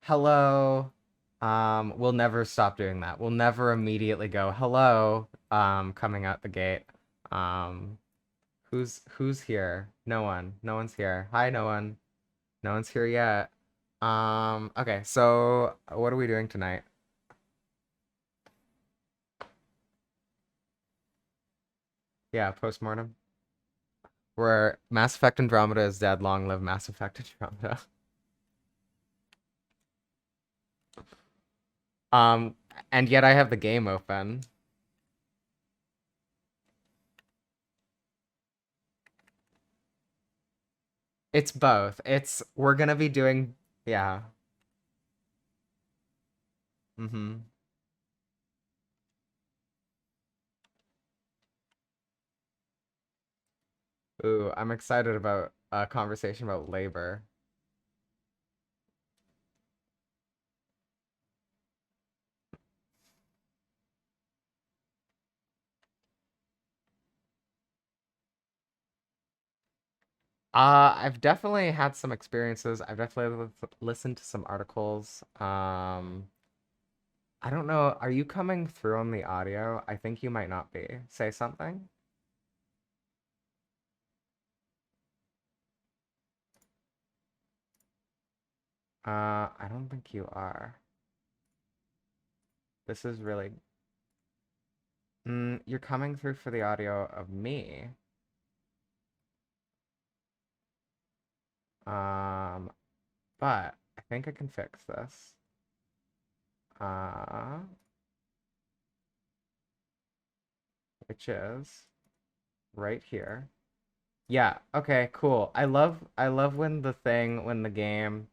Hello. We'll never stop doing that. We'll never immediately go, hello, coming out the gate. Um, who's here? No one. No one's here. Hi, no one. No one's here yet. Okay, so what are we doing tonight? Yeah, post-mortem. Where Mass Effect Andromeda is dead, long live Mass Effect Andromeda. Um, and yet I have the game open. It's both. We're gonna be doing, yeah. Mm-hmm. Ooh, I'm excited about a conversation about labor. I've definitely had some experiences. I've definitely listened to some articles. I don't know. Are you coming through on the audio? I think you might not be. Say something. I don't think you are. This is really. You're coming through for the audio of me. Um, but I think I can fix this. Uh, which is right here. Yeah, okay, cool. I love when the game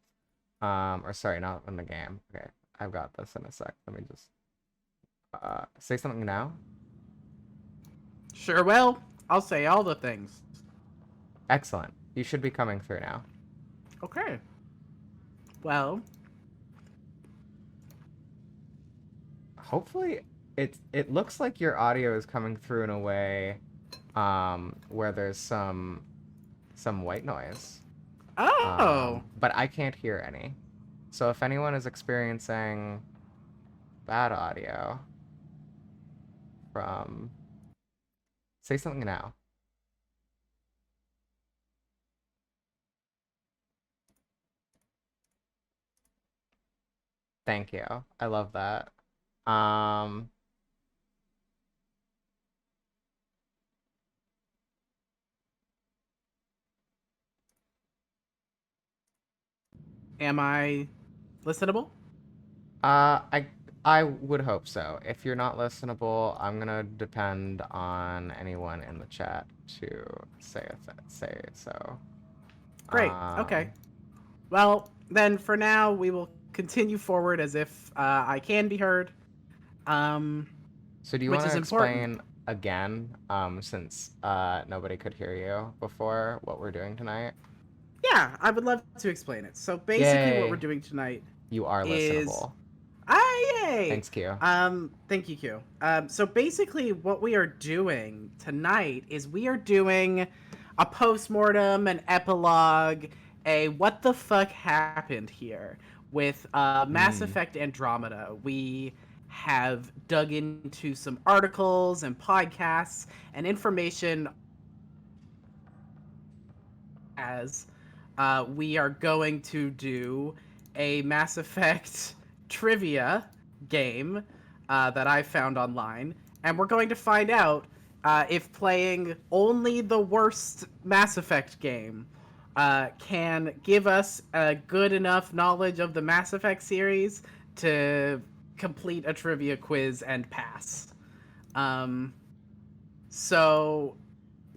or sorry, not when the game. Okay, I've got this in a sec. Let me just say something now. Sure will. I'll say all the things. Excellent. You should be coming through now. Okay. Well, Hopefully it looks like your audio is coming through in a way where there's some white noise. oh, But I can't hear any. So if anyone is experiencing bad audio from say something now. Thank you. I love that. Um, am I listenable? uh, I I would hope so. If you're not listenable, I'm gonna depend on anyone in the chat to say so. Great. Okay. Um, Well, then for now we will continue forward as if I can be heard, um, so do you which want is to important. explain again, since nobody could hear you before, what we're doing tonight? Yeah, I would love to explain it. So basically, what we're Yay, doing tonight you are is listenable. yay! Thanks, Q. Thank you, Q. So basically, what we are doing tonight is we are doing a post-mortem, an epilogue, a what the fuck happened here with Mass Hmm. Effect Andromeda. We have dug into some articles and podcasts and information as we are going to do a Mass Effect trivia game that I found online, and we're going to find out if playing only the worst Mass Effect game can give us a good enough knowledge of the Mass Effect series to complete a trivia quiz and pass. Um, so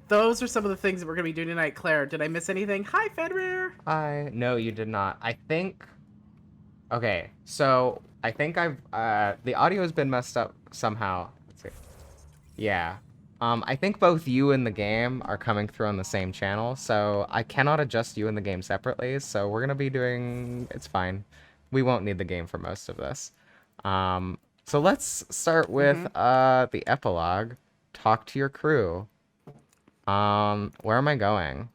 those are some of the things that we're going to be doing tonight. Claire, did I miss anything? Hi, Fedrir. I no, you did not. I think okay, so I think I've the audio has been messed up somehow. Let's see. Yeah. I think both you and the game are coming through on the same channel, so I cannot adjust you and the game separately, so we're gonna be doing it's fine. We won't need the game for most of this. So let's start with Mm-hmm. the epilogue. Talk to your crew. Where am I going?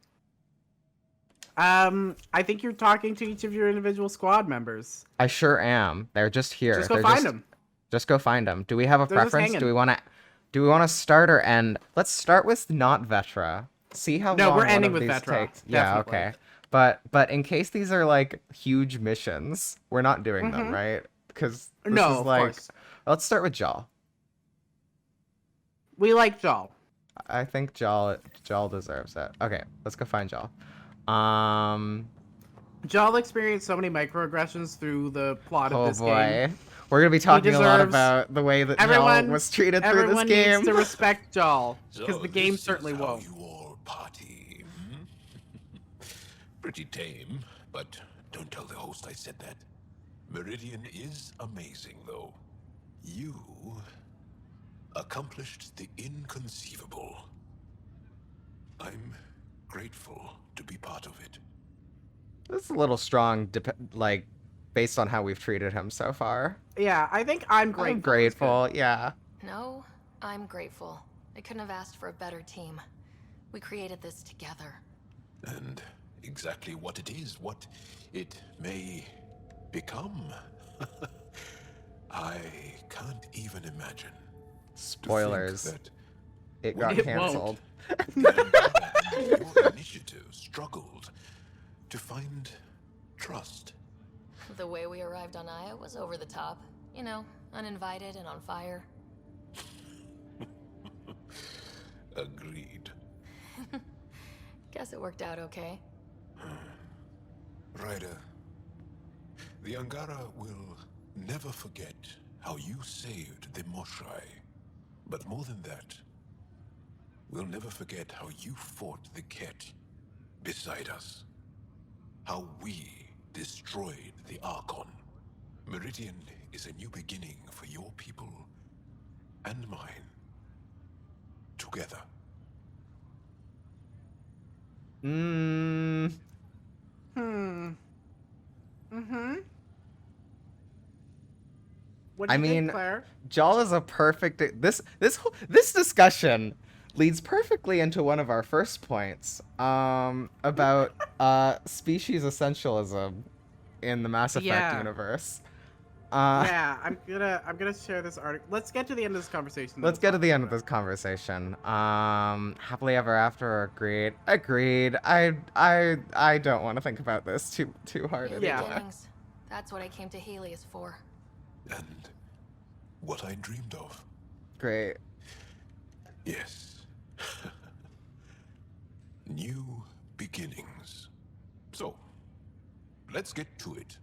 I think you're talking to each of your individual squad members. I sure am. They're just here. Just go They're find them. Just go find them. Do we have a They're just preference? hanging. Do we want to start or end? Let's start with not Vetra. See how No, long we're one ending of with these Vetra, takes. Yeah, definitely. okay. But in case these are like huge missions, we're not doing them, right? Because this No, is of like, course. let's start with Jaw. We like Jal. I think Jaw deserves it. Okay, let's go find Jaw. Jal experienced so many microaggressions through the plot of Oh this boy. game. We're gonna be talking a lot deserves- about the way that Jaw Everyone was treated through this Everyone game. needs to respect Jal, because So the game this certainly is how won't. you all party. Pretty tame, but don't tell the host I said that. Meridian is amazing, though. You accomplished the inconceivable. I'm grateful to be part of it. This is a little strong, like, based on how we've treated him so far. Yeah, I think I'm grateful. I'm grateful, yeah. No, I'm grateful. I couldn't have asked for a better team. We created this together. And exactly what it is, what it may become. I can't even imagine. Spoilers. To think that It got It canceled. your initiative struggled to find trust. The way we arrived on Aya was over the top. You know, uninvited and on fire. Agreed. Guess it worked out okay. Ryder, the Angara will never forget how you saved the Moshai. But more than that, we'll never forget how you fought the Ket beside us. How we destroyed the Archon. Meridian is a new beginning for your people and mine. Together. What do I you mean, think, Claire? Jaw is a perfect. This discussion leads perfectly into one of our first points. About species essentialism in the Mass Effect Yeah. universe. Yeah, I'm gonna share this article. Let's get to the end of this conversation. then Let's we'll get to talk the end about of this conversation. Happily ever after. Agreed. I don't want to think about this too hard New Yeah. anymore. beginnings. That's what I came to Helios for. And what I dreamed of. Great. Yes. New beginnings. So, let's get to it.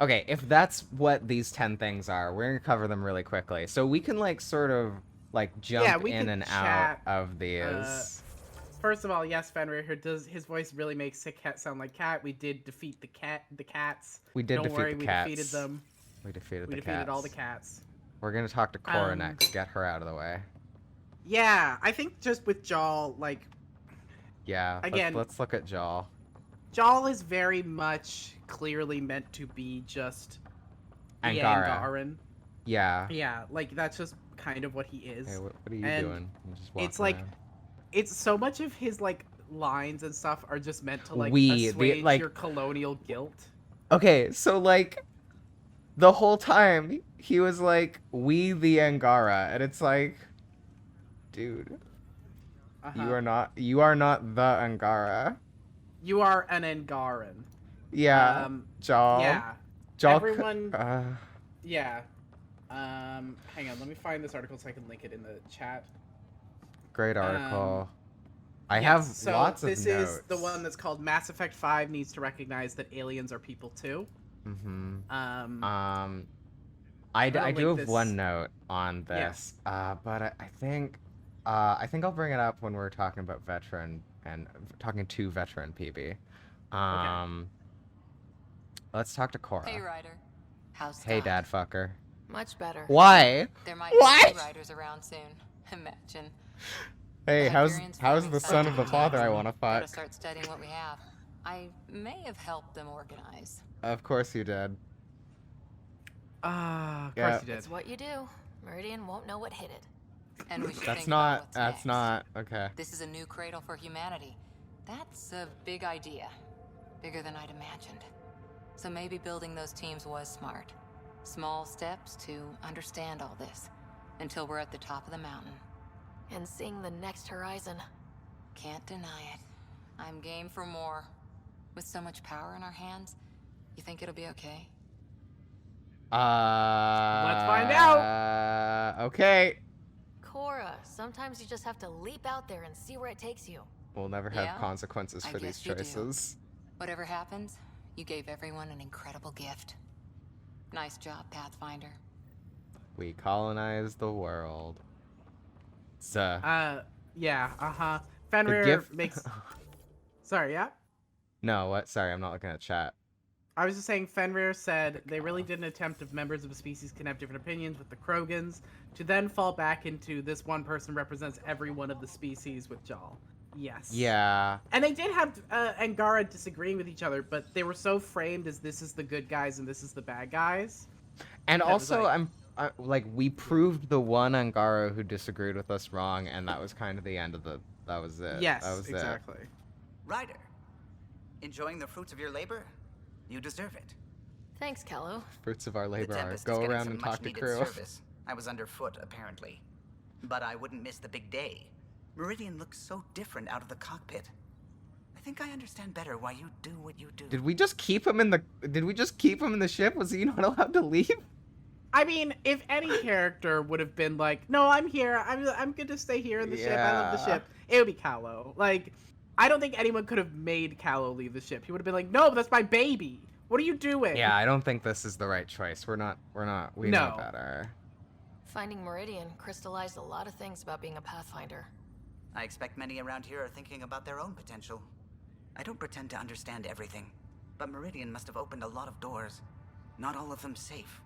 Okay, if that's what these 10 things are, we're gonna cover them really quickly. So we can like sort of like jump we in can and chat, out of these. First of all, yes, Fenrir, his voice really makes Sick Cat sound like cat. We did defeat the cats. We did Don't defeat worry, the we cats. defeated them. We defeated We the defeated cats. all the cats. We're gonna talk to Cora Um, next. Get her out of the way. Yeah, I think just with Jal, like, Yeah. Again- let's look at Jaw. Jal is very much clearly meant to be just the Angara. Angaran. Yeah. Yeah, like that's just kind of what he is. Hey, what are you And doing? You're just it's walking like around. it's so much of his like lines and stuff are just meant to like We, the- assuage like- your colonial guilt. Okay, so like the whole time he was like, "We the Angara," and it's like, dude, Uh-huh. you are not the Angara. You are an Angaran. Yeah. Jaw. Yeah. Jaw. Everyone. Yeah. Hang on. Let me find this article so I can link it in the chat. Great article. I Yes, have so lots of this notes. is the one that's called Mass Effect 5 needs to recognize that aliens are people too. Mm-hmm. I'm gonna I do link have this- one note on this, Yes. but I think I'll bring it up when we're talking about veteran and talking to veteran PB. Let's talk to Cora. Hey, Ryder. How's Hey, Scott? dad fucker. Much better. Why? There might What? be two Riders around soon. Imagine. Hey, The how's Hyperions how's forming the son of the something father I together. want to Gotta fuck? start studying what we have. I may have helped them organize. Of course you did. Of Yeah. course you did. It's what you do. Meridian won't know what hit it. And we should That's think about not. what's That's next. not okay. This is a new cradle for humanity. That's a big idea. Bigger than I'd imagined. So maybe building those teams was smart. Small steps to understand all this, until we're at the top of the mountain. And seeing the next horizon. Can't deny it. I'm game for more. With so much power in our hands, you think it'll be okay? Let's find out. Okay. Cora, sometimes you just have to leap out there and see where it takes you. We'll never have Yeah, consequences I for these guess you do. choices. Whatever happens, you gave everyone an incredible gift. Nice job, Pathfinder. We colonize the world. So, Yeah, the Fenrir gift. makes... Sorry, yeah? No, what? Sorry, I'm not looking at chat. I was just saying Fenrir said they really did an attempt if members of a species can have different opinions with the Krogans, to then fall back into this one person represents every one of the species with Jal. Yes. Yeah. And they did have Angara disagreeing with each other, but they were so framed as this is the good guys and this is the bad guys. And That was also, like- like, we proved the one Angara who disagreed with us wrong, and that was kind of the end of the. That was it. Yes, that was exactly. Ryder, enjoying the fruits of your labor? You deserve it. Thanks, Kello. Fruits of our The labor are Tempest is go getting around some and talk to much-needed crew. service. I was underfoot, apparently. But I wouldn't miss the big day. Meridian looks so different out of the cockpit. I think I understand better why you do what you do. Did we just keep him in the? Did we just keep him in the ship? Was he not allowed to leave? I mean, if any character would have been like, "No, I'm here. I'm good to stay here in the ship. I love the Yeah. ship," it would be Callow. Like, I don't think anyone could have made Callow leave the ship. He would have been like, "No, that's my baby. What are you doing?" Yeah, I don't think this is the right choice. We know No. better. Finding Meridian crystallized a lot of things about being a Pathfinder. I expect many around here are thinking about their own potential. I don't pretend to understand everything, but Meridian must have opened a lot of doors. Not all of them safe.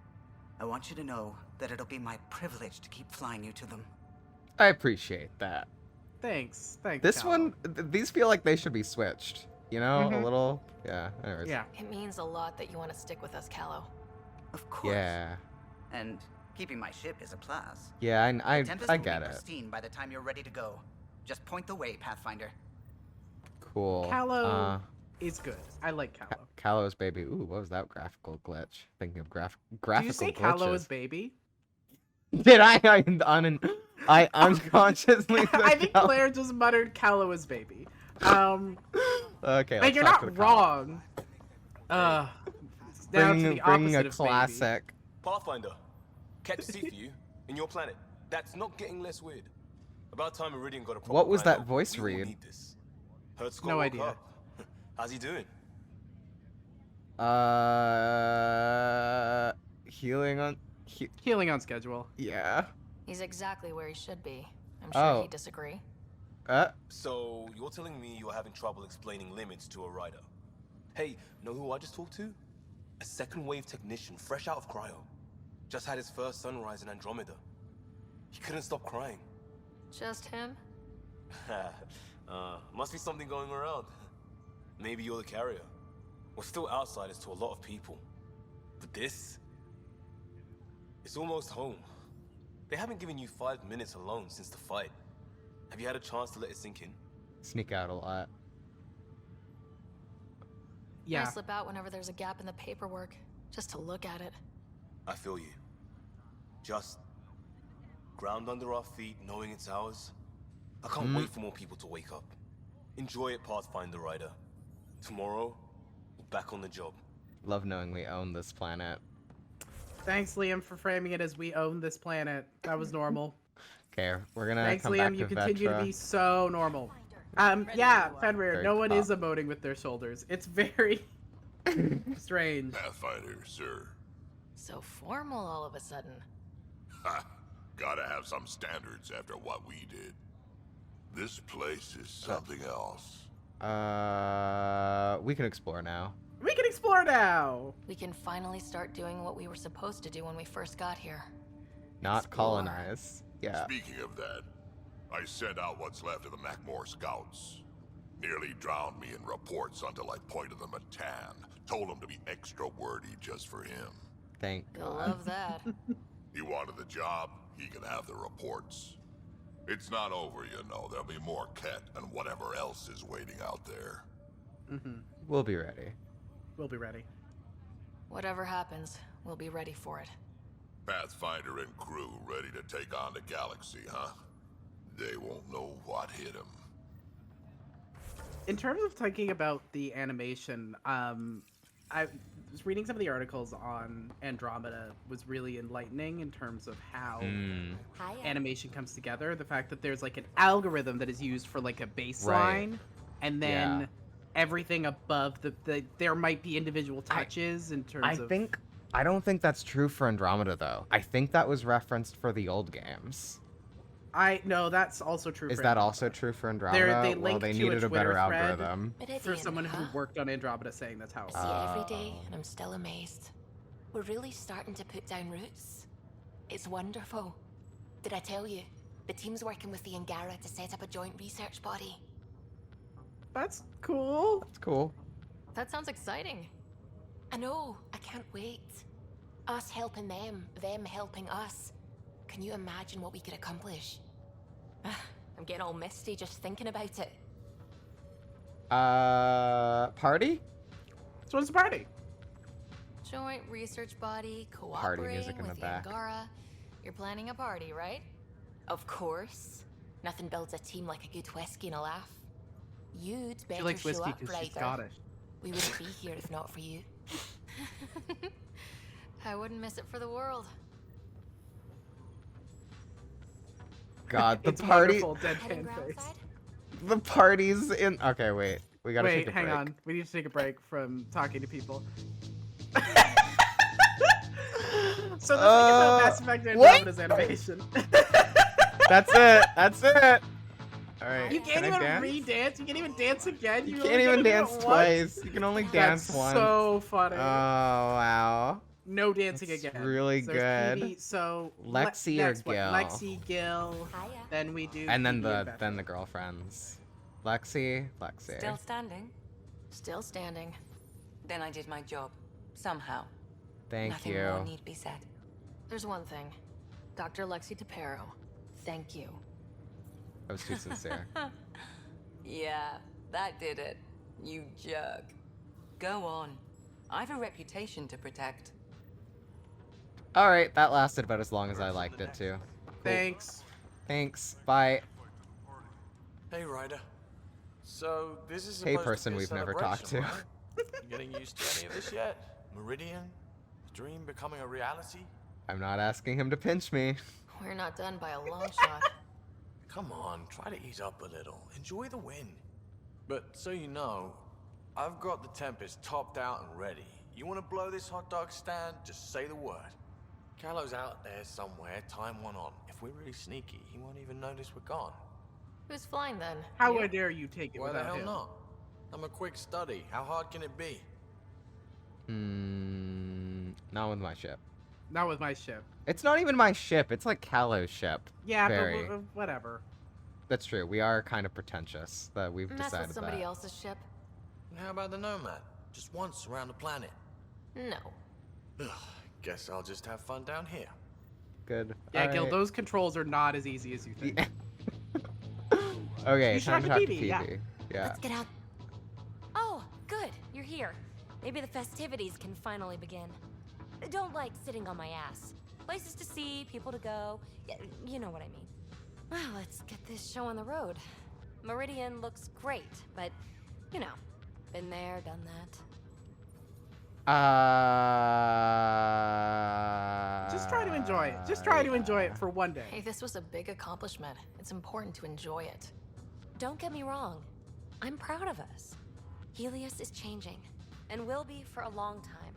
I want you to know that it'll be my privilege to keep flying you to them. I appreciate that. Thanks. This Callow. one, these feel like they should be switched. You know, a Mhm. little. Yeah. Anyways. Yeah. It means a lot that you want to stick with us, Callow. Of course. Yeah. And keeping my ship is a plus. Yeah. The Tempest I will get be it. pristine by the time you're ready to go. Just point the way, Pathfinder. Cool. Callow is good. I like Callow. Callow's baby. Ooh, what was that graphical glitch? Thinking of graphical Did you say Callow glitches. is baby? Did I unconsciously? said I think Callow. Claire just muttered Callow is baby. Okay. And let's you're talk to not the Callow. wong. Now to Bringing the opposite a of baby. classic. Pathfinder, kept C for you in your planet. That's not getting less weird. About time Meridian got a proper What was plan that out. voice We all read? need this. Heard Scott No woke idea. up. How's he doing? Healing on schedule. Yeah. He's exactly where he should be. I'm sure Oh. he'd disagree. So, you're telling me you're having trouble explaining limits to a rider? Hey, know who I just talked to? A second wave technician, fresh out of cryo. Just had his first sunrise in Andromeda. He couldn't stop crying. Just him? Must be something going around. Maybe you're the carrier. We're still outsiders to a lot of people. But this? It's almost home. They haven't given you 5 minutes alone since the fight. Have you had a chance to let it sink in? Sneak out a lot. Yeah. I slip out whenever there's a gap in the paperwork, just to look at it. I feel you. Just ground under our feet, knowing it's ours. I can't wait for more people to wake up. Enjoy it, Pathfinder Rider. Tomorrow, we're back on the job. Love knowing we own this planet. Thanks, Liam, for framing it as we own this planet. That was normal. Okay, we're gonna Thanks, come back Liam. You to continue Vetra. to be so normal. Yeah, Fenrir, Very no one pop. is emoting with their shoulders. It's very strange. Pathfinder, sir. So formal all of a sudden. Ha! Gotta have some standards after what we did. This place is something else. We can explore now. We can explore now. We can finally start doing what we were supposed to do when we first got here. Not Explore. colonize. Yeah. Speaking of that, I sent out what's left of the Macmore scouts. Nearly drowned me in reports until I pointed them at Tan. Told him to be extra wordy just for him. Thank You'll God. love that. He wanted the job, he can have the reports. It's not over, you know. There'll be more Ket and whatever else is waiting out there. We'll be ready. We'll be ready. Whatever happens, we'll be ready for it. Pathfinder and crew ready to take on the galaxy, huh? They won't know what hit them. In terms of talking about the animation, I was reading some of the articles on Andromeda was really enlightening in terms of how animation comes together. The fact that there's like an algorithm that is used for like a baseline, and then everything above there might be individual touches in terms of. I don't think that's true for Andromeda though. I think that was referenced for the old games. No, that's also true. Is for that Andromeda. also true for Andromeda? They well, linked they to needed a better Twitter thread algorithm. for someone who worked on Andromeda, saying that's how. I see it every day, and I'm still amazed. We're really starting to put down roots. It's wonderful. Did I tell you? The team's working with the Angara to set up a joint research body. That's cool. That's cool. That sounds exciting. I know. I can't wait. Us helping them helping us. Can you imagine what we could accomplish? I'm getting all misty just thinking about it. Party? So it's a party. Joint research body, Party cooperating music in with the the back. Angara. You're planning a party, right? Of course. Nothing builds a team like a good whiskey and a laugh. You'd She better likes show whiskey up, because she's Ryder. Scottish. We wouldn't be here if not for you. I wouldn't miss it for the world. God, the It's party. wonderful, Heading deadpan face. groundside? The party's in. Okay, wait. We gotta Wait, take a hang break. on. We need to take a break from talking to people. So the thing about Mass Effect Andromeda's animation. That's it. That's it. All right. You can't can I even dance? re-dance. You can't even dance again. You only can't get even to do it dance once? twice. You can only dance That's once. so funny. Oh wow. No dancing That's again. really So there's good. PB, so Lexi or next one, Gil? Lexi, Gil. Hiya. Then we do. And then PB the Beth. girlfriends. Lexi. Still standing? Still standing. Then I did my job. Somehow. Thank Nothing you. more need be said. There's one thing. Dr. Lexi DePero, thank you. That was too sincere. Yeah, that did it. You jerk. Go on. I've a reputation to protect. All right, that lasted about as long as I liked it too. Thanks. Thanks. Bye. Hey, Ryder. So, this is Hey, supposed person to be a we've never talked to. celebration, right? You getting used to any of this yet? Meridian? The dream becoming a reality? I'm not asking him to pinch me. We're not done by a long shot. Come on, try to ease up a little. Enjoy the win. But so you know, I've got the Tempest topped out and ready. You want to blow this hot dog stand? Just say the word. Callow's out there somewhere, time one on. If we're really sneaky, he won't even notice we're gone. Who's flying then? How You? dare you take it Why the without hell him? not? I'm a quick study. How hard can it be? Not with my ship. Not with my ship. It's not even my ship. It's like Callow's ship. Yeah, Very. but whatever. That's true. We are kind of pretentious that we've Mess decided with somebody that. else's ship? And how about the Nomad? Just once around the planet. No. Ugh, guess I'll just have fun down here. Good. Yeah, Gil, Alright. those controls are not as easy as you think. Okay, You should time to talk talk to to PB, yeah. PB. Yeah. Let's get out. Oh, good. You're here. Maybe the festivities can finally begin. Don't like sitting on my ass. Places to see, people to go. You know what I mean. Well, let's get this show on the road. Meridian looks great, but, you know, been there, done that. Just try to enjoy it. Just try to enjoy it for one day. Hey, this was a big accomplishment. It's important to enjoy it. Don't get me wrong. I'm proud of us. Helios is changing, and will be for a long time.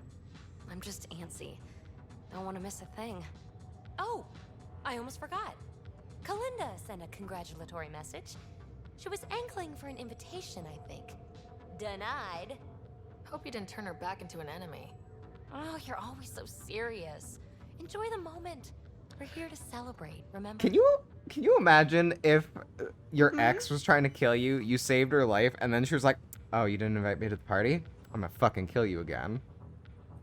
I'm just antsy. Don't want to miss a thing. Oh, I almost forgot. Kalinda sent a congratulatory message. She was angling for an invitation, I think. Denied. Hope you didn't turn her back into an enemy. Oh, you're always so serious. Enjoy the moment. We're here to celebrate, remember? Can you imagine if your ex was trying to kill you, you saved her life, and then she was like, "Oh, you didn't invite me to the party? I'm gonna fucking kill you again."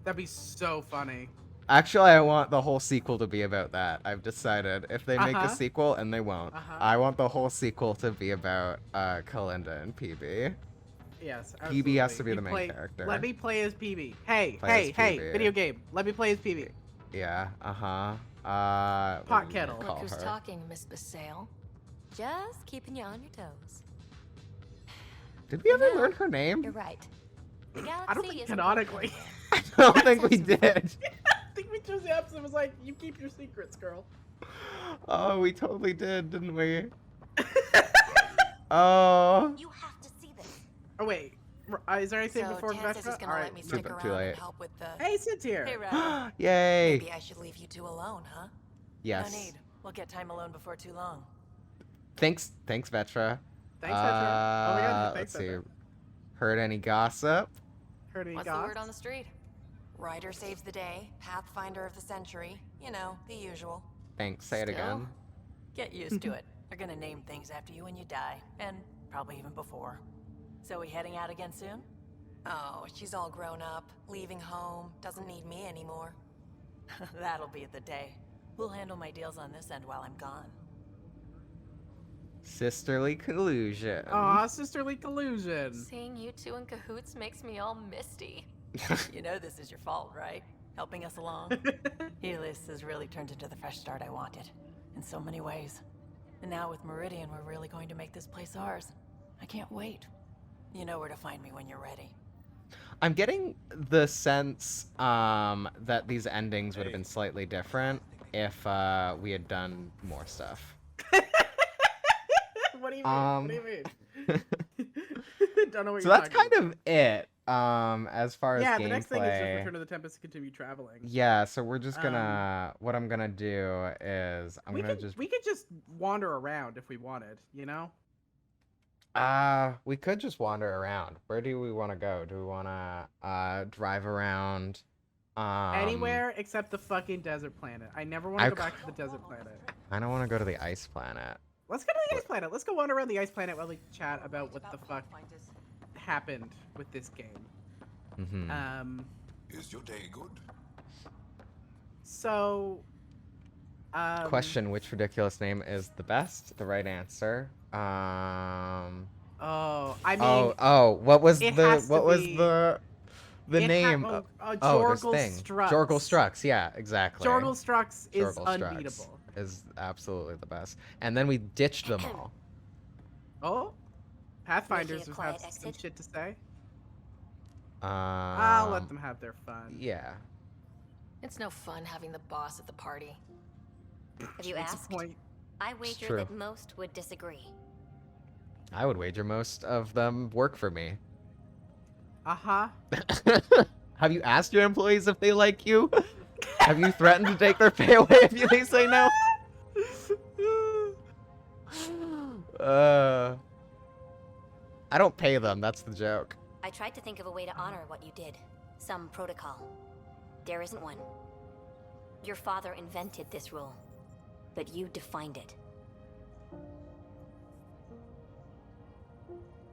That'd be so funny. Actually, I want the whole sequel to be about that. I've decided. If they make a Uh-huh. sequel, and they won't, Uh-huh. I want the whole sequel to be about Kalinda and PB. Yes, PB absolutely. has to be the main character. Let me play as PB. Hey, Play as hey, PB. video game. Let me play as PB. Yeah, uh-huh. Pot what do we kettle. call Look who's her? talking, Miss Basale. Just keeping you on your toes. Did we ever No, learn her name? You're right. The galaxy I don't think is canonically. I don't think we did. I think we chose the episode was like, you keep your secrets, girl. Oh, we totally did, didn't we? Oh. You have to see this. Oh wait, is there anything So before Kansas is Vetra? gonna All let me right. stick Too around late. and help with the... Hey, Sid's here. Hey, Rat. Yay. Maybe I should leave you two alone, huh? Yes. No need. We'll get time alone before too long. Thanks, Vetra. Thanks, Vetra. Oh my god, thanks, Let's see. Vetra. Heard any gossip? Heard any What's the word goss? on the street? Ryder saves the day, Pathfinder of the century. You know, the usual. Thanks. Say it Still? again. Get used to it. They're gonna name things after you when you die, and probably even before. So we heading out again soon? Oh, she's all grown up, leaving home, doesn't need me anymore. That'll be the day. We'll handle my deals on this end while I'm gone. Sisterly collusion. Aw, sisterly collusion. Seeing you two in cahoots makes me all misty. You know this is your fault, right? Helping us along. Helios has really turned into the fresh start I wanted, in so many ways. And now with Meridian, we're really going to make this place ours. I can't wait. You know where to find me when you're ready. I'm getting the sense that these endings would have been slightly different if we had done more stuff. What do you mean? What do you mean? Don't know what So you're that's talking kind of it as far as Yeah, gameplay. the next thing is just Return of the Tempest to continue traveling. Yeah, so we're just gonna. What I'm gonna do is we could just wander around if we wanted, you know? We could just wander around. Where do we want to go? Do we want to drive around? Anywhere except the fucking desert planet. I never want to go back to the desert planet. I don't want to go to the ice planet. Let's go to the ice planet. Let's go wander around the ice planet while we chat about what the fuck happened with this game. Mm-hmm. Is your day good? So, Question: which ridiculous name is the best? The right answer. Oh, I mean. What was it the has to be- the name? there's Jorgal thing. Strux. Jorgal Strux. Yeah, exactly. Jorgal Strux is Jorgal Strux unbeatable. is absolutely the best. And then we ditched them all. Oh, Pathfinders Making a will have quiet some exit? shit to say. I'll let them have their fun. Yeah. It's no fun having the boss at the party. Have you What's the asked? point? I wager true. that most would disagree. I would wager most of them work for me. Uh-huh. Have you asked your employees if they like you? Have you threatened to take their pay away if they say no? I don't pay them, that's the joke. I tried to think of a way to honor what you did. Some protocol. There isn't one. Your father invented this rule, but you defined it.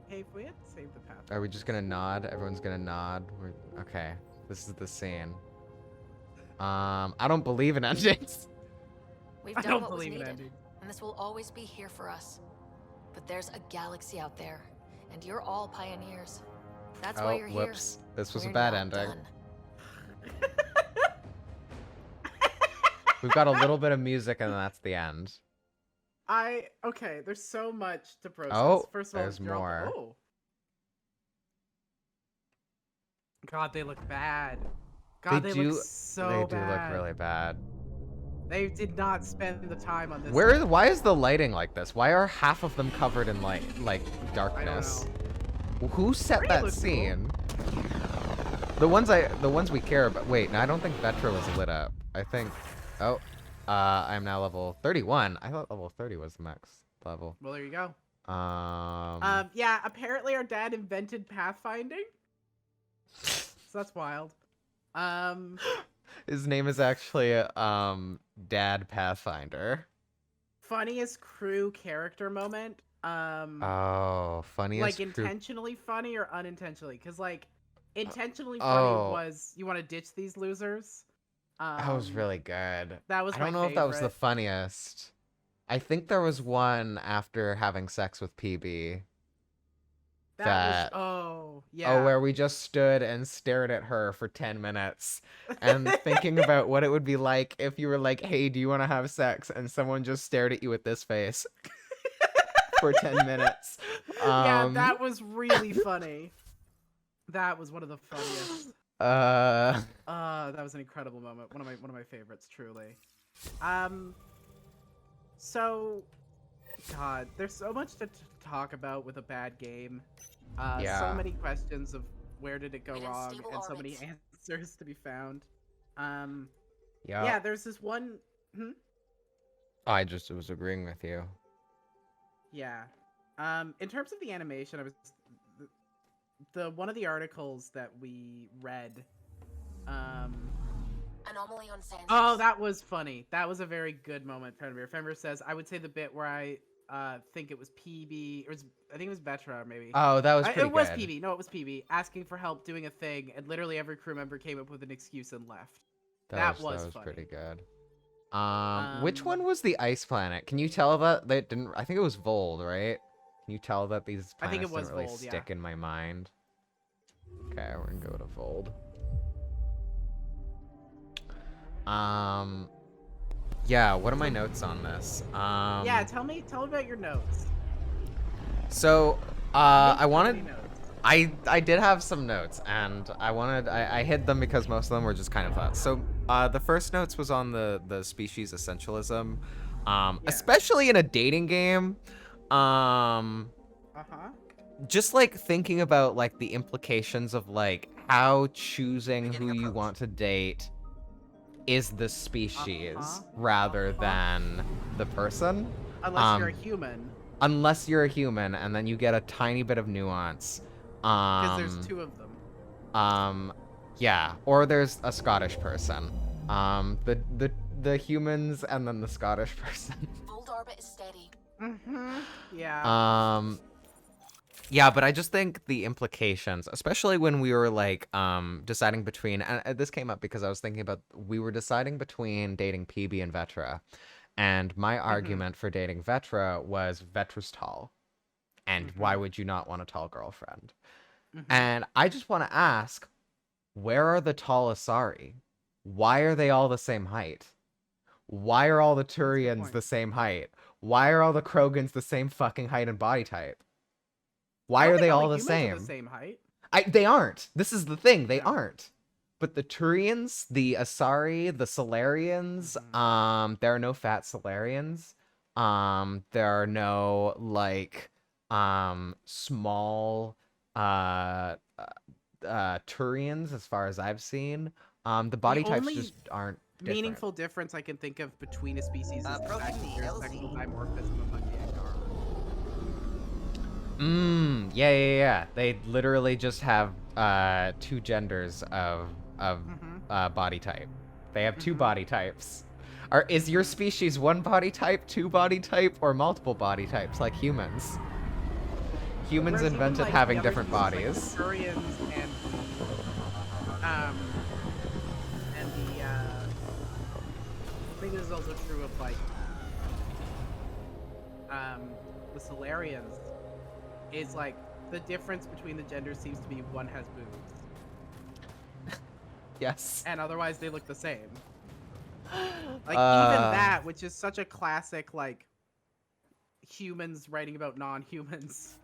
Hey, if we had saved the path. Are we just gonna nod? Everyone's gonna nod. Okay, this is the scene. I don't believe in endings. We've I done don't what was believe in needed, endings. and this will always be here for us. But there's a galaxy out there, and you're all pioneers. That's why Oh, you're whoops. This was a We're bad not ending. done. We've got a little bit of music and that's the end. Okay, there's so much to process. Oh, First of all, there's you're all- more. Oh. God, they look bad. God, they look so They do bad. look really bad. They did not spend the time on this. Why is the lighting like this? Why are half of them covered in like I don't darkness? know. Who set Pretty that looks cool. scene? The ones we care about. Wait, no, I don't think Vetra was lit up. I think. Oh, I'm now level 31. I thought level 30 was the max level. Well, there you go. Yeah. Apparently our dad invented pathfinding. So that's wild. His name is actually Dad Pathfinder. Funniest crew character moment. Oh, funniest Like crew- intentionally funny or unintentionally? Because like intentionally funny Oh. was you want to ditch these losers. That was really good. That was I my don't know if that was the favorite. funniest. I think there was one after having sex with PB That was that oh oh, yeah. where we just stood and stared at her for 10 minutes and thinking about what it would be like if you were like, "Hey, do you want to have sex?" and someone just stared at you with this face for 10 minutes. Yeah, that was really funny. That was one of the funniest. uh That was an incredible moment. One of my favorites, truly. So, God, there's so much to talk about with a bad game. So Yeah. many questions of where did it go We're in wrong, stable and so many orbit. answers to be found. yeah. Yeah, there's this one. I just was agreeing with you. Yeah. In terms of the animation, I was the one of the articles that we read. Anomaly on sensors. Oh, that was funny. That was a very good moment. Fenrir says, I would say the bit where I think it was PB. I think it was Vetra, maybe. Oh, that was pretty It was good. PB. No, it was PB. Asking for help doing a thing, and literally every crew member came up with an excuse and left. That was funny. Pretty good. Which Um, one was the ice planet? Can you tell that they didn't? I think it was Vold, right? Can you tell that these I think planets it was didn't really Vold, yeah. stick in my mind? Okay, we're gonna go to Vold. Yeah. What are my notes on this? yeah, tell me about your notes. So, Make I so wanted. many notes. I did have some notes, and I hid them because most of them were just kind of thoughts. So the first notes was on the species essentialism, especially in a dating game. Just like thinking about like the implications of like how choosing who you want to date is the species rather than the person. Unless you're a human. Unless you're a human, and then you get a tiny bit of nuance. Because there's two of them. Yeah, or there's a Scottish person. The humans and then the Scottish person. Fold orbit is steady. Yeah. Yeah, but I just think the implications, especially when we were like deciding between, and this came up because I was thinking about we were deciding between dating PB and Vetra, and my argument for dating Vetra was Vetra's tall, and why would you not want a tall girlfriend? And I just want to ask, where are the tall Asari? Why are they all the same height? Why are all the Turians the same height? Why are all the Krogans the same fucking height and body type? Why are they all the same? Are the same height. They aren't. This is the thing. They aren't. But the Turians, the Asari, the Solarians, there are no fat Solarians. There are no like small Turians as far as I've seen. The body types just aren't different. Meaningful difference I can think of between a species is the fact that there's sexual dimorphism among the Angara. Yeah. They literally just have two genders of body type. They have two body types. Is your species one body type, two body type, or multiple body types like humans? Humans invented like, having different bodies. Like the Turians and the I think this is also true of like the Solarians. Is like the difference between the genders seems to be one has boobs. Yes. And otherwise they look the same. Like even that, which is such a classic like humans writing about non-humans.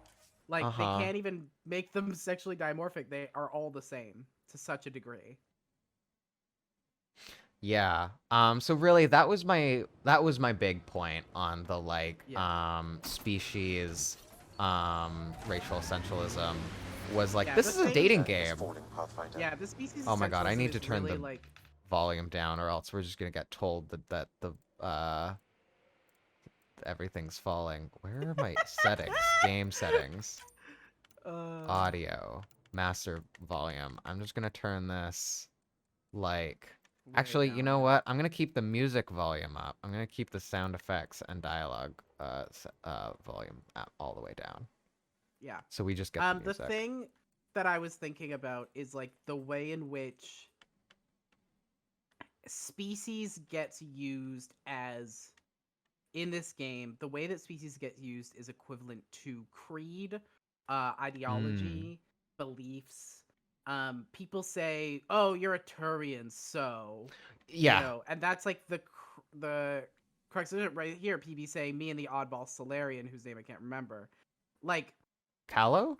Like they can't even make them sexually dimorphic. They are all the same to such a degree. Yeah. So really that was my big point on the like species racial essentialism was like this is a dating game. Yeah, the species. Oh my god, I need to turn really, the like... volume down, or else we're just gonna get told that the everything's falling. Where are my settings? Game settings. Audio. Master volume. I'm just gonna turn this like. Actually, you know what? I'm gonna keep the music volume up. I'm gonna keep the sound effects and dialogue volume all the way down. Yeah. So we just get the music. The thing that I was thinking about is like the way in which species gets used as in this game. The way that species gets used is equivalent to creed, ideology, beliefs. People say, "Oh, you're a Turian, so Yeah. and that's like the crux of it right here. PB saying me and the oddball Solarian, whose name I can't remember. Like, Callow?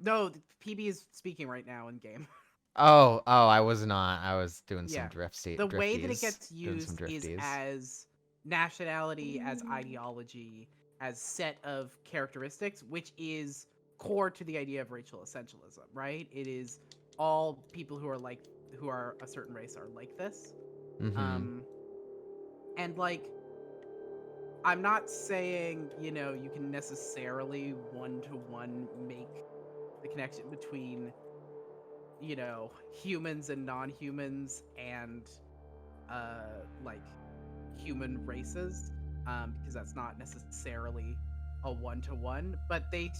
no, PB is speaking right now in game. Oh, I was not. I was doing some Yeah. drifties. The way that it gets Doing some used is drifties. as nationality, as ideology, as set of characteristics, which is core to the idea of racial essentialism, right? It is all people who are a certain race are like this. And like, I'm not saying, you can necessarily one-to-one make the connection between, humans and non-humans and like human races, because that's not necessarily a one-to-one, but it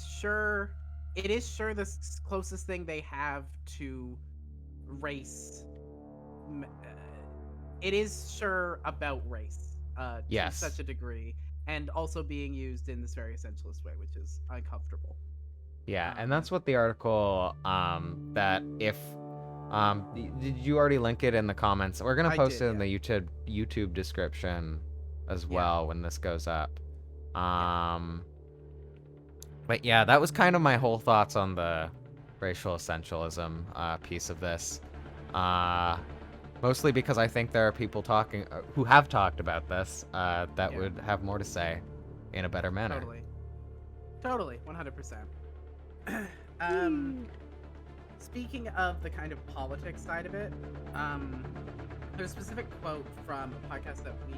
is sure the closest thing they have to race. It is sure about race, to such a degree, and also being used in this very essentialist way, which is uncomfortable. Yeah, and that's what the article, that if, did you already link it in the comments? We're gonna post it in the YouTube description as well when this goes up. But yeah, that was kind of my whole thoughts on the racial essentialism piece of this. Mostly because I think there are people who have talked about this that would have more to say in a better manner. Totally, 100%. Speaking of the kind of politics side of it, there's a specific quote from a podcast that we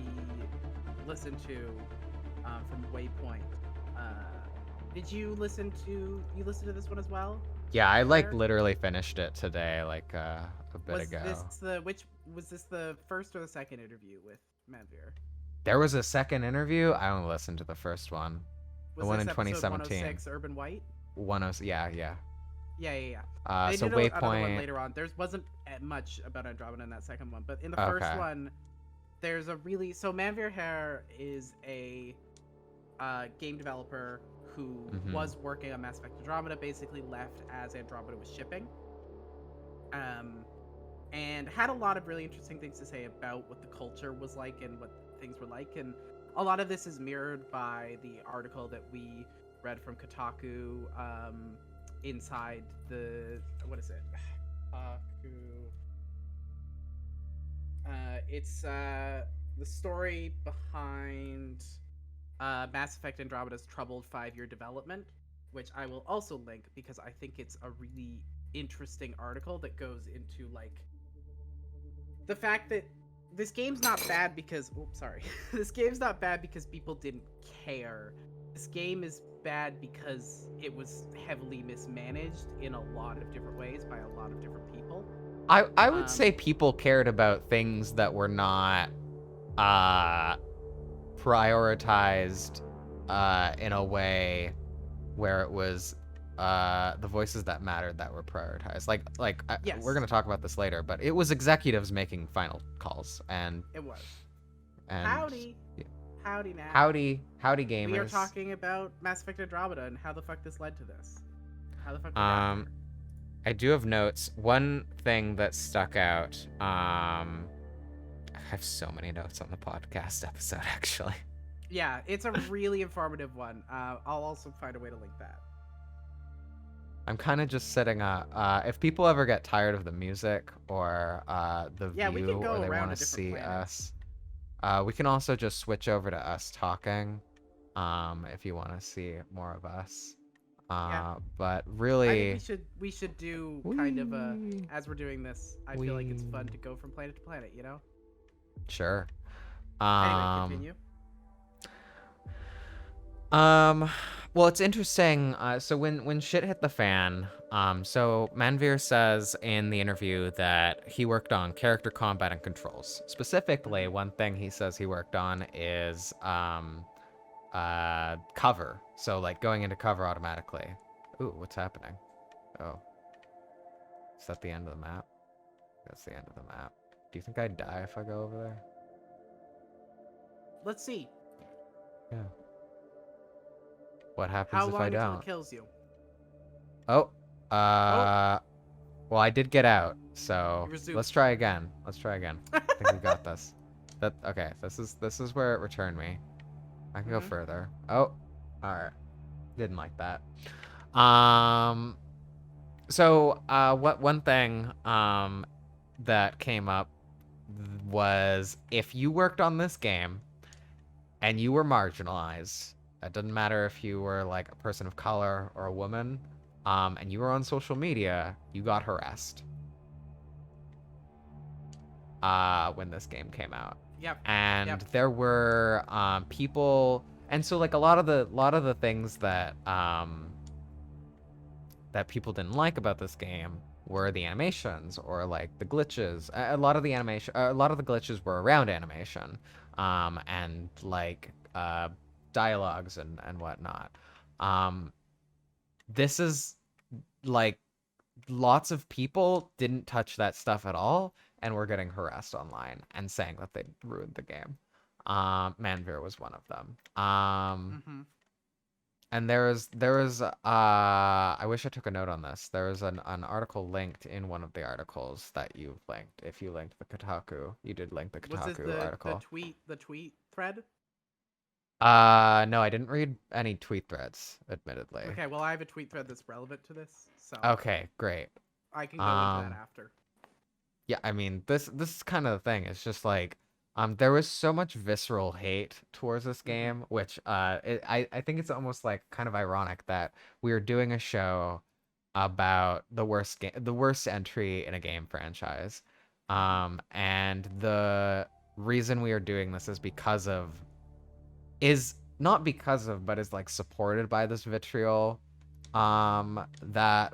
listened to from Waypoint. Did you listen to this one as well? Yeah, I literally finished it today, like a bit ago. Was this the first or the second interview with Manveer? There was a second interview. I only listened to the first one. Was the one this in 2017. 106 Urban White? Yeah. Yeah. So did Waypoint. Another one later on. There wasn't much about Andromeda in that second one, but in the first one, there's so Manveer Hare is a game developer who was working on Mass Effect Andromeda, basically left as Andromeda was shipping, and had a lot of really interesting things to say about what the culture was like and what things were like, and a lot of this is mirrored by the article that we read from Kotaku, inside the, what is it? Kotaku. It's the story behind Mass Effect Andromeda's troubled 5-year development, which I will also link because I think it's a really interesting article that goes into like the fact that this game's not bad because this game's not bad because people didn't care. This game is bad because it was heavily mismanaged in a lot of different ways by a lot of different people. I would say people cared about things that were not prioritized in a way where it was the voices that mattered that were prioritized. Yes. We're gonna talk about this later, but it was executives making final calls, and it was. And howdy now. Howdy gamers. We are talking about Mass Effect Andromeda and how the fuck this led to this. How the fuck I do have notes. One thing that stuck out, I have so many notes on the podcast episode, actually. Yeah, it's a really informative one. I'll also find a way to link that. I'm kind of just setting up. If people ever get tired of the music or the view, or they want to see us, we can also just switch over to us talking, if you want to see more of us. But really, I think we should do kind of a, as we're doing this, I feel like it's fun to go from planet to planet, you know? Sure. Anyway, continue. Well, it's interesting. So when shit hit the fan, so Manveer says in the interview that he worked on character combat and controls. Specifically, one thing he says he worked on is cover. So like going into cover automatically. Ooh, what's happening? Oh, is that the end of the map? That's the end of the map. Do you think I'd die if I go over there? Let's see. Yeah. What happens How if long I until don't? it kills you? Oh. Oh, Well, I did get out, so you resume. let's try again. Let's try again. I think we got this. Okay. This is where it returned me. I can go further. Oh. All right. Didn't like that. So what one thing that came up was if you worked on this game and you were marginalized, it doesn't matter if you were like a person of color or a woman, and you were on social media, you got harassed. When this game came out. Yep. And there were people, and so like a lot of the things that that people didn't like about this game were the animations or like the glitches. A lot of the glitches were around animation, and like dialogues and whatnot. This is like lots of people didn't touch that stuff at all and were getting harassed online and saying that they ruined the game. Manveer was one of them. And there was I wish I took a note on this. There was an article linked in one of the articles that you linked. If you linked the Kotaku, you did link the Was Kotaku this article. the tweet thread? No, I didn't read any tweet threads, admittedly. Okay, well I have a tweet thread that's relevant to this, so Okay, great. I can go into that after. Yeah, I mean, this is kind of the thing. It's just like there was so much visceral hate towards this game, which I think it's almost like kind of ironic that we were doing a show about the worst entry in a game franchise. And the reason we are doing this is not because of, but is like supported by this vitriol that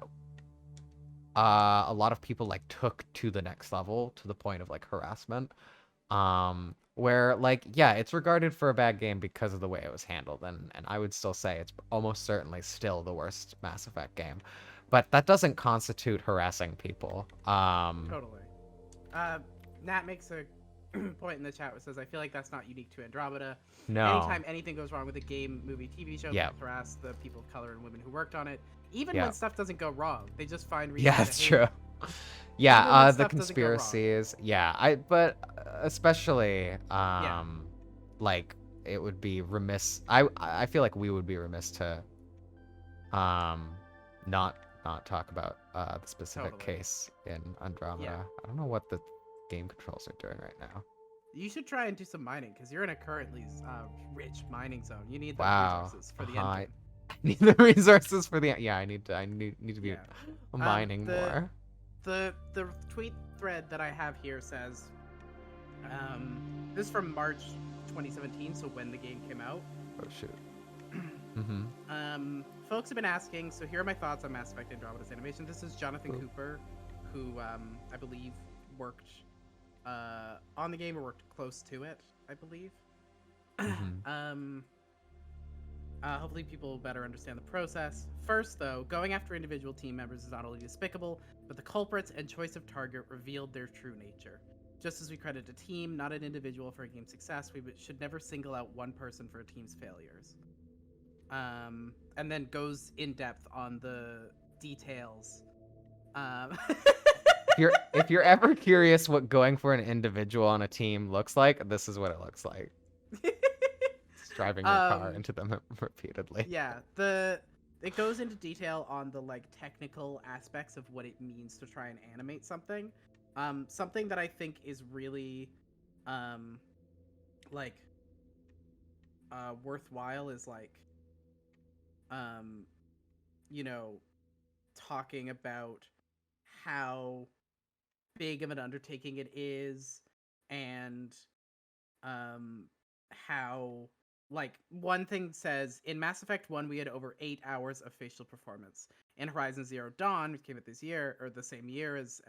a lot of people like took to the next level to the point of like harassment, where like yeah, it's regarded for a bad game because of the way it was handled, and I would still say it's almost certainly still the worst Mass Effect game, but that doesn't constitute harassing people. Totally. Nat makes a point in the chat where says, I feel like that's not unique to Andromeda. No. Anytime anything goes wrong with a game, movie, TV show, Yeah. people harass the people of color and women who worked on it. Even Yeah. when stuff doesn't go wrong, they just find reasons Yeah, to it's hate. true. Even when Yeah, the stuff doesn't go wrong. conspiracies. Yeah, but especially like it would be remiss. I feel like we would be remiss to not talk about the specific Totally. case in Andromeda. Yeah. I don't know what the game controls are doing right now. You should try and do some mining, because you're in a currently rich mining zone. You need the Wow. resources for the I end game. need the resources for the I need to be Yeah. mining more. The tweet thread that I have here says, this is from March 2017, so when the game came out. Oh shoot. Folks have been asking, so here are my thoughts on Mass Effect Andromeda's animation. This is Jonathan Cooper, who I believe worked on the game or worked close to it, I believe. Hopefully people will better understand the process. First, though, going after individual team members is not only despicable, but the culprits and choice of target revealed their true nature. Just as we credit a team, not an individual, for a game's success, we should never single out one person for a team's failures. And then goes in depth on the details. If you're ever curious what going for an individual on a team looks like, this is what it looks like. It's driving your car into them repeatedly. Yeah, it goes into detail on the like technical aspects of what it means to try and animate something. Something that I think is really worthwhile is like talking about how big of an undertaking it is, and how like one thing says in Mass Effect 1 we had over 8 hours of facial performance. In Horizon Zero Dawn, which came out this year or the same year as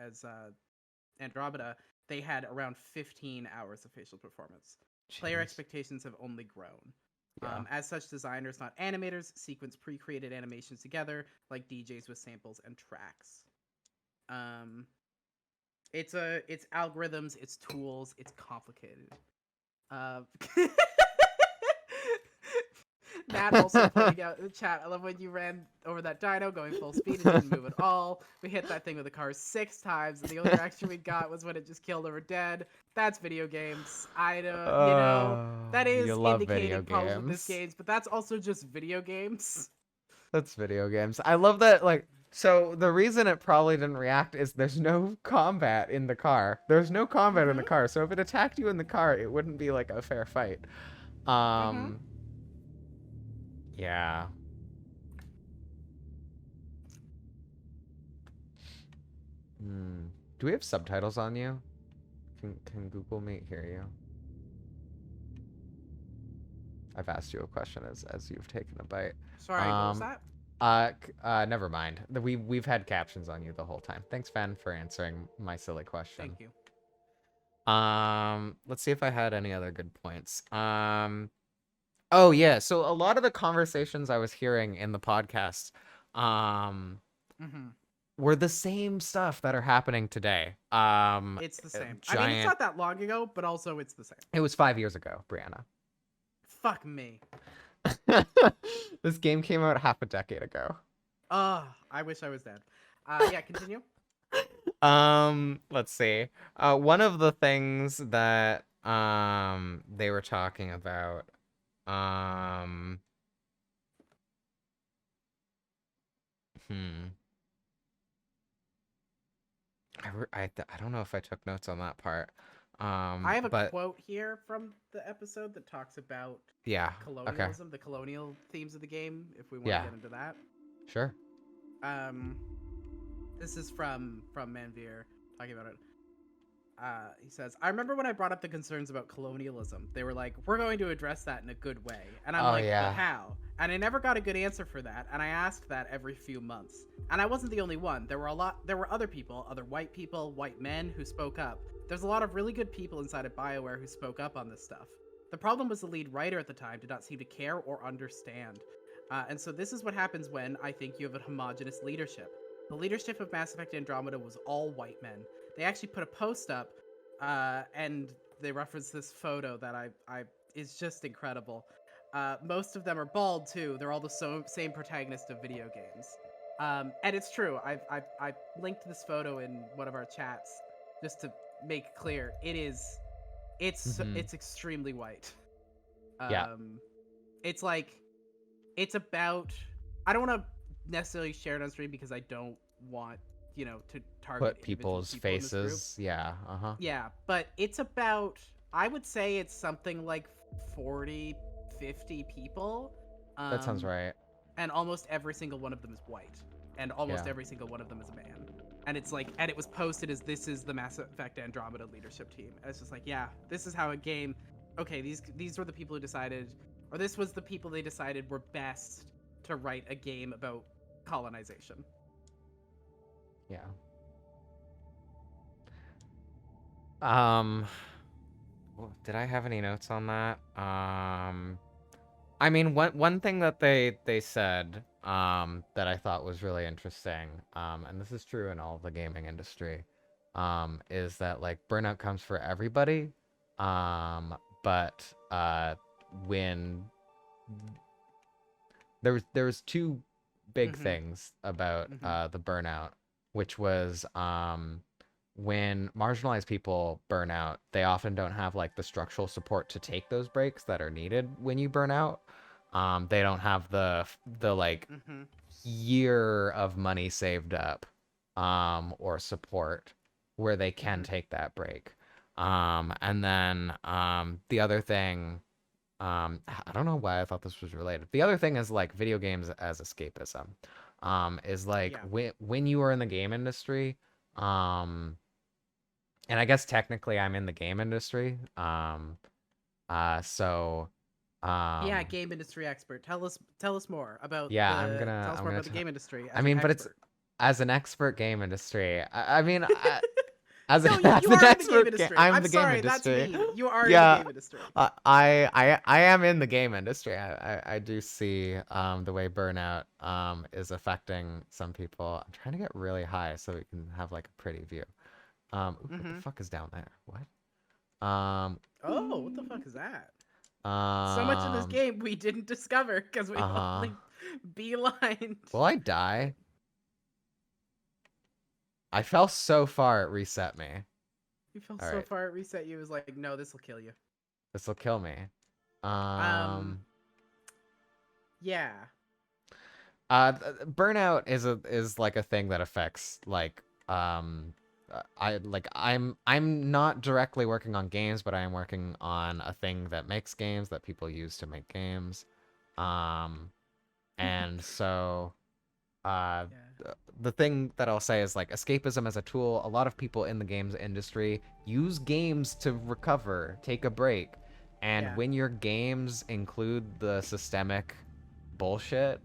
Andromeda, they had around 15 hours of facial performance. Jeez. Player expectations have only grown. Yeah. As such, designers, not animators, sequence pre-created animations together, like DJs with samples and tracks. It's algorithms, it's tools, it's complicated. Uh, Matt also pointing out in the chat, I love when you ran over that dino going full speed and didn't move at all. We hit that thing with the car 6 times, and the only reaction we got was when it just killed over dead. That's video games. I don't, that is You love video indicating problems with this games. games, but that's also just video games. That's video games. I love that, like, so the reason it probably didn't react is there's no combat in the car. There's no combat in the car, so if it attacked you in the car, it wouldn't be like a fair fight. Yeah. Do we have subtitles on you? Can Google Meet hear you? I've asked you a question as you've taken a bite. Sorry, what was that? Never mind. We've had captions on you the whole time. Thanks, Fan, for answering my silly question. Thank you. Let's see if I had any other good points. Oh yeah, so a lot of the conversations I was hearing in the podcast, were the same stuff that are happening today. It's the same. I mean, it's not that long ago, but also it's the same. It was 5 years ago, Brianna. Fuck me. This game came out half a decade ago. I wish I was dead. Yeah, continue. Let's see. One of the things that they were talking about, I don't know if I took notes on that part. I have a quote here from the episode that talks about colonialism, the colonial themes of the game, if we want to get into that. Sure. This is from Manveer talking about it. He says, I remember when I brought up the concerns about colonialism. They were like, we're going to address that in a good way. And I'm but how? And I never got a good answer for that. And I asked that every few months. And I wasn't the only one. There were other people, other white people, white men who spoke up. There's a lot of really good people inside of BioWare who spoke up on this stuff. The problem was the lead writer at the time did not seem to care or understand. And so this is what happens when I think you have a homogenous leadership. The leadership of Mass Effect Andromeda was all white men. They actually put a post up, and they reference this photo that I is just incredible. Most of them are bald too. They're all the same protagonist of video games. And it's true. I linked this photo in one of our chats just to make clear. It's extremely white. It's like, it's about, I don't want to necessarily share it on stream because I don't want, to target people's faces. Yeah. Yeah, but it's about, I would say it's something like 40, 50 people. That sounds right. And almost every single one of them is white. And almost every single one of them is a man. And it's like, and it was posted as, this is the Mass Effect Andromeda leadership team. And it's just like, yeah, this is how a game, okay, these were the people who decided, or this was the people they decided were best to write a game about colonization. Yeah. Did I have any notes on that? I mean, one thing that they said that I thought was really interesting, and this is true in all of the gaming industry, is that like burnout comes for everybody, but when there was two big things about the burnout, which was when marginalized people burn out, they often don't have like the structural support to take those breaks that are needed when you burn out. They don't have the like year of money saved up or support where they can take that break. And then the other thing, I don't know why I thought this was related. The other thing is like video games as escapism. Is like when you are in the game industry, and I guess technically I'm in the game industry. Yeah, game industry expert. Tell us more about tell us more about the game industry. I mean, but it's as an expert game industry. I mean, I'm the game industry. You are in the game industry. I am in the game industry. I do see the way burnout is affecting some people. I'm trying to get really high so we can have like a pretty view. What the Mhm. fuck is down there? What? Oh, what the fuck is that? Um, So much of this game we didn't discover because we Uh-huh. only beelined. Will I die? I fell so far it reset me. You fell All so right. far it reset you. It was like, no, this will kill you. This will kill me. Yeah. Burnout is like a thing that affects like I'm not directly working on games, but I am working on a thing that makes games that people use to make games. And so Yeah. the thing that I'll say is like escapism as a tool. A lot of people in the games industry use games to recover, take a break. And Yeah. when your games include the systemic bullshit,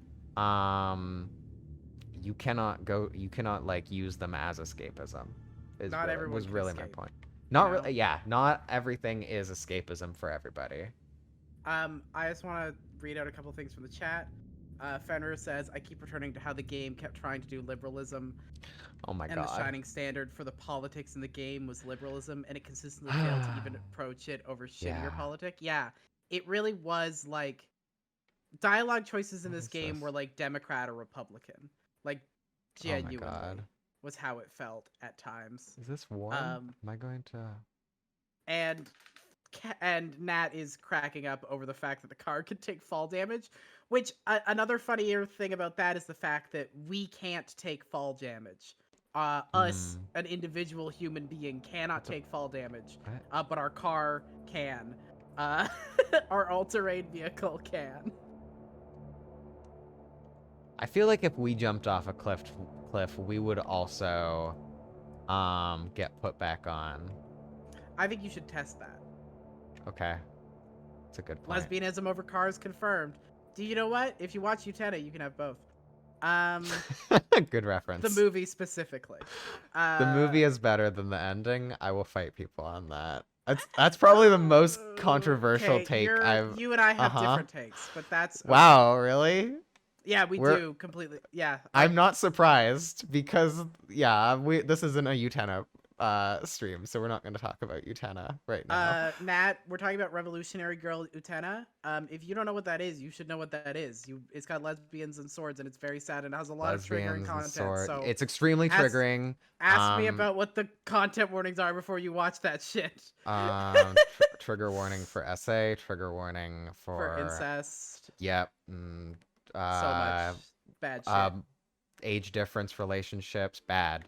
you cannot like use them as escapism. Not everyone Was can really my escape, point. you Not know? really, yeah, not everything is escapism for everybody. I just want to read out a couple things from the chat. Fenrir says, I keep returning to how the game kept trying to do liberalism, Oh my and god. the shining standard for the politics in the game was liberalism, and it consistently failed to even approach it over shittier Yeah. politic. Yeah, it really was like dialogue choices in What this is game this? were like Democrat or Republican, like Oh my genuinely god. was how it felt at times. Is this warm? Am I going to... And Nat is cracking up over the fact that the car can take fall damage, which another funnier thing about that is the fact that we can't take fall damage. Us, an individual human being, cannot take fall damage, but our car can. Our all-terrain vehicle can. I feel like if we jumped off a cliff, we would also get put back on. I think you should test that. Okay. It's a good point. Lesbianism over cars confirmed. Do you know what? If you watch Utena, you can have both. Good reference. The movie specifically. The movie is better than the ending. I will fight people on that. That's probably the most controversial okay, take I've... You and I have different takes, but that's... Okay. Wow, really? Yeah, we're do completely. Yeah. I'm not surprised because, yeah, this isn't a Utena stream, so we're not going to talk about Utena right now. Nat, we're talking about Revolutionary Girl Utena. If you don't know what that is, you should know what that is. It's got lesbians and swords, and it's very sad, and it has a lot of triggering content. So it's extremely triggering. Ask me about what the content warnings are before you watch that shit. Trigger warning for essay. Trigger warning for incest. Yep. So much bad shit. Age difference relationships. Bad.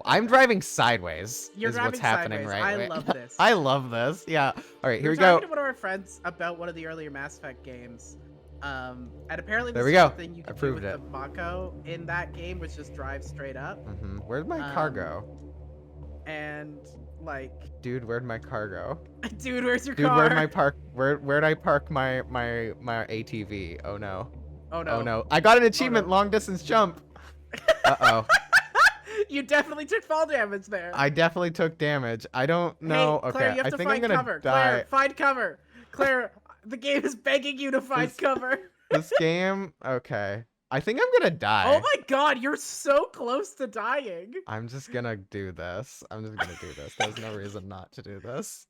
I'm driving sideways. You're is driving what's happening sideways. right. I love this. I love this. Yeah. All right, here we talking go. to one of our friends about one of the earlier Mass Effect games. And apparently there this we is go. something you I can do proved with it. the Mako in that game, which just drives straight up. Where'd my car go? And like, dude, where'd my car go? Dude, where's your dude, car? where'd my park? Where'd I park my ATV? Oh no. Oh no. Oh no. I got an achievement, long distance jump. Uh-oh. You definitely took fall damage there. I definitely took damage. I don't know. Hey, Claire, okay, you have I to think find I'm gonna cover. die. Claire, find cover. Claire, the game is begging you to find cover. This game, okay. I think I'm gonna die. Oh my god, you're so close to dying. I'm just gonna do this. There's no reason not to do this.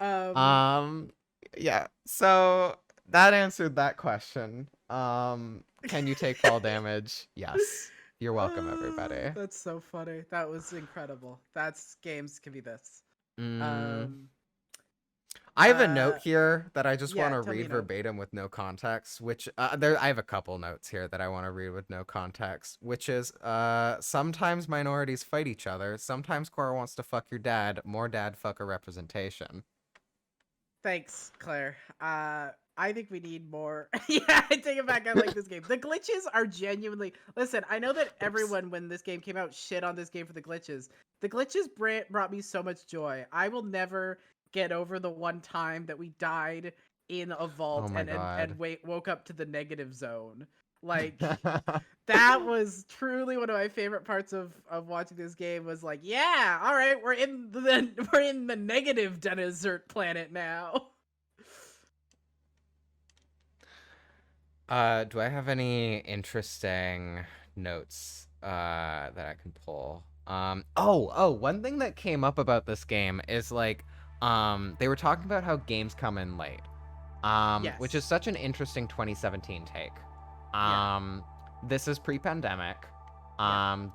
Yeah. So that answered that question. Can you take fall damage? Yes. You're welcome, everybody. That's so funny. That was incredible. Games can be this. I have a note here that I just want to tell me read a note. verbatim with no context, which I have a couple notes here that I want to read with no context, which is sometimes minorities fight each other. Sometimes Cora wants to fuck your dad. More dad fucker representation. Thanks, Claire. I think we need more. Yeah, I take it back. I like this game. The glitches are genuinely... Listen, I know that everyone, when this game came out, shit on this game for the glitches. The glitches brought me so much joy. I will never get over the one time that we died in a vault and woke up to the negative zone. Like, that was truly one of my favorite parts of watching this game. Was like, yeah, all right, we're in the negative desert planet now. Do I have any interesting notes that I can pull? One thing that came up about this game is like, they were talking about how games come in late, Yes. which is such an interesting 2017 take. This is pre-pandemic.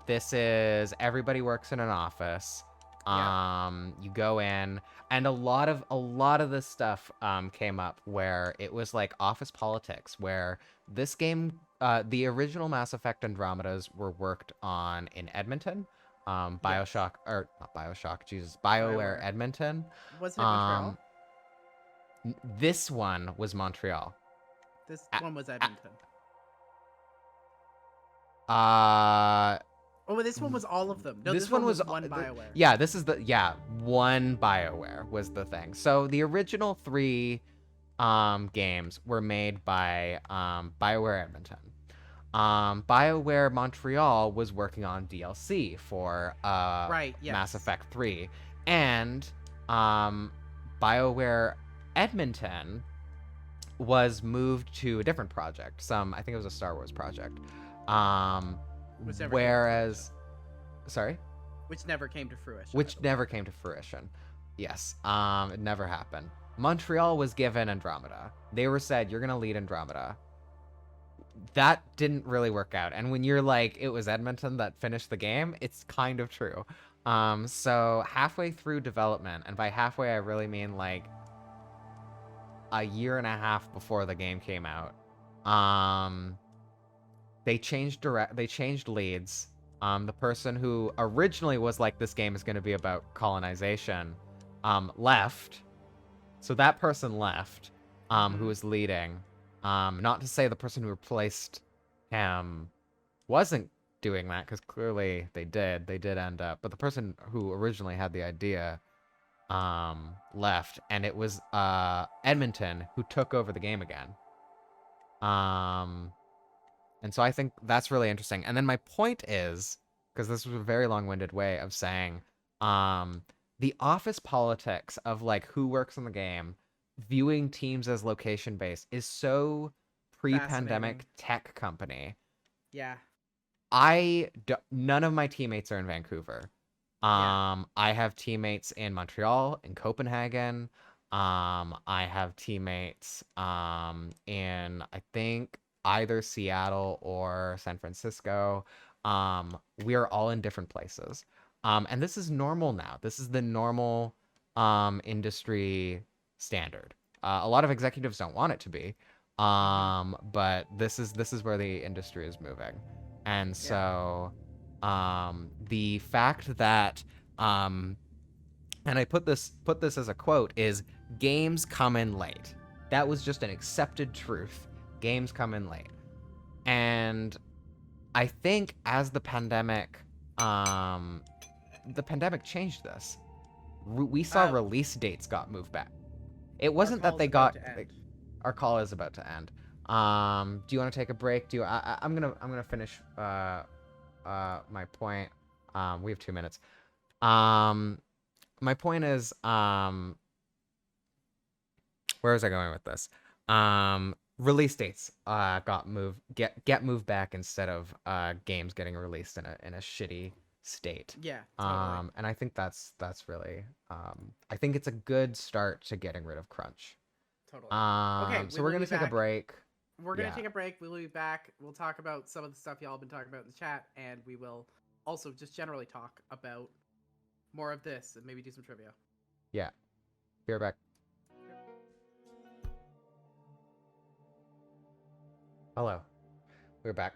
This is everybody works in an office. You go in, and a lot of this stuff came up where it was like office politics, where this game, the original Mass Effect Andromedas were worked on in Edmonton. BioShock, or not BioShock, Jesus, BioWare BioWare. Edmonton. Wasn't it Montreal? This one was Montreal. This one was Edmonton. Oh, this one was all of them. No, this one was one BioWare. Yeah, this is one BioWare was the thing. So the original 3 games were made by BioWare Edmonton. BioWare Montreal was working on DLC for Mass Effect 3, and BioWare Edmonton was moved to a different project. I think it was a Star Wars project. Whereas, sorry? Which never came to fruition. Which never came to fruition. Yes. It never happened. Montreal was given Andromeda. They were said, you're going to lead Andromeda. That didn't really work out. And when you're like, it was Edmonton that finished the game, it's kind of true. So halfway through development, and by halfway I really mean like a year and a half before the game came out, they changed leads. The person who originally was like, this game is going to be about colonization, left. So that person left, who was leading. Not to say the person who replaced him wasn't doing that, because clearly they did end up. But the person who originally had the idea left, and it was Edmonton who took over the game again. And so I think that's really interesting. And then my point is, because this was a very long-winded way of saying, the office politics of like who works on the game, viewing teams as location-based is so pre-pandemic tech company. Yeah. None of my teammates are in Vancouver. I have teammates in Montreal, in Copenhagen. I have teammates in, I think, either Seattle or San Francisco. We are all in different places. And this is normal now. This is the normal industry standard. A lot of executives don't want it to be. But this is where the industry is moving. And so the fact that and I put this as a quote, is games come in late. That was just an accepted truth. Games come in late. And I think as the pandemic changed this. We saw release dates got moved back. It wasn't that they got our call is about to end. Do you want to take a break? I'm gonna finish my point. We have 2 minutes. My point is, where was I going with this? Release dates got get moved back instead of games getting released in a shitty state. Yeah. Totally. And I think that's really I think it's a good start to getting rid of crunch. Totally. Okay, so we're gonna take a break. We're gonna take a break. We'll be back. We'll talk about some of the stuff y'all have been talking about in the chat, and we will also just generally talk about more of this and maybe do some trivia. Yeah. Be right back. Hello. We're back.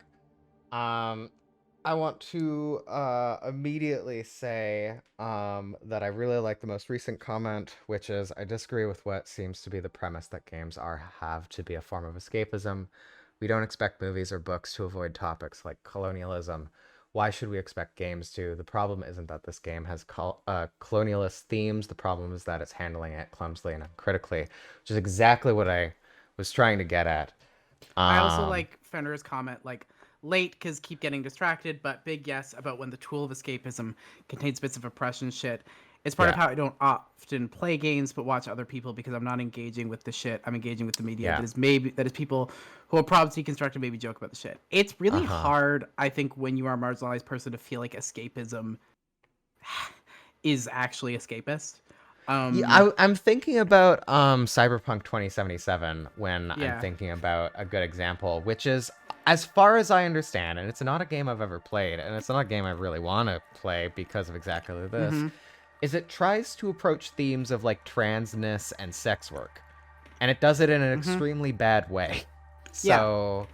I want to immediately say that I really like the most recent comment, which is, I disagree with what seems to be the premise that games have to be a form of escapism. We don't expect movies or books to avoid topics like colonialism. Why should we expect games to? The problem isn't that this game has colonialist themes. The problem is that it's handling it clumsily and uncritically, which is exactly what I was trying to get at. I also like Fenrir's comment, like, late because keep getting distracted, but big yes about when the tool of escapism contains bits of oppression shit. It's part of how I don't often play games but watch other people, because I'm not engaging with the shit. I'm engaging with the media that is people who are probably deconstructed, maybe joke about the shit. It's really hard, I think, when you are a marginalized person to feel like escapism is actually escapist. Yeah, I'm thinking about Cyberpunk 2077 when I'm Yeah. thinking about a good example, which is, as far as I understand, and it's not a game I've ever played, and it's not a game I really want to play because of exactly this, is it tries to approach themes of like transness and sex work, and it does it in an extremely bad way. So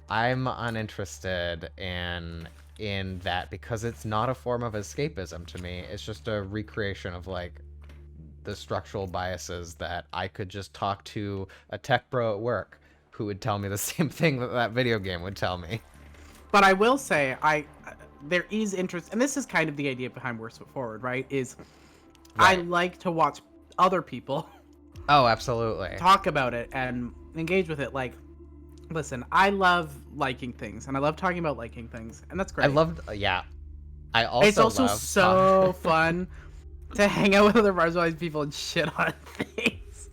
I'm uninterested in that because it's not a form of escapism to me. It's just a recreation of like the structural biases that I could just talk to a tech bro at work who would tell me the same thing that that video game would tell me. But I will say, there is interest, and this is kind of the idea behind Worst Foot Forward, right? Is I Right. like to watch other people Oh, absolutely. talk about it and engage with it. Like, listen, I love liking things, and I love talking about liking things, and that's great. I loved, yeah. I also It's also love so fun to hang out with other marginalized people and shit on things.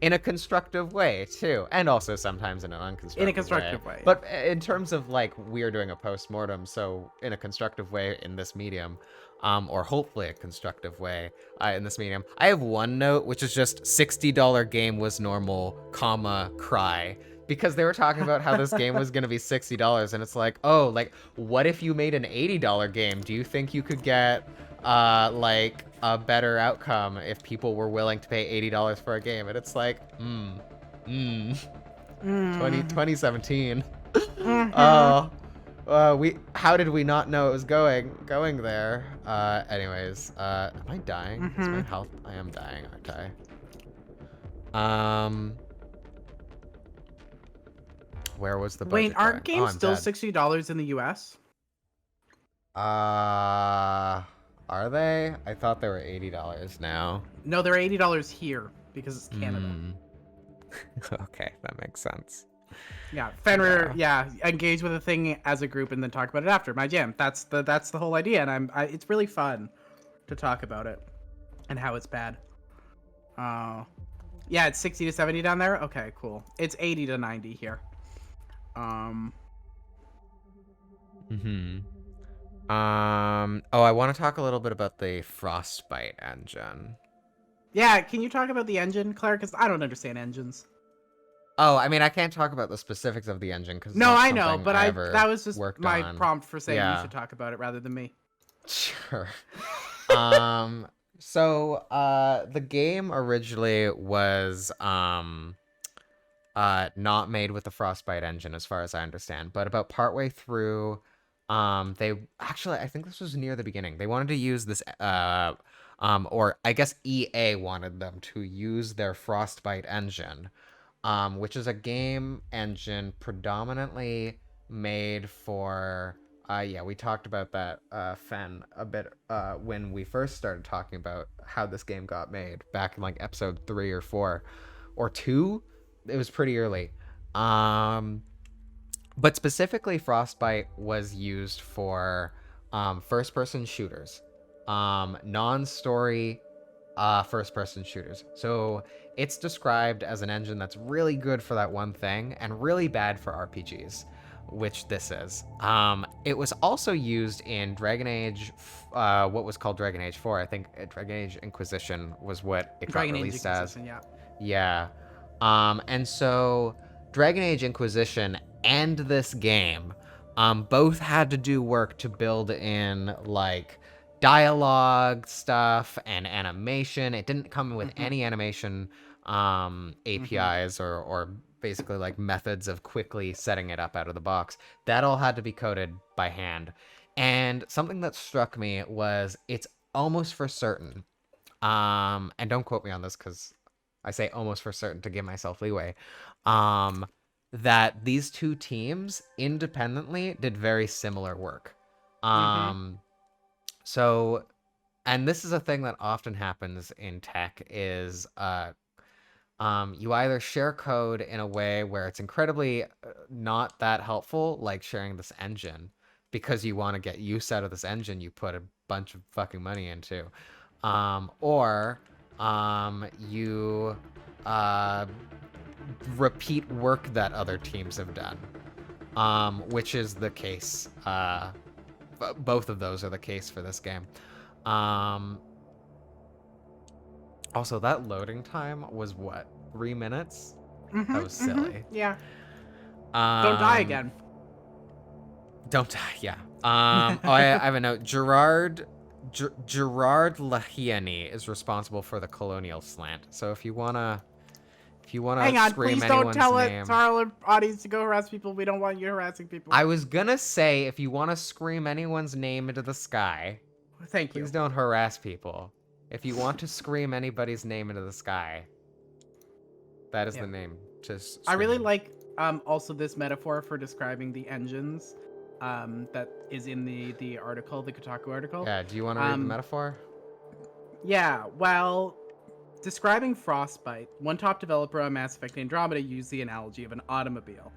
in a constructive way too, and also sometimes in an unconstructive In a constructive way. But in terms of like we're doing a post-mortem, so in a constructive way in this medium, or hopefully a constructive way in this medium. I have one note, which is just $60 game was normal, comma, cry. Because they were talking about how this game was going to be $60, and it's like, oh, like, what if you made an $80 game? Do you think you could get, like, a better outcome if people were willing to pay $80 for a game? And it's like, 2017. Oh, how did we not know it was going there? Anyways, am I dying? Is my health? I am dying, aren't I? Where was the budget? Wait, aren't going? games I'm still dead. $60 in the US? Are they? I thought they were $80 now. No, they're $80 here because it's Canada. Okay, that makes sense. Yeah, Fenrir. Yeah, engage with a thing as a group and then talk about it after. My jam. That's the whole idea, and it's really fun to talk about it and how it's bad. Yeah, it's 60 to 70 down there. Okay, cool. It's 80 to 90 here. Oh, I want to talk a little bit about the Frostbite engine. Yeah, can you talk about the engine, Claire? Because I don't understand engines. Oh, I mean, I can't talk about the specifics of the engine because no, I know, but that was just my on. prompt for saying you should talk about it rather than me. Sure. So the game originally was not made with the Frostbite engine, as far as I understand. But about partway through, they actually, I think this was near the beginning. They wanted to use this, or I guess EA wanted them to use their Frostbite engine, which is a game engine predominantly made for. Yeah, we talked about that, Fen, a bit when we first started talking about how this game got made back in like episode 3 or 4 or 2. It was pretty early. But specifically, Frostbite was used for first-person shooters, non-story first-person shooters. So it's described as an engine that's really good for that one thing and really bad for RPGs, which this is. It was also used in Dragon Age, what was called Dragon Age 4. I think Dragon Age Inquisition was what it got released as. Yeah. And so Dragon Age Inquisition and this game both had to do work to build in like dialogue stuff and animation. It didn't come with any animation APIs or basically like methods of quickly setting it up out of the box. That all had to be coded by hand. And something that struck me was it's almost for certain, and don't quote me on this because I say almost for certain to give myself leeway, that these two teams independently did very similar work. So, and this is a thing that often happens in tech is you either share code in a way where it's incredibly not that helpful, like sharing this engine, because you want to get use out of this engine you put a bunch of fucking money into, or you repeat work that other teams have done, which is the case both of those are the case for this game. Also, that loading time was what, 3 minutes? That was silly. Yeah. Don't die Um, again. Don't die. Yeah. Oh, I have a note. Gerard Lahiani is responsible for the colonial slant. So if you wanna Hang on, scream please don't anyone's tell it name, to our audience to go harass people. We don't want you harassing people. I was gonna say if you want to scream anyone's name into the sky, Thank you. please don't harass people. If you want to scream anybody's name into the sky, that is the name. Just I really like also this metaphor for describing the engines that is in the article, the Kotaku article. Yeah, do you want to read the metaphor? Yeah, well, describing Frostbite, one top developer on Mass Effect Andromeda used the analogy of an automobile.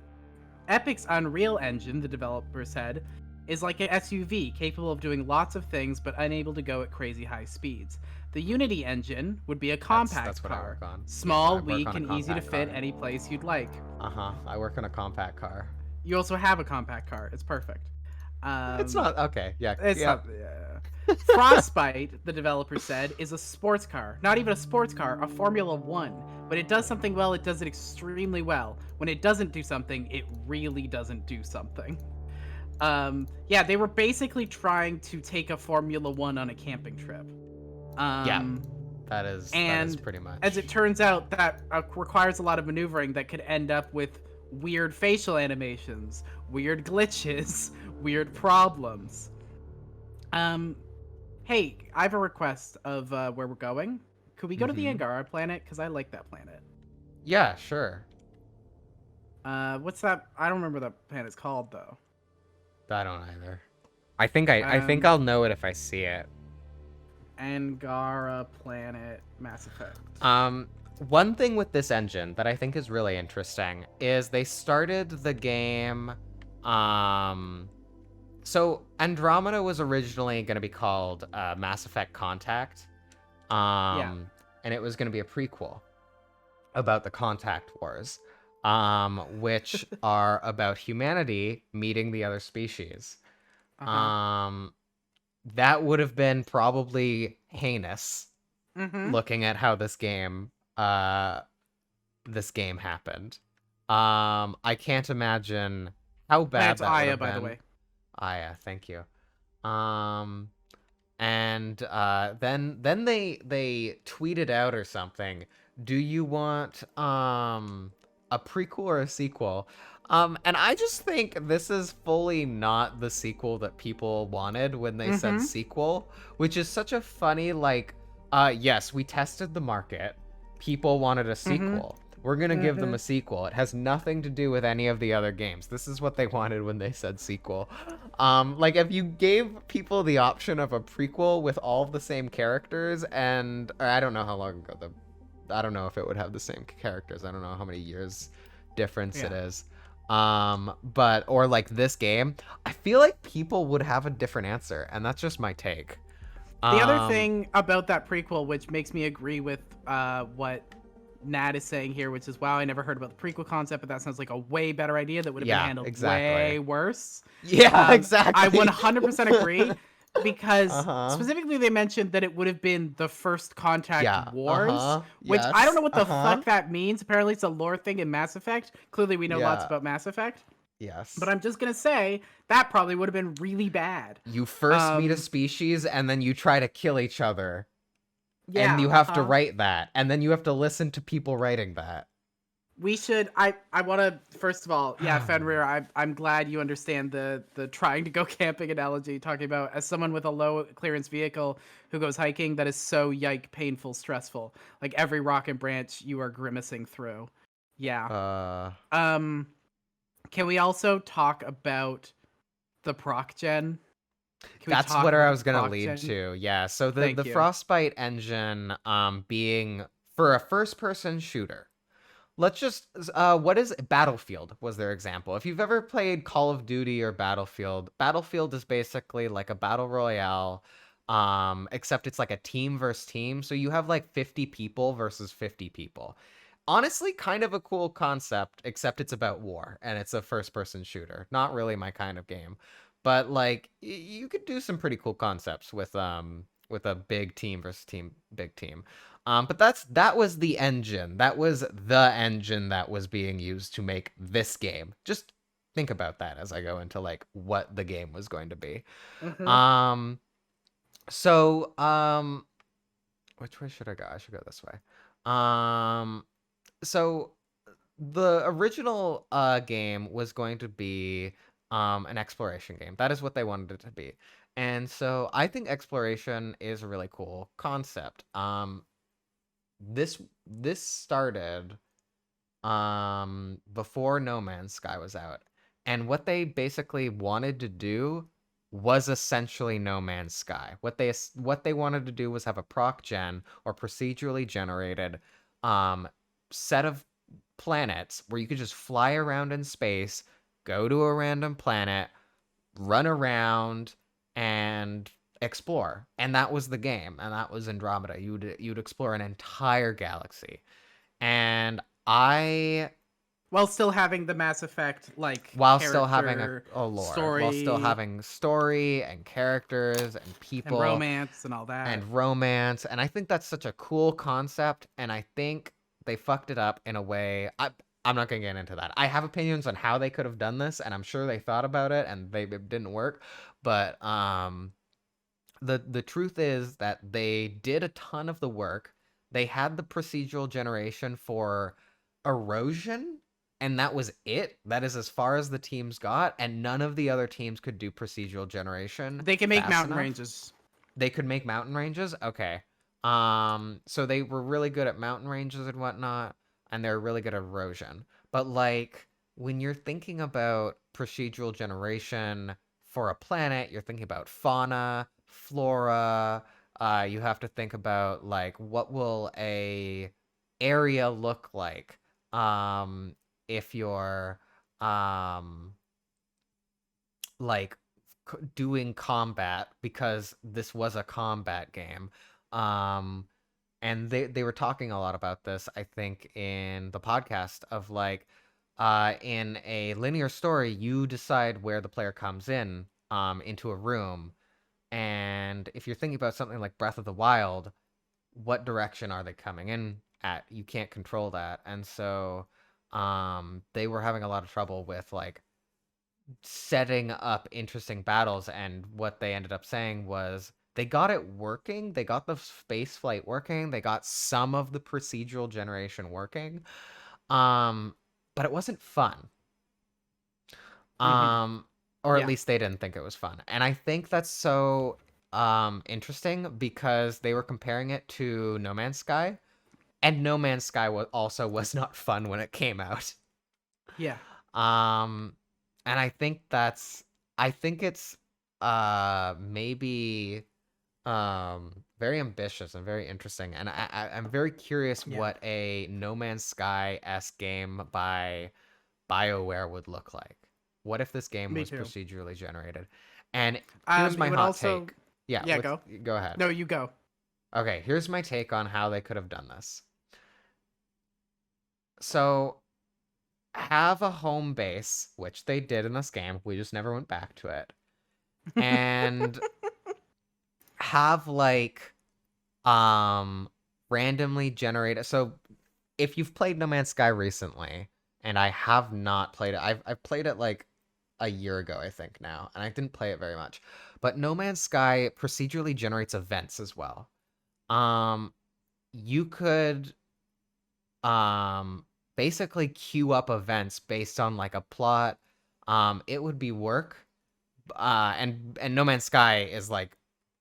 Epic's Unreal Engine, the developer said, is like an SUV, capable of doing lots of things but unable to go at crazy high speeds. The Unity engine would be a compact That's what I car. work on. Small, I work weak, on a and easy to compact fit car. any place you'd like. I work on a compact car. You also have a compact car. It's perfect. It's not okay. Yeah. It's not. Yeah. Frostbite, the developer said, is a sports car. Not even a sports car, a Formula One. When it does something well, it does it extremely well. When it doesn't do something, it really doesn't do something. Yeah, they were basically trying to take a Formula One on a camping trip. Yeah. That is pretty much. As it turns out, that requires a lot of maneuvering that could end up with weird facial animations, weird glitches, weird problems. Hey, I have a request of where we're going. Could we go to the Angara planet? Because I like that planet. Yeah, sure. What's that? I don't remember what that planet's called, though. I don't either. I think I'll know it if I see it. Angara planet, Mass Effect. One thing with this engine that I think is really interesting is they started the game. So Andromeda was originally going to be called Mass Effect Contact. And it was going to be a prequel about the Contact Wars, which are about humanity meeting the other species. That would have been probably heinous, looking at how this game happened. I can't imagine how bad That's that would Aya, have by the been. way. Aya, thank you. And then they tweeted out or something. Do you want a prequel or a sequel? And I just think this is fully not the sequel that people wanted when they said sequel, which is such a funny, like, yes, we tested the market. People wanted a sequel. We're going to give them a sequel. It has nothing to do with any of the other games. This is what they wanted when they said sequel. Like, if you gave people the option of a prequel with all of the same characters, and I don't know how long ago I don't know if it would have the same characters. I don't know how many years difference it is. But, or like this game, I feel like people would have a different answer, and that's just my take. The other thing about that prequel, which makes me agree with what Nat is saying here, which is, wow, I never heard about the prequel concept, but that sounds like a way better idea that would have been handled way worse. Yeah, exactly. I 100% agree, because specifically they mentioned that it would have been the first Contact Wars, which I don't know what the fuck that means. Apparently it's a lore thing in Mass Effect. Clearly we know lots about Mass Effect. Yes. But I'm just going to say that probably would have been really bad. You first meet a species and then you try to kill each other. Yeah, and you have to write that. And then you have to listen to people writing that. We should, I want to, first of all, Fenrir, I'm glad you understand the trying to go camping analogy, talking about as someone with a low clearance vehicle who goes hiking, that is so painful, stressful. Like every rock and branch you are grimacing through. Yeah. Can we also talk about the proc gen? That's what I was going to lead to. Yeah. So the Frostbite engine being for a first person shooter. Let's just what is Battlefield was their example. If you've ever played Call of Duty or Battlefield is basically like a battle royale, except it's like a team versus team. So you have like 50 people versus 50 people. Honestly, kind of a cool concept, except it's about war and it's a first person shooter. Not really my kind of game. But like you could do some pretty cool concepts with a big team versus big team. But that was the engine. That was the engine that was being used to make this game. Just think about that as I go into like what the game was going to be. Mm-hmm. So which way should I go? I should go this way. So the original game was going to be an exploration game. That is what they wanted it to be. And so I think exploration is a really cool concept. This started before No Man's Sky was out. And what they basically wanted to do was essentially No Man's Sky. What they wanted to do was have a proc gen or procedurally generated set of planets where you could just fly around in space, go to a random planet, run around, and explore. And that was the game, and that was Andromeda. You'd explore an entire galaxy. And I While still having the Mass Effect like while still having character, a lore, story, while still having story and characters and people and romance and all that. And I think that's such a cool concept, and I think they fucked it up in a way. I'm not gonna get into that. I have opinions on how they could have done this, and I'm sure they thought about it and it didn't work. But the truth is that they did a ton of the work. They had the procedural generation for erosion, and that was it. That is as far as the teams got, and none of the other teams could do procedural generation. They can make fast mountain enough. ranges. They could make mountain ranges? Okay. So they were really good at mountain ranges and whatnot, and they're really good at erosion. But like when you're thinking about procedural generation for a planet, you're thinking about fauna, flora, you have to think about like what will a area look like if you're like doing combat, because this was a combat game. And they were talking a lot about this, I think, in the podcast of like in a linear story, you decide where the player comes in into a room. And if you're thinking about something like Breath of the Wild, what direction are they coming in at? You can't control that. And so they were having a lot of trouble with like setting up interesting battles, and what they ended up saying was they got it working. They got the space flight working. They got some of the procedural generation working. But it wasn't fun. Or at Yeah. least they didn't think it was fun. And I think that's so interesting because they were comparing it to No Man's Sky, and No Man's Sky was not fun when it came out. Yeah. And I think it's maybe very ambitious and very interesting, and I'm very curious what a No Man's Sky-esque game by BioWare would look like. What if this game Me was too. procedurally generated? And here's my it would hot also- take. Yeah, Yeah, go. Go ahead. No, you go. Okay, here's my take on how they could have done this. So, have a home base, which they did in this game. We just never went back to it. And have like randomly generated. So, if you've played No Man's Sky recently, and I have not played it, I've played it like a year ago, I think now, and I didn't play it very much. But No Man's Sky procedurally generates events as well. You could basically queue up events based on like a plot. It would be work. And No Man's Sky is like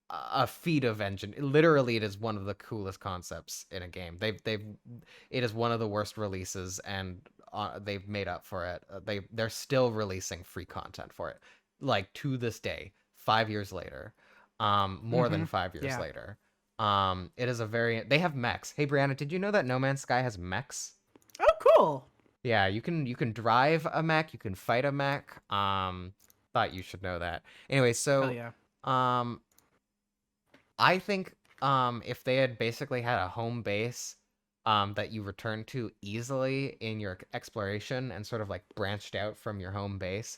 a feat of engine. Literally, it is one of the coolest concepts in a game. It is one of the worst releases, and they've made up for it. They're still releasing free content for it, like to this day, 5 years later, more than 5 years later. It is they have mechs. Hey Brianna, did you know that No Man's Sky has mechs? Oh, cool. Yeah, you can drive a mech, you can fight a mech. Thought you should know that. Anyway, so Hell yeah. I think if they had basically had a home base that you return to easily in your exploration and sort of like branched out from your home base,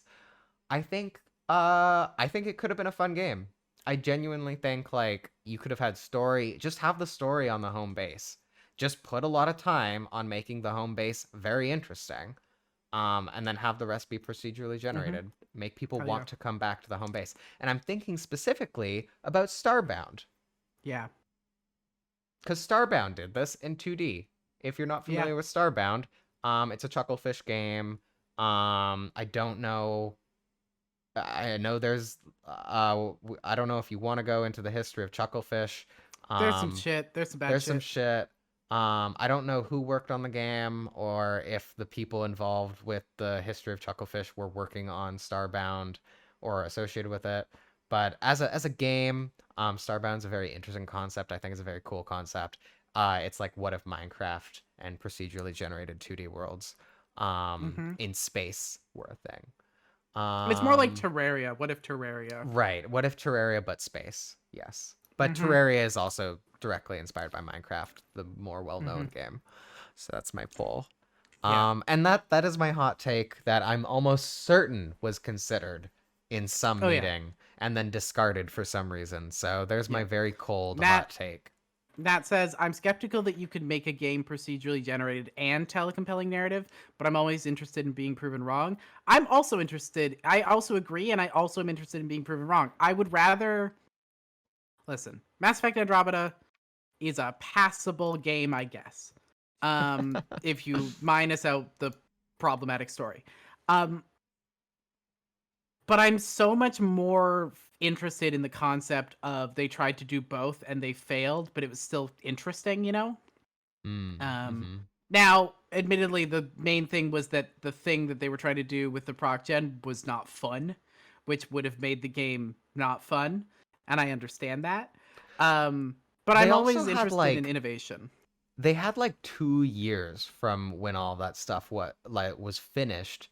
I think I think it could have been a fun game. I genuinely think like you could have had story, just have the story on the home base. Just put a lot of time on making the home base very interesting. And then have the rest be procedurally generated. Make people Hell want yeah. to come back to the home base. And I'm thinking specifically about Starbound. Yeah. Because Starbound did this in 2D. If you're not familiar with Starbound, it's a Chucklefish game. I don't know. I know there's. I don't know if you want to go into the history of Chucklefish. There's some shit. There's some bad There's shit. some shit. I don't know who worked on the game or if the people involved with the history of Chucklefish were working on Starbound or associated with it. But as a game, Starbound's a very interesting concept. I think it's a very cool concept. It's like what if Minecraft and procedurally generated 2D worlds in space were a thing. It's more like Terraria. What if Terraria? Right. What if Terraria but space? Yes. But Terraria is also directly inspired by Minecraft, the more well-known game. So that's my poll. Yeah. And that is my hot take that I'm almost certain was considered in some meeting and then discarded for some reason. So there's my very cold hot take. That says, I'm skeptical that you could make a game procedurally generated and tell a compelling narrative, but I'm always interested in being proven wrong. I'm also interested. I also agree, and I also am interested in being proven wrong. I would rather... Listen, Mass Effect Andromeda is a passable game, I guess. If you minus out the problematic story. But I'm so much more interested in the concept of they tried to do both and they failed, but it was still interesting, you know? Now, admittedly, the main thing was that the thing that they were trying to do with the proc gen was not fun, which would have made the game not fun, and I understand that. But I'm always interested in innovation. They had like 2 years from when all that stuff was finished.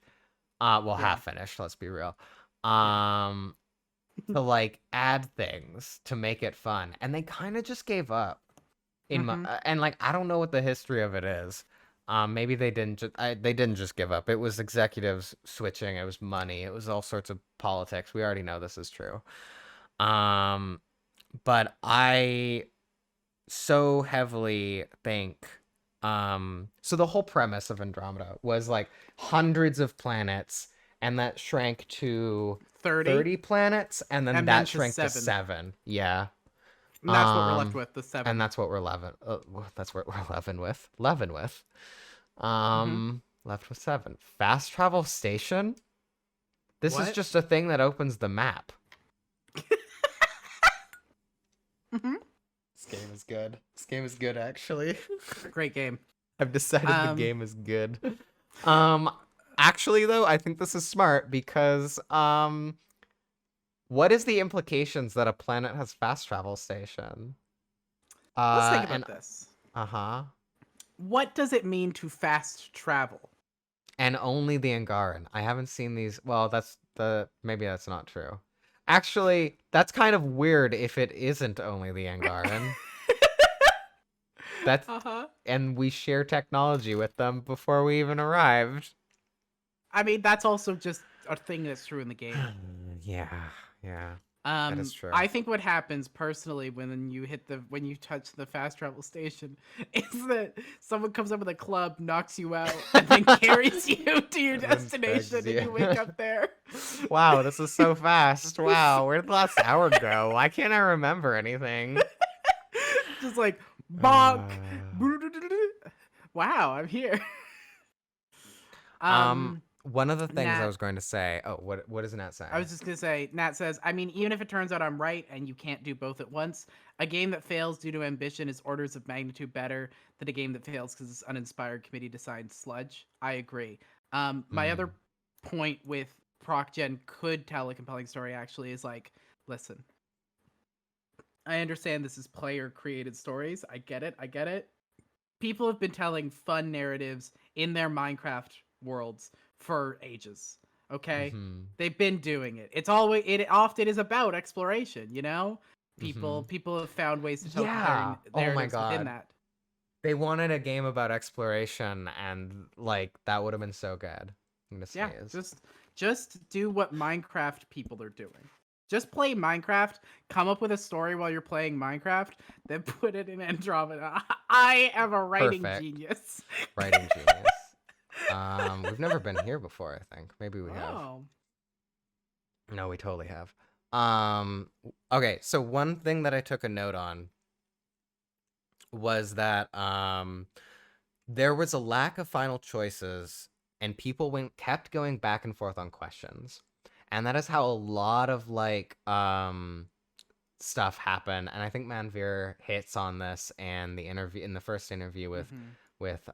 Half finished, let's be real. To like add things to make it fun, and they kind of just gave up. And like I don't know what the history of it is. Maybe they didn't just give up. It was executives switching. It was money. It was all sorts of politics. We already know this is true. But I so heavily think so the whole premise of Andromeda was like hundreds of planets, and that shrank to 30 planets, and then that shrank to 7. Yeah. And that's what we're left with, the 7. And that's what we're 11. That's what we're 11 with. 11 with. Left with 7. Fast travel station. This is just a thing that opens the map. This game is good. This game is good, actually. Great game. I've decided the game is good. Actually, though, I think this is smart because what is the implications that a planet has fast travel station? Let's think about this. What does it mean to fast travel? And only the Angaran. I haven't seen these. Well, maybe that's not true. Actually, that's kind of weird if it isn't only the Angaran. That's and we share technology with them before we even arrived. I mean, that's also just a thing that's true in the game. Yeah. That is true. I think what happens personally when you touch the fast travel station is that someone comes up with a club, knocks you out, and then carries you to your destination, and you wake up there. Wow, this is so fast. Wow, where did the last hour go? Why can't I remember anything? Just like bonk. Wow, I'm here. One of the things I was going to say. Oh, what is Nat saying? I was just going to say, Nat says, I mean, even if it turns out I'm right and you can't do both at once, a game that fails due to ambition is orders of magnitude better than a game that fails because it's uninspired committee designed sludge. I agree. My other point with Proc Gen could tell a compelling story actually is like, listen, I understand this is player created stories. I get it. People have been telling fun narratives in their Minecraft worlds for ages. Okay, they've been doing it. It often is about exploration. You know, people have found ways to tell narratives within that. They wanted a game about exploration, and like that would have been so good. I'm gonna sneeze. just do what Minecraft people are doing. Just play Minecraft, come up with a story while you're playing Minecraft, then put it in Andromeda. I am a writing Perfect. genius. Writing genius. We've never been here before, I think. Maybe we have. Oh. No, we totally have. Okay, so one thing that I took a note on was that there was a lack of final choices and people kept going back and forth on questions. And that is how a lot of like stuff happen. And I think Manveer hits on this and in the first interview with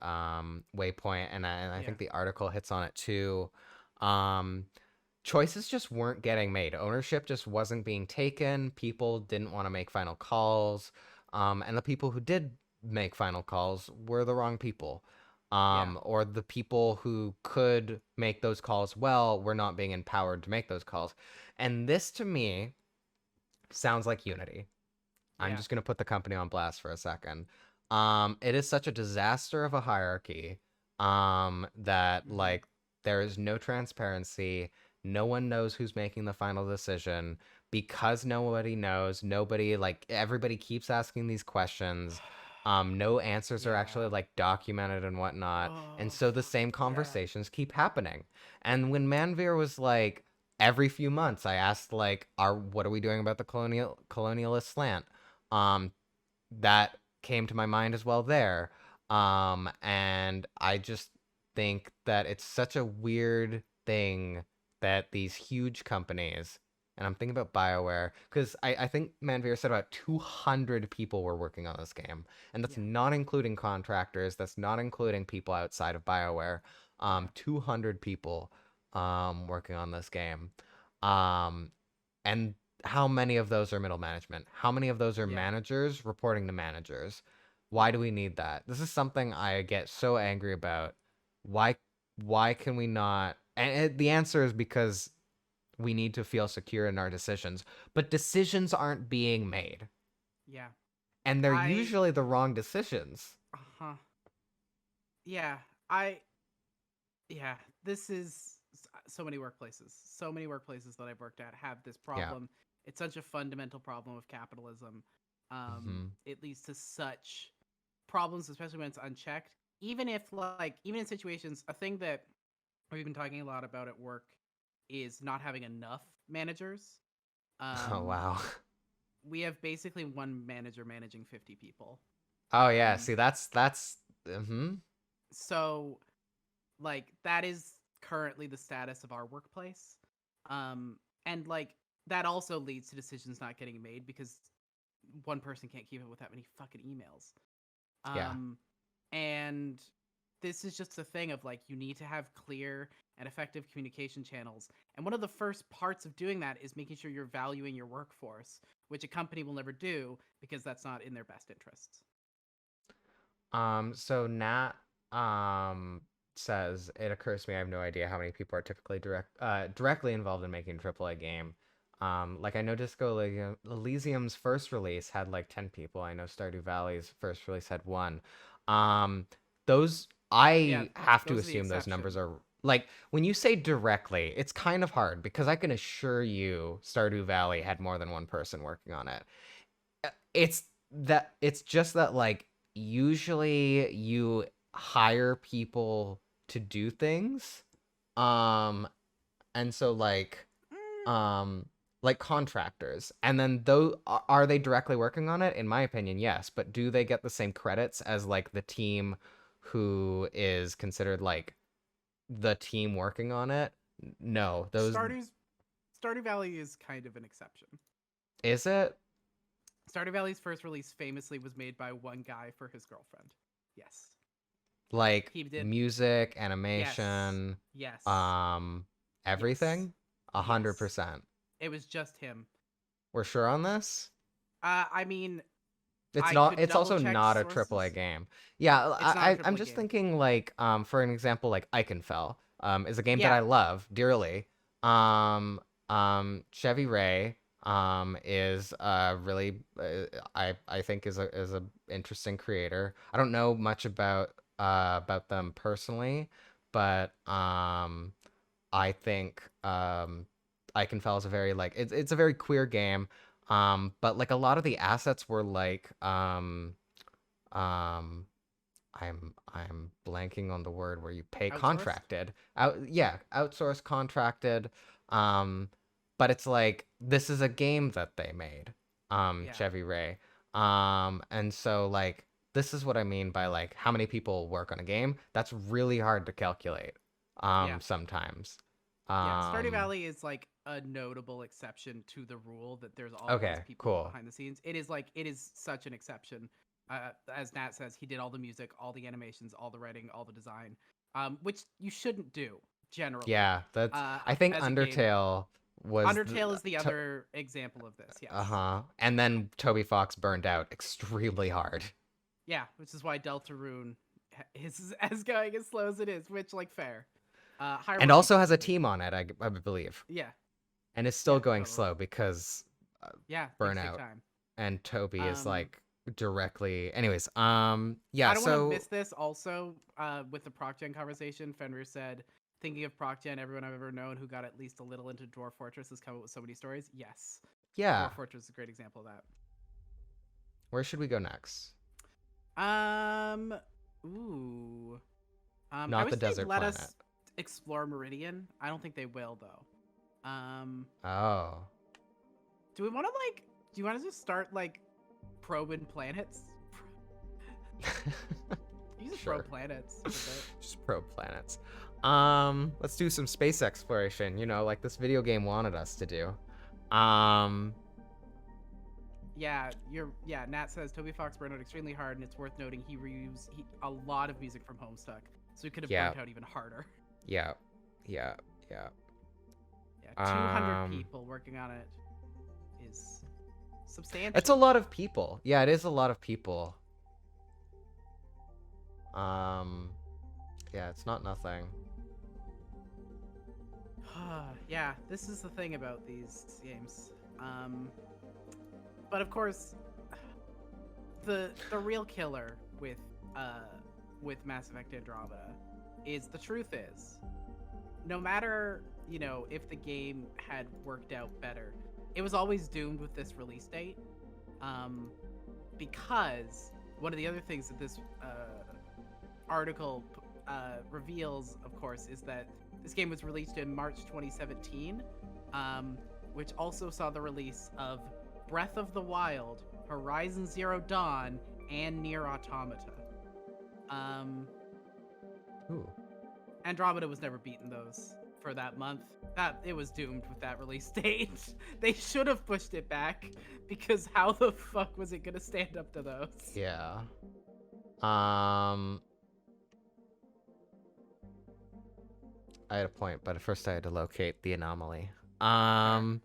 Waypoint, and I think the article hits on it too. Choices just weren't getting made. Ownership just wasn't being taken. People didn't want to make final calls. And the people who did make final calls were the wrong people. Or the people who could make those calls well were not being empowered to make those calls. And this, to me, sounds like Unity. I'm just going to put the company on blast for a second. It is such a disaster of a hierarchy that, like, there is no transparency. No one knows who's making the final decision because nobody knows. Everybody keeps asking these questions. No answers are actually like documented and whatnot. And so the same conversations keep happening. And when Manveer was like, every few months I asked like, what are we doing about the colonialist slant? That came to my mind as well there. And I just think that it's such a weird thing that these huge companies, and I'm thinking about BioWare, because I think Manveer said about 200 people were working on this game, and that's not including contractors, that's not including people outside of BioWare. 200 people working on this game. And how many of those are middle management? How many of those are managers reporting to managers? Why do we need that? This is something I get so angry about. Why can we not? And the answer is because we need to feel secure in our decisions. But decisions aren't being made. Yeah. And they're usually the wrong decisions. Uh-huh. Yeah. This is so many workplaces. So many workplaces that I've worked at have this problem. It's such a fundamental problem of capitalism. It leads to such problems, especially when it's unchecked. Even in situations, a thing that we've been talking a lot about at work is not having enough managers. Oh, wow. We have basically one manager managing 50 people. Oh, yeah. See, that's So, like, that is currently the status of our workplace. And, like, that also leads to decisions not getting made because one person can't keep up with that many fucking emails. And this is just a thing of, like, you need to have clear and effective communication channels. And one of the first parts of doing that is making sure you're valuing your workforce, which a company will never do because that's not in their best interests. So Nat says, it occurs to me I have no idea how many people are typically directly involved in making a AAA game. Like I know Disco Elysium's first release had like 10 people. I know Stardew Valley's first release had 1. Those have to assume those numbers are like when you say directly, it's kind of hard because I can assure you Stardew Valley had more than one person working on it. It's just that like usually you hire people to do things. And so like contractors, and then are they directly working on it? In my opinion, yes, but do they get the same credits as like the team who is considered like the team working on it? No, Stardew Valley is kind of an exception. Is it? Stardew Valley's first release famously was made by one guy for his girlfriend. Yes. Like music, animation, everything? 100%. It was just him. We're sure on this? I mean, it's also not a AAA game. Yeah, I'm just thinking like for an example, like Eichenfell is a game that I love dearly. Chevy Ray is really I think is a interesting creator. I don't know much about them personally, but I think Eichenfell is a very like it's a very queer game. But like a lot of the assets were like um I'm blanking on the word where you pay Outsourced? outsourced contracted. Um, but it's like this is a game that they made, Yeah. Chevy Ray. And so like this is what I mean by like how many people work on a game. That's really hard to calculate. Yeah. Sometimes. Yeah, Stardew Um, Valley is like a notable exception to the rule that there's all okay, these people cool. behind the scenes. It is such an exception. As Nat says, he did all the music, all the animations, all the writing, all the design, which you shouldn't do generally. Yeah, that's I think as a game. Undertale was Undertale is the other example of this. Yes. Uh-huh. And then Toby Fox burned out extremely hard. Yeah, which is why Deltarune is as going as slow as it is, which like fair. And also has a team on it, I believe. Yeah. And it's still Yeah, going totally. slow because Yeah, things take burnout. time. And Toby is Um, like directly. Anyways, yeah. I don't So want to miss this. Also, with the ProcGen conversation, Fenrir said, "Thinking of ProcGen, everyone I've ever known who got at least a little into Dwarf Fortress has come up with so many stories." Yes, yeah, Dwarf Fortress is a great example of that. where should we go next? Ooh. I Not wish the they'd desert let planet. us explore Meridian. I don't think they will though. Oh. Do we want to like? Do you want to just start like probing planets? You just Sure. probe planets. with it. Just probe planets. Let's do some space exploration, you know, like this video game wanted us to do. Yeah, Nat says Toby Fox burned out extremely hard, and it's worth noting he reused a lot of music from Homestuck, so he could have Yeah. burnt out even harder. Yeah. Yeah, 200 Um, people working on it is substantial. It's a lot of people. Yeah, it is a lot of people. Yeah, it's not nothing. Yeah, this is the thing about these games. But of course, the real killer with Mass Effect Andromeda is the truth is, no matter, you know, if the game had worked out better, it was always doomed with this release date. Because one of the other things that this article reveals, of course, is that this game was released in March 2017, which also saw the release of Breath of the Wild, Horizon Zero Dawn, and Nier Automata. Ooh. Andromeda was never beaten those for that month. That it was doomed with that release date. They should have pushed it back, because how the fuck was it gonna stand up to those? Yeah. I had a point, but at first I had to locate the anomaly. It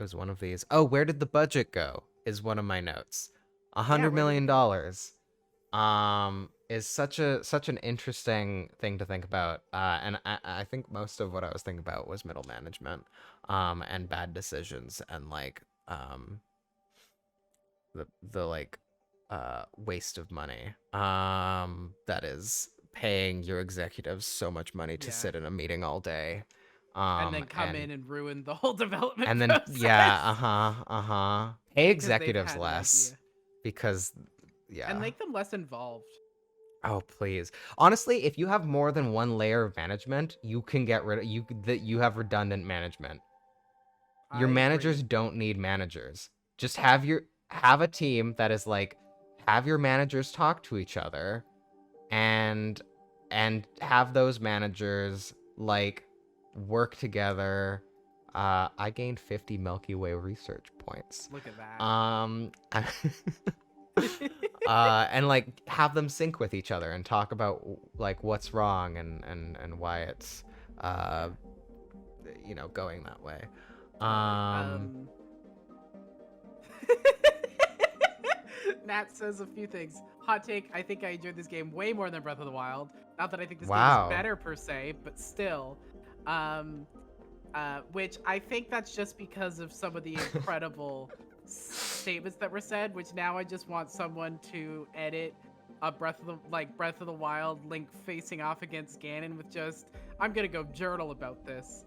was one of these. Oh, where did the budget go? Is one of my notes. $100 million. Is such an interesting thing to think about. And I think most of what I was thinking about was middle management, and bad decisions, and like the like waste of money. That is paying your executives so much money to sit in a meeting all day. And then come in and ruin the whole development and then process. Pay Because they've executives had an less idea. because And make them less involved. Oh, please. Honestly, if you have more than one layer of management, you can get rid of you have redundant management. Your I managers agree. don't need managers. Just have a team that is like, have your managers talk to each other, and have those managers like work together. I gained 50 Milky Way research points. Look at that. And like have them sync with each other and talk about like what's wrong and why it's going that way. Nat says a few things. Hot take, I think I enjoyed this game way more than Breath of the Wild. Not that I think this game Wow. is better per se, but still. Which I think that's just because of some of the incredible statements that were said, which now I just want someone to edit a Breath of the Wild Link facing off against Ganon with just, I'm gonna go journal about this.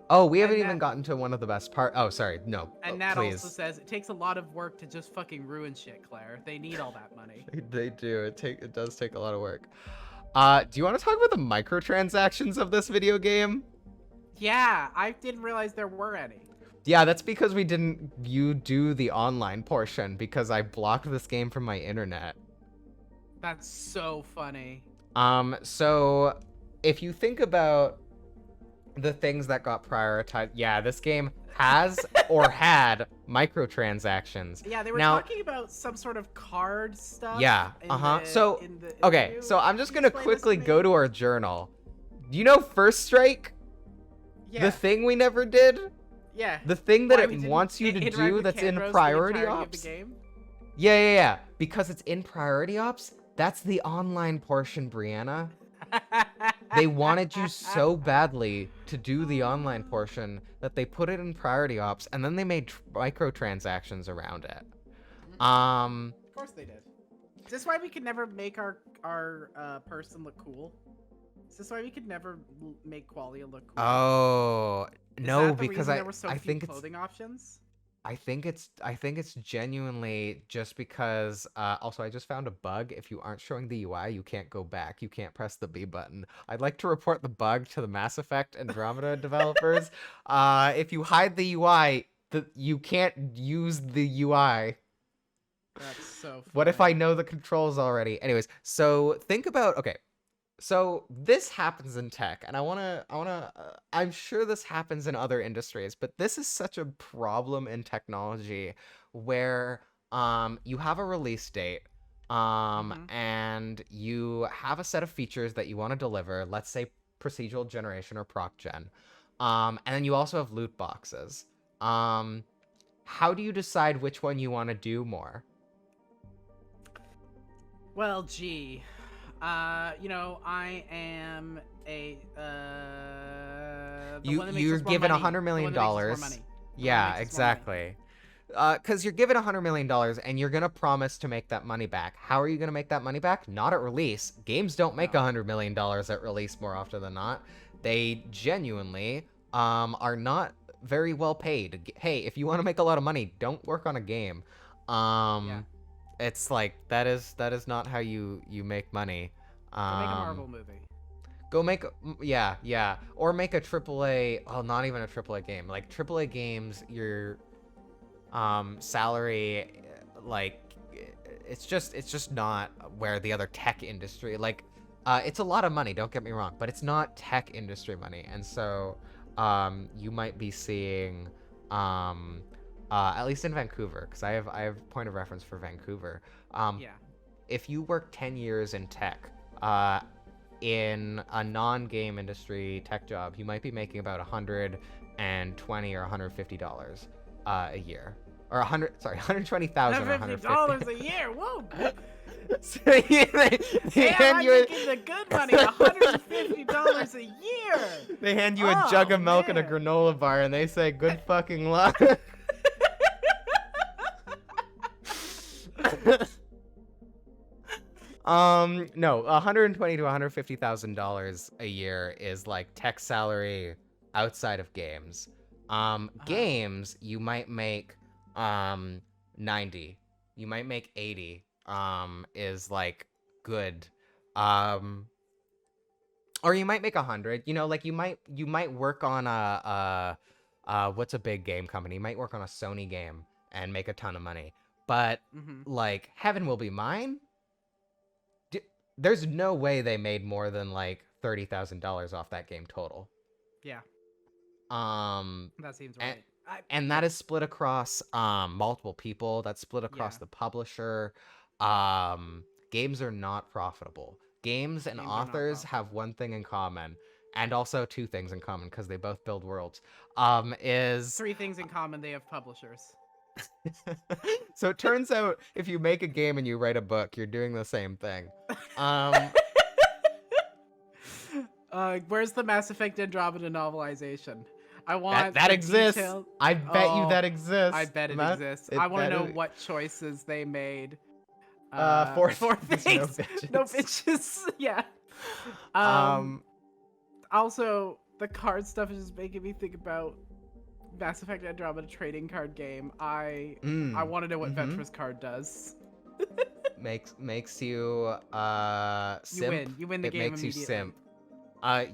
Oh, we haven't and even that- gotten to one of the best part. Oh, sorry. No. And Oh, Nat please. also says it takes a lot of work to just fucking ruin shit, Claire. They need all that money. They do. It does take a lot of work. Do you want to talk about the microtransactions of this video game? Yeah, I didn't realize there were any. Yeah, that's because you do the online portion because I blocked this game from my internet. That's so funny. So if you think about the things that got prioritized, yeah, this game has or had microtransactions. Yeah, they were Now, talking about some sort of card stuff. yeah, in the- So, in the okay, interview. so I'm just Can you gonna explain this quickly me? go to our journal. Do you know First Strike? Yeah, The thing we never did? yeah. The thing that Why we it didn't wants you to interact do with that's in Kandros the priority entirety of ops? the game? Yeah. Because it's in priority ops. That's the online portion, Brianna. They wanted you so badly to do the online portion that they put it in priority ops, and then they made microtransactions around it. Of course they did. Is this why we could never make our person look cool? Is this why we could never make Qualia look cool? Oh Is no, that the because reason there were so I few think it's clothing options. I think it's genuinely just because also I just found a bug. If you aren't showing the UI, you can't go back. You can't press the B button. I'd like to report the bug to the Mass Effect Andromeda developers. If you hide the UI, you can't use the UI. That's so funny. What if I know the controls already? Anyways, so think about, okay. So this happens in tech, and I'm sure this happens in other industries, but this is such a problem in technology where you have a release date and you have a set of features that you want to deliver, let's say procedural generation or proc gen. And then you also have loot boxes. How do you decide which one you want to do more? Well, gee. I am a You're given $100 million. Yeah, exactly. Because you're given $100 million and you're gonna promise to make that money back. How are you gonna make that money back? Not at release. Games don't make $100 million at release more often than not. They genuinely are not very well paid. Hey, if you want to make a lot of money, don't work on a game. It's like that is not how you make money. Go make a Marvel movie. Go make or make a AAA. Well, not even a AAA game. Like AAA games, your salary, like it's just not where the other tech industry. Like it's a lot of money. Don't get me wrong, but it's not tech industry money, and so you might be seeing at least in Vancouver, because I have point of reference for Vancouver. If you work 10 years in tech, in a non-game industry tech job, you might be making about $120 or $150 a year, or $120,000 or $150 a year. Whoa! So they I'm making the good money, $150 a year. They hand you a jug of milk and a granola bar, and they say, "Good fucking luck." No, $120,000 to $150,000 a year is like tech salary outside of games. Games you might make 90, you might make 80. Is like good. Or you might make 100. You know, like you might work on a what's a big game company? You might work on a Sony game and make a ton of money. But like Heaven Will Be Mine, there's no way they made more than like $30,000 off that game total. Yeah. That seems right. And that is split across multiple people. That's split across the publisher. Games are not profitable. Games and authors have one thing in common, and also two things in common because they both build worlds. Is three things in common. They have publishers. So it turns out if you make a game and you write a book, you're doing the same thing. Where's the Mass Effect Andromeda novelization? I want that the exists. detailed- I bet you Oh, that exists. I bet it Matt. exists. It I want to know better- what choices they made. Fourth, For there's things. no bitches. No bitches. Yeah. Also, the card stuff is just making me think about Mass Effect Andromeda trading card game. I want to know what Vetra's card does. makes you simp. You win the it game makes you immediately. simp.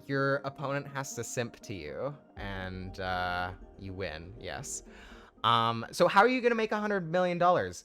Your opponent has to simp to you, and you win. Yes. So how are you gonna make $100 million?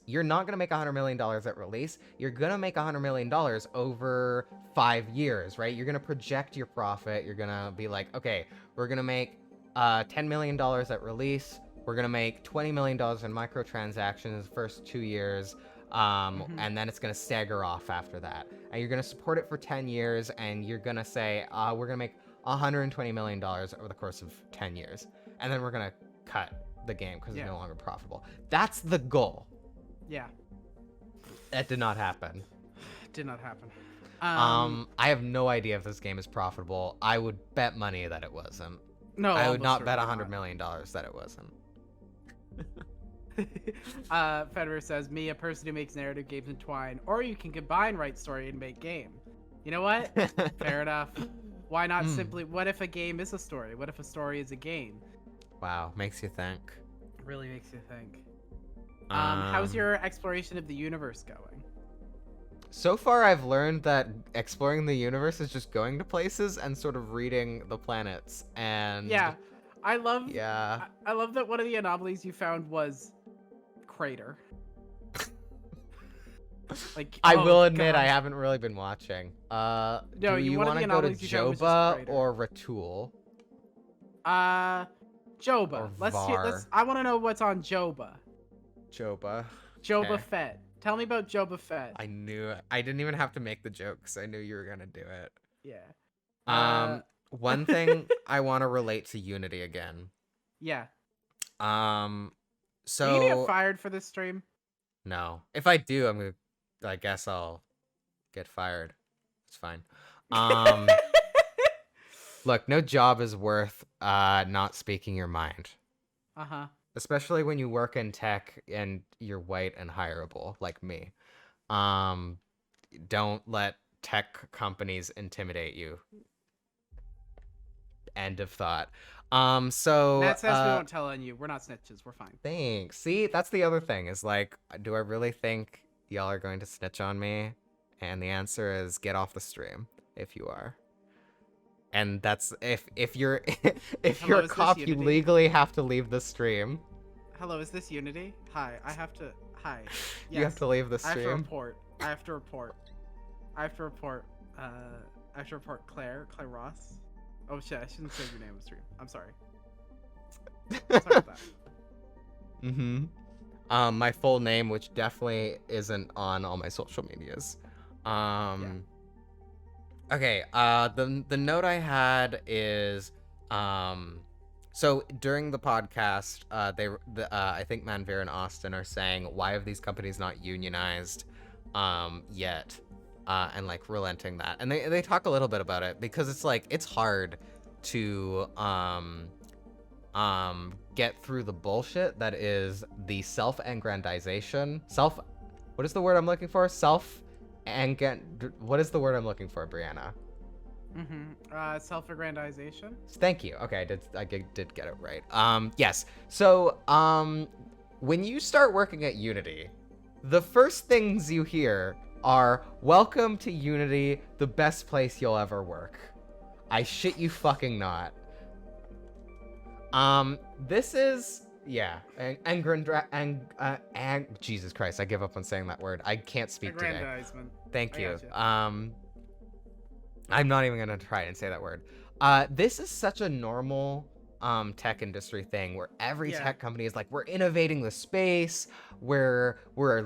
You're not gonna make $100 million at release. You're gonna make $100 million over 5 years, right? You're gonna project your profit. You're gonna be like, okay, we're gonna make $10 million at release. We're gonna make $20 million in microtransactions the first 2 years. And then it's gonna stagger off after that. And you're gonna support it for 10 years, and you're gonna say, we're gonna make $120 million over the course of 10 years. And then we're gonna cut the game because it's no longer profitable. That's the goal. Yeah. That did not happen. Did not happen. I have no idea if this game is profitable. I would bet money that it wasn't. No, I would not almost bet certainly $100 million that it wasn't. Federer says, me, a person who makes narrative games entwine, or you can combine right story and make game. You know what? Fair enough. Why not simply, what if a game is a story? What if a story is a game? Wow, makes you think. Really makes you think. How's your exploration of the universe going? So far, I've learned that exploring the universe is just going to places and sort of reading the planets. And yeah, I love. Yeah, I love that one of the anomalies you found was crater. Like, I will admit, God. I haven't really been watching. No, do you one of want the to go to anomalies you found was just Joba crater. or Ratul? Joba. Or Let's Var. I want to know what's on Joba. Joba. Joba Okay. Fett. Tell me about Joba Fett. I knew it. I didn't even have to make the joke because I knew you were gonna do it. Yeah. One thing I want to relate to Unity again. Yeah. So Are you gonna get fired for this stream? no. If I do, I guess I'll get fired. It's fine. Look, no job is worth not speaking your mind. Uh-huh. Especially when you work in tech and you're white and hireable like me. Don't let tech companies intimidate you. End of thought. So Matt says we won't tell on you. We're not snitches. We're fine. thanks. See, that's the other thing is like, do I really think y'all are going to snitch on me? And the answer is get off the stream if you are. And that's if you're if Hello, you're a is this cop, you Unity? legally have to leave the stream. Hello, is this Unity? Hi, I have to. Hi. You have Yes. to leave the I have to stream. report. I have to report. I have to report. I have to report Claire Ross. Oh shit! I shouldn't say your name on stream. I'm sorry. Sorry about that. My full name, which definitely isn't on all my social medias. Okay, the note I had is so during the podcast, I think Manveer and Austin are saying, why have these companies not unionized yet? And like relenting that. And they talk a little bit about it because it's like it's hard to get through the bullshit that is the self-aggrandization. What is the word I'm looking for? What is the word I'm looking for, Brianna? Self-aggrandization. Thank you. Okay, I did get it right. Yes. So, when you start working at Unity, the first things you hear are, welcome to Unity, the best place you'll ever work. I shit you fucking not. This is, yeah, and Jesus Christ, I give up on saying that word. I can't speak today. Aggrandizement. Thank I you. gotcha. I'm not even gonna try and say that word. This is such a normal tech industry thing where every tech company is like, we're innovating the space, we're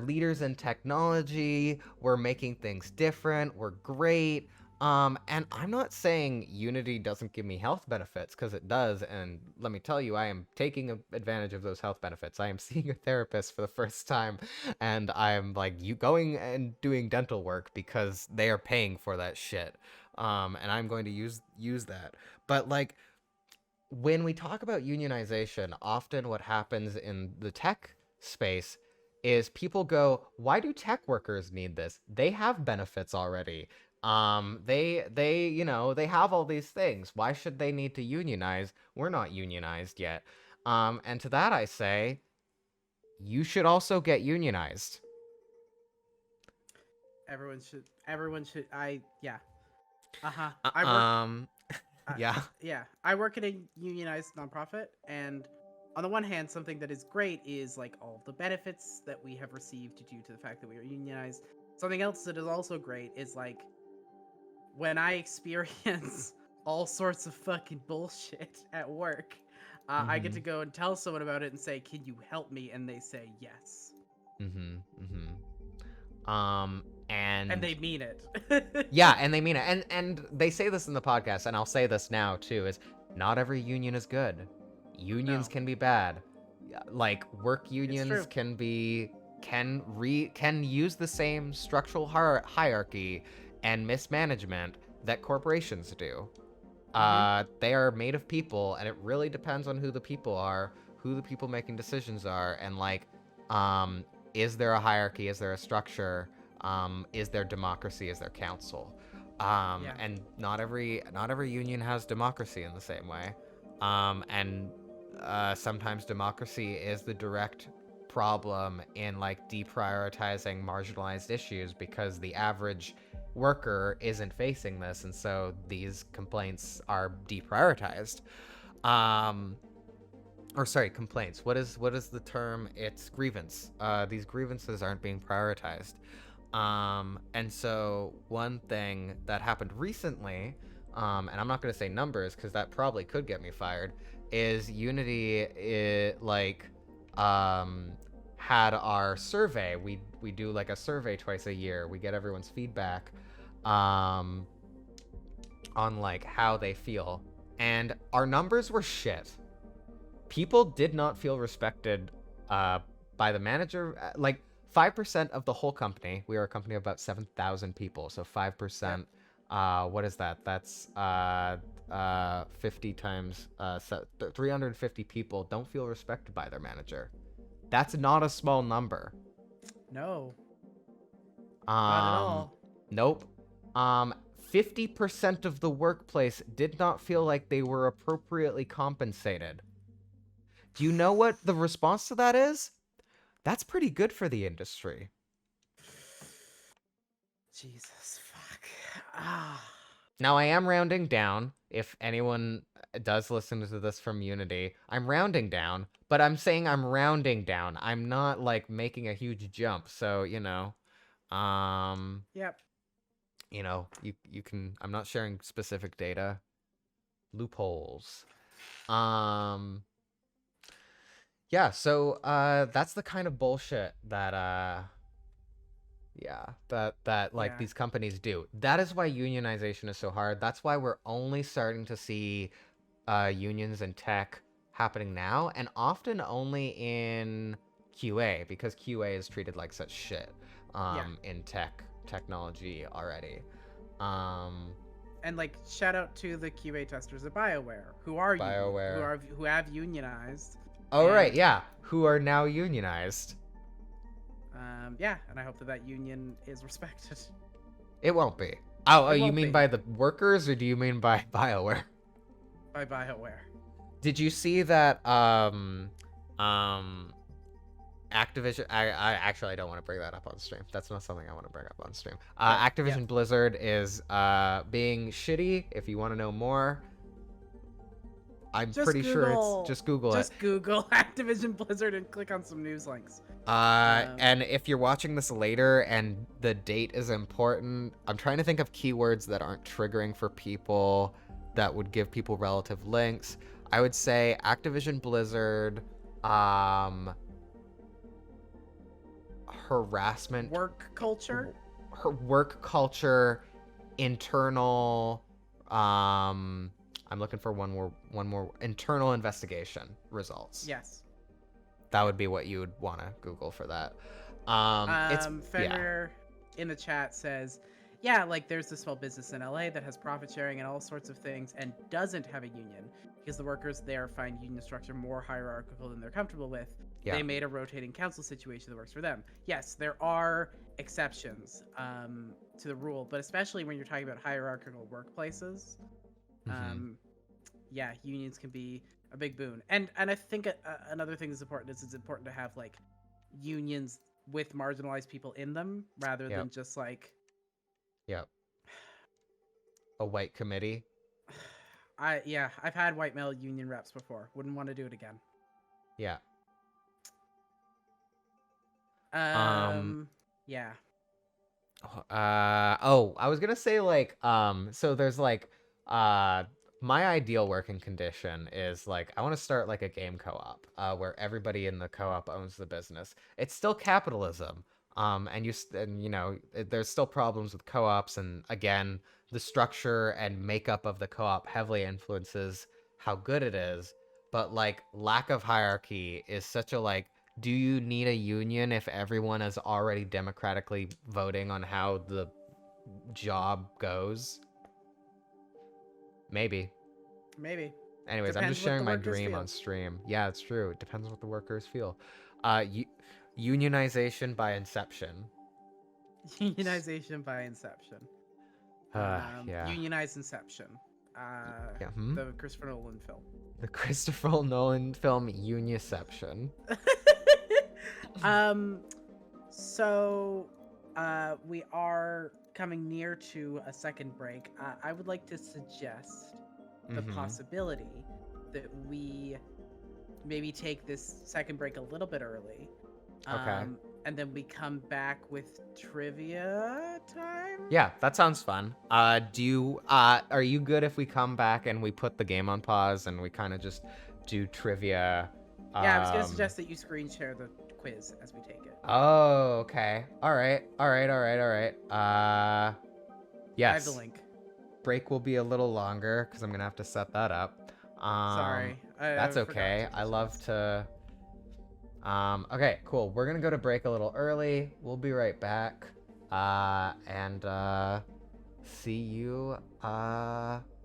leaders in technology, we're making things different, we're great. And I'm not saying Unity doesn't give me health benefits, because it does, and let me tell you, I am taking advantage of those health benefits. I am seeing a therapist for the first time, and I'm like, you going and doing dental work because they are paying for that shit. And I'm going to use that. But like, when we talk about unionization, often what happens in the tech space is people go, why do tech workers need this? They have benefits already. They have all these things. Why should they need to unionize? We're not unionized yet. And to that I say, you should also get unionized. Everyone should. Yeah. Uh-huh. I work. Yeah. Yeah, I work at a unionized nonprofit, and on the one hand, something that is great is like all the benefits that we have received due to the fact that we are unionized. Something else that is also great is like when I experience all sorts of fucking bullshit at work, I get to go and tell someone about it and say, "Can you help me?" And they say yes. And they mean it. Yeah, and they mean it. And they say this in the podcast, and I'll say this now too, is not every union is good. Unions can be bad. Like work unions can use the same structural hierarchy and mismanagement that corporations do. They are made of people, and it really depends on who the people are, who the people making decisions are, and like, is there a hierarchy? Is there a structure? Is there democracy? Is there council? And not every union has democracy in the same way. And sometimes democracy is the direct problem in like deprioritizing marginalized issues because the average worker isn't facing this, and so these complaints are deprioritized. Complaints. What is the term? It's grievance. These grievances aren't being prioritized. And so one thing that happened recently, and I'm not going to say numbers because that probably could get me fired, is Unity had our survey. We do like a survey twice a year. We get everyone's feedback on like how they feel, and our numbers were shit. People did not feel respected by the manager. Like 5% of the whole company. We are a company of about 7,000 people, so 5%. What is that? That's 50 times 350 people don't feel respected by their manager. That's not a small number. No. Not at all. Nope. 50% of the workplace did not feel like they were appropriately compensated. Do you know what the response to that is? That's pretty good for the industry. Jesus, fuck. Now, I am rounding down. If anyone does listen to this from Unity, I'm rounding down, but I'm saying I'm rounding down. I'm not, like, making a huge jump, so, you know. Yep. You know, you can... I'm not sharing specific data. Loopholes. Yeah, so that's the kind of bullshit that these companies do. That is why unionization is so hard. That's why we're only starting to see unions in tech happening now, and often only in QA, because QA is treated like such shit in technology already. And like, shout out to the QA testers at BioWare who have unionized. Oh, right, yeah. Who are now unionized. And I hope that union is respected. It won't be. Oh, you mean by the workers, or do you mean by BioWare? By BioWare. Did you see that, Activision... I don't want to bring that up on stream. That's not something I want to bring up on stream. Activision Blizzard is, being shitty. If you want to know more... I'm pretty sure it's... Just Google it. Just Google Activision Blizzard and click on some news links. And if you're watching this later and the date is important, I'm trying to think of keywords that aren't triggering for people that would give people relative links. I would say Activision Blizzard, harassment. Work culture? Work culture, internal, I'm looking for one more internal investigation results. Yes. That would be what you would want to Google for that. Fenrir in the chat says, yeah, like there's this small business in LA that has profit sharing and all sorts of things and doesn't have a union because the workers there find union structure more hierarchical than they're comfortable with. Yeah. They made a rotating council situation that works for them. Yes, there are exceptions to the rule, but especially when you're talking about hierarchical workplaces, yeah, unions can be a big boon. And I think another thing that's important is it's important to have like unions with marginalized people in them rather than just like a white committee. I've had white male union reps before. Wouldn't want to do it again. Yeah. Yeah. Oh, I was gonna say like so there's like my ideal working condition is like I want to start like a game co-op where everybody in the co-op owns the business. It's still capitalism. And you know there's still problems with co-ops, and again the structure and makeup of the co-op heavily influences how good it is, but like lack of hierarchy is such a like, do you need a union if everyone is already democratically voting on how the job goes? Maybe. Anyways, I'm just sharing my dream on stream. Yeah, it's true. It depends on what the workers feel. Unionization by inception. Unionization by inception. Yeah. Unionized Inception. The Christopher Nolan film. The Christopher Nolan film Uniception. So we are coming near to a second break. I would like to suggest the possibility that we maybe take this second break a little bit early. Okay. And then we come back with trivia time? Yeah, that sounds fun. Are you good if we come back and we put the game on pause and we kind of just do trivia? Yeah, I was going to suggest that you screen share the quiz as we take it. Oh, okay. All right. Yes. I have the link. Break will be a little longer because I'm going to have to set that up. Sorry. That's okay. I love to... okay, cool. We're gonna go to break a little early. We'll be right back. And see you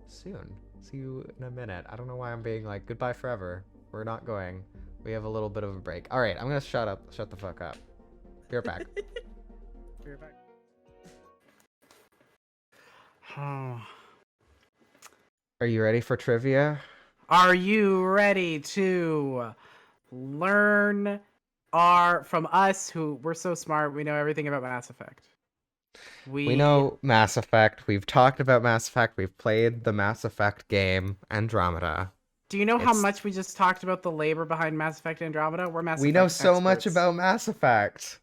soon. See you in a minute. I don't know why I'm being like goodbye forever. We're not going. We have a little bit of a break. All right, I'm gonna shut the fuck up. Be right back. Be right back. Are you ready for trivia? Are you ready to learn from us who we're so smart, we know everything about Mass Effect. We know Mass Effect. We've talked about Mass Effect. We've played the Mass Effect game Andromeda. Do you know how much we just talked about the labor behind Mass Effect Andromeda? We're Mass Effect know so experts. much about Mass Effect.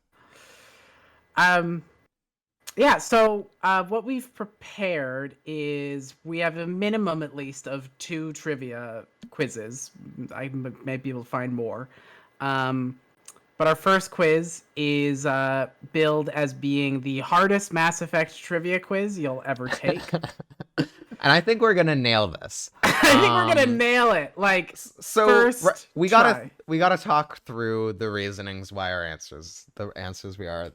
Yeah, so what we've prepared is we have a minimum, at least, of 2 trivia quizzes. I may be able to find more. But our first quiz is billed as being the hardest Mass Effect trivia quiz you'll ever take. And I think we're gonna nail this. I think we're gonna nail it. Like, so we gotta talk through the reasonings why the answers we are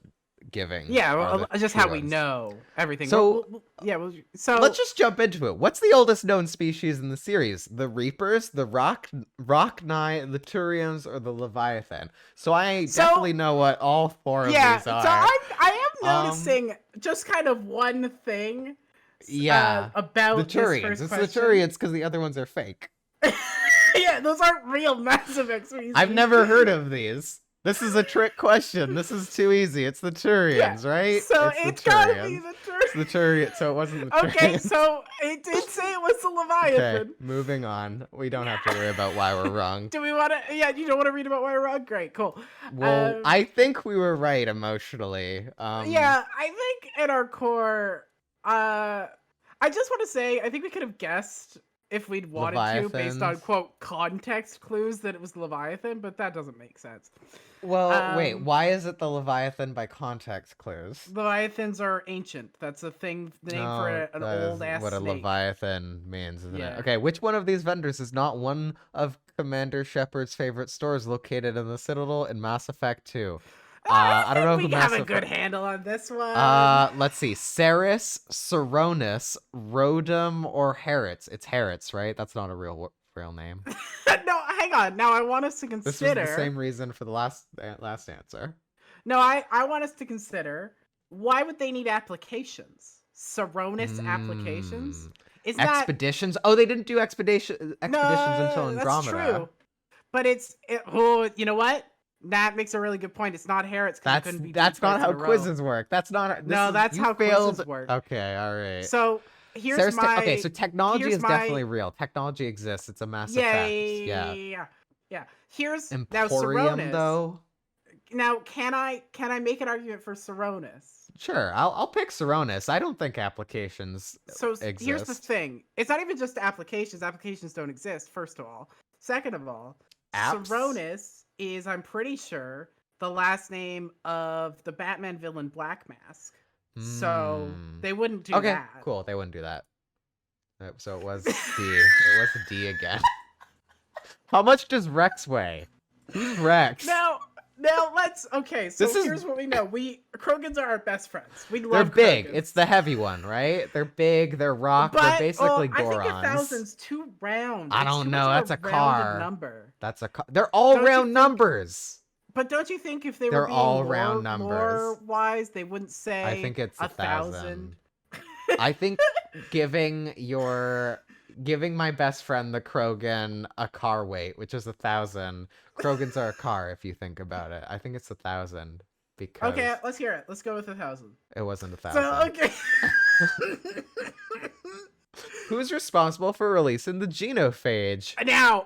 giving. Yeah, well, just how we know everything. So so let's just jump into it. What's the oldest known species in the series? The Reapers, the Rachni, the Turians, or the Leviathan? So I definitely know what all 4 of these are. So I am noticing just kind of one thing. About the Turians. It's the Turians because the other ones are fake. Yeah, those aren't real Mass Effect species. I've never heard of these. This is a trick question. This is too easy. It's the Turians, right? So it's gotta be the Turians. It's the Turians. So it wasn't the Turians. Okay, so it did say it was the Leviathan. Okay, moving on. We don't have to worry about why we're wrong. Do we want to? Yeah, you don't want to read about why we're wrong? Great, cool. Well, I think we were right emotionally. Yeah, I think at our core, I just want to say, I think we could have guessed if we'd wanted to based on, quote, context clues that it was Leviathan, but that doesn't make sense. Well, wait, why is it the Leviathan by context clues? Leviathans are ancient. That's a thing, the name for an old-ass what a snake. Leviathan means, isn't it? Okay, which one of these vendors is not one of Commander Shepard's favorite stores located in the Citadel in Mass Effect 2? I don't know we who have Mass a good Effect. handle on this one. Let's see. Ceres, Ceronis, Rodum, or Harrods. It's Harrods, right? That's not a real name. No, hang on. Now I want us to This consider. was the same reason for the last answer. No, I want us to consider, why would they need applications? Saronis applications? Isn't that Expeditions. Oh, they didn't do expeditions until Andromeda. That's true. But you know what? That makes a really good point. It's not Harrods. That's not how quizzes work. That's not. That's how quizzes work. Okay, all right. So here's my. Okay, so technology is definitely real. Technology exists. It's a Mass Effect. Yeah. Here's Emporium, now Saronis. though. Now, can I make an argument for Saronis? Sure, I'll pick Ceronis. I don't think applications exist. Here's the thing. It's not even just applications. Applications don't exist, first of all. Second of all, Apps? Saronis is, I'm pretty sure, the last name of the Batman villain Black Mask. So they wouldn't do that. Okay, cool. They wouldn't do that. So it was D. It was D again. How much does Rex weigh? Who's Rex? Now let's so here's what we know. Krogans are our best friends. We love They're big. Krogans. It's the heavy one, right? They're big, they're rock, they're basically Gorons. I think 1,000's too round. I It's don't too know, much that's of a rounded car. Number. That's a car. They're all round numbers. But don't you think if they They're were being all more, round numbers. more wise, they wouldn't say I think it's 1,000? I think giving my best friend the Krogan a car weight, which is 1,000. Krogans are a car if you think about it. I think it's 1,000 because Okay, let's hear it. Let's go with 1,000. it wasn't 1,000. So okay. Who's responsible for releasing the genophage? Now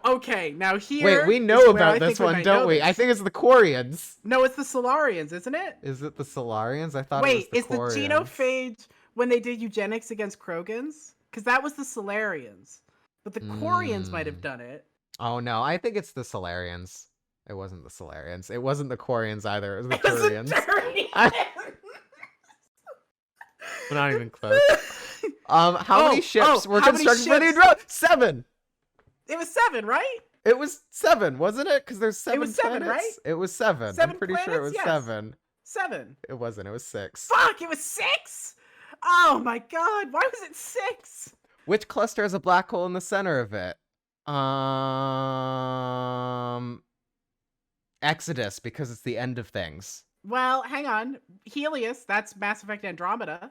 here. Wait, we know about this one, don't we? I think it's the Quarians. No, it's the Solarians, isn't it? Is it the Solarians? I thought Wait, it was the Quarians. is the genophage when they did eugenics against Krogans? Because that was the Solarians. But the Quarians might have done it. Oh no, I think it's the Solarians. It wasn't the Solarians. It wasn't the Quarians either. It was the Turians. We're not even close. How many ships were constructed for the Andromeda? 7. It was 7, right? It was 7, wasn't it? Because there's 7 It was 7, planets. right? It was 7. 7 I'm pretty sure it was planets? Yes. 7. 7. It wasn't. It was 6. Fuck, it was 6? Oh my god, why was it 6? Which cluster has a black hole in the center of it? Exodus, because it's the end of things. Well, hang on. Helios, that's Mass Effect Andromeda.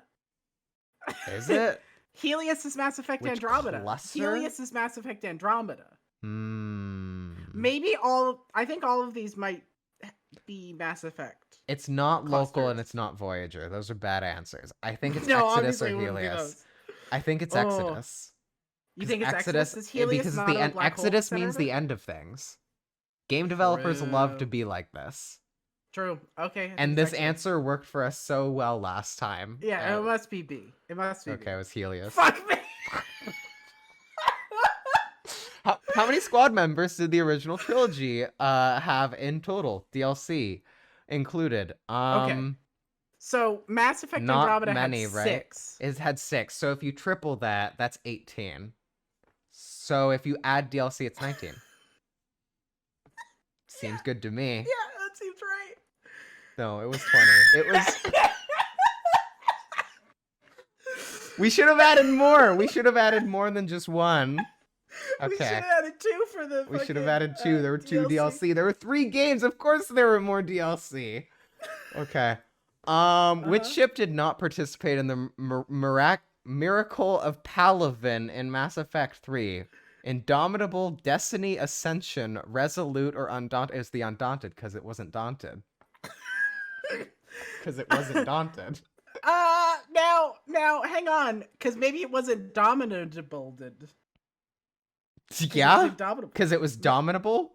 Is it? Helios is Mass Effect Which Andromeda. cluster? Helios is Mass Effect Andromeda. Maybe I think all of these might be Mass Effect. It's not local clusters. and it's not Voyager. Those are bad answers. I think it's No, Exodus or obviously it wouldn't be Helios. those. I think it's Oh. Exodus. You think it's Exodus? Is Helios because it's not the a end. black hole Exodus center means of it? the end of things. Game developers love to True. be like this. True. Okay. I think And it's this Exodus. answer worked for us so well last time. Yeah, it must be B. It must be Okay, B. it was Helios. Fuck me. How many squad members did the original trilogy have in total? DLC included. Okay. So Mass Effect Not Andromeda many, had right? 6. It had 6. So if you triple that, that's 18. So if you add DLC, it's 19. Seems good to me. Yeah, that seems right. No, it was 20. It was. We should have added more. We should have added more than just one. We should Okay. have added 2 for the. We should have fucking, added 2. There were 2 DLC. There were 3 games. Of course there were more DLC. Okay. Which ship did not participate in the Miracle of Palavin in Mass Effect 3? Indomitable, Destiny, Ascension, Resolute, or Undaunted? It was the Undaunted because it wasn't daunted. Because it wasn't daunted. Now, hang on, because maybe it wasn't dominable. Yeah? Because it was dominable?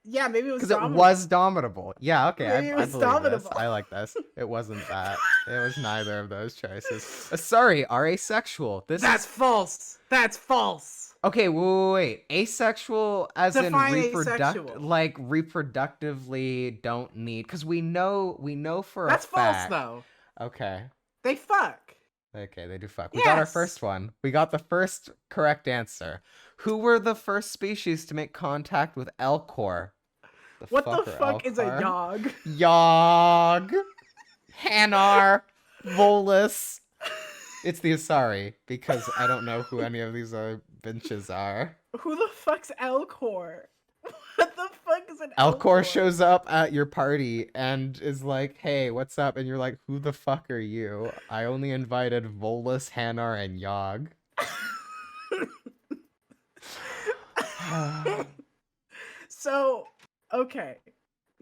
Yeah, maybe it was Because it dominable. was dominable. Yeah, okay, Maybe it I was believe this. dominable. I like this. It wasn't that. It was neither of those choices. Sorry, are asexual. That's false. That's false. Okay, wait. Asexual as Define in asexual. like reproductively don't need, because we know for That's a false, fact. though. Okay. They fuck. Okay, they do fuck. We got our Yes. first one. We got the first correct answer. Who were the first species to make contact with Elcor? What the are fuck is a Elkhar? Yog? Yog. Hanar. Volus. It's the Asari, because I don't know who any of these other benches are. Who the fuck's Elcor? What the fuck is an Elcor shows up at your party and is like, hey, what's up? And you're like, who the fuck are you? I only invited Volus, Hanar, and Yog. So, okay.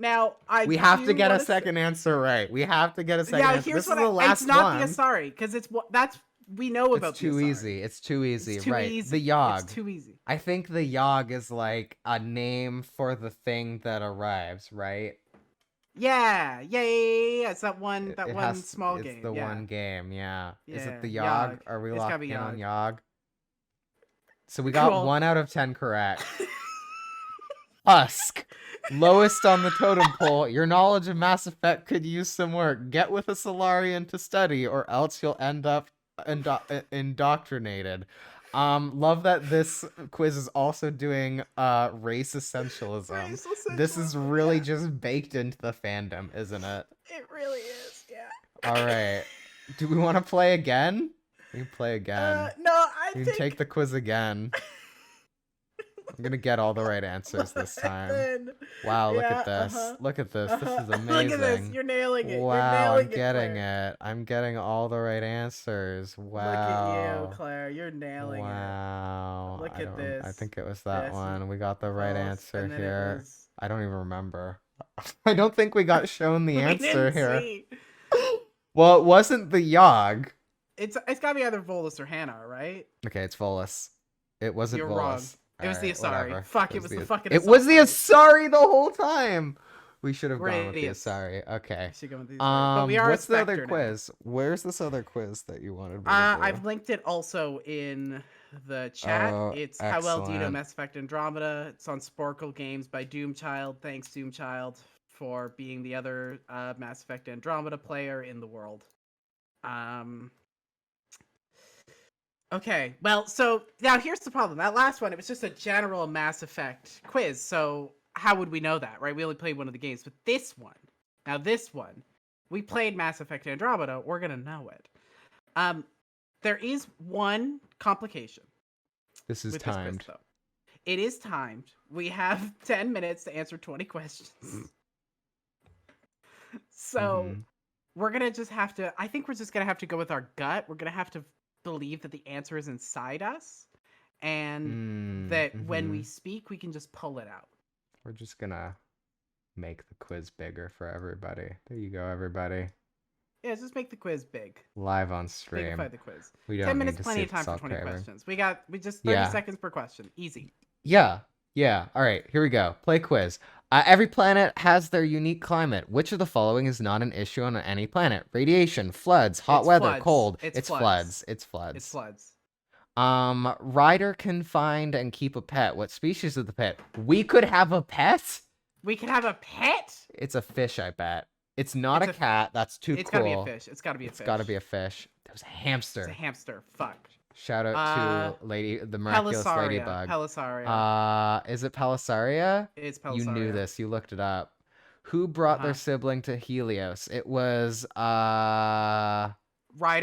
Now, we have to get a second answer right. We have to get a second answer. Here's this what is the last it's not one. the Asari, because that's we know about It's too the Asari. easy. It's too easy. It's too right. easy. The Yog. It's too easy. I think the Yog is like a name for the thing that arrives, right? Yeah. It's that one small game. It's the one game, yeah. Is it the Yog. Yog? Are we It's gotta locked be in on Yog. Yog? So we got Cool. 1 out of 10 correct. Husk. Lowest on the totem pole. Your knowledge of Mass Effect could use some work. Get with a Solarian to study, or else you'll end up indoctrinated. Love that this quiz is also doing race essentialism. This is really just baked into the fandom, isn't it? It really is, yeah. All right. Do we want to play again? We can play again. No, I You think... can take the quiz again. I'm gonna get all the right answers this time. Wow, look at this. Look at this. This is amazing. Look at this. You're nailing it. Wow, You're nailing I'm getting Claire. it. I'm getting all the right answers. Wow. Look at you, Claire. You're nailing Wow. it. Look at this. I think it was that This one. We got the right false, answer and then it here. was- I don't even remember. I don't think we got shown the We answer didn't here. see. Well, it wasn't the Yog. It's gotta be either Volus or Hanar, right? Okay, it's Volus. It wasn't You're Volus. wrong. It was the Alright, Asari. whatever. Fuck, it was the fucking It was the Asari. Asari the whole time. We should have We're gone with the idiots. Asari. Okay. Should go with the Asari. But we are a what's the other Spectre now. quiz? Where's this other quiz that you wanted me to do? I've linked it also in the chat. Oh, It's How Well Do You Know excellent. Mass Effect Andromeda. It's on Sporkle Games by Doomchild. Thanks, Doomchild, for being the other Mass Effect Andromeda player in the world. Okay, well, so now here's the problem. That last one, it was just a general Mass Effect quiz, so how would we know that, right? We only played one of the games, but this one, we played Mass Effect Andromeda, we're gonna know it. There is one complication. This is with this quiz, timed. though. It is timed. We have 10 minutes to answer 20 questions. So Mhm. we're gonna just have to, I think we're just gonna have to go with our gut. We're gonna have to believe that the answer is inside us, and that when we speak, we can just pull it out. We're just gonna make the quiz bigger for everybody. There you go, everybody. Yeah, just make the quiz big. Live on stream. Bigify the quiz. We don't 10 need minutes, to plenty see of time for 20 self-craving. questions. We just 30 Yeah. seconds per question. Easy. Yeah. All right, here we go. Play quiz. Every planet has their unique climate. Which of the following is not an issue on any planet? Radiation, floods, hot It's weather, floods. cold. It's floods. floods. It's floods. It's floods. Ryder can find and keep a pet. What species of the pet? We could have a pet? We could have a pet? It's a fish, I bet. It's not It's a cat. That's too It's cool. gotta be a fish. It's gotta be a It's fish. gotta be a fish. There's a hamster. It's a hamster. Fuck. Shout out to the miraculous ladybug. Pelisaria. Is it Pelisaria? It's Pelisaria. You knew this. You looked it up. Who brought their sibling to Helios? It was Ryder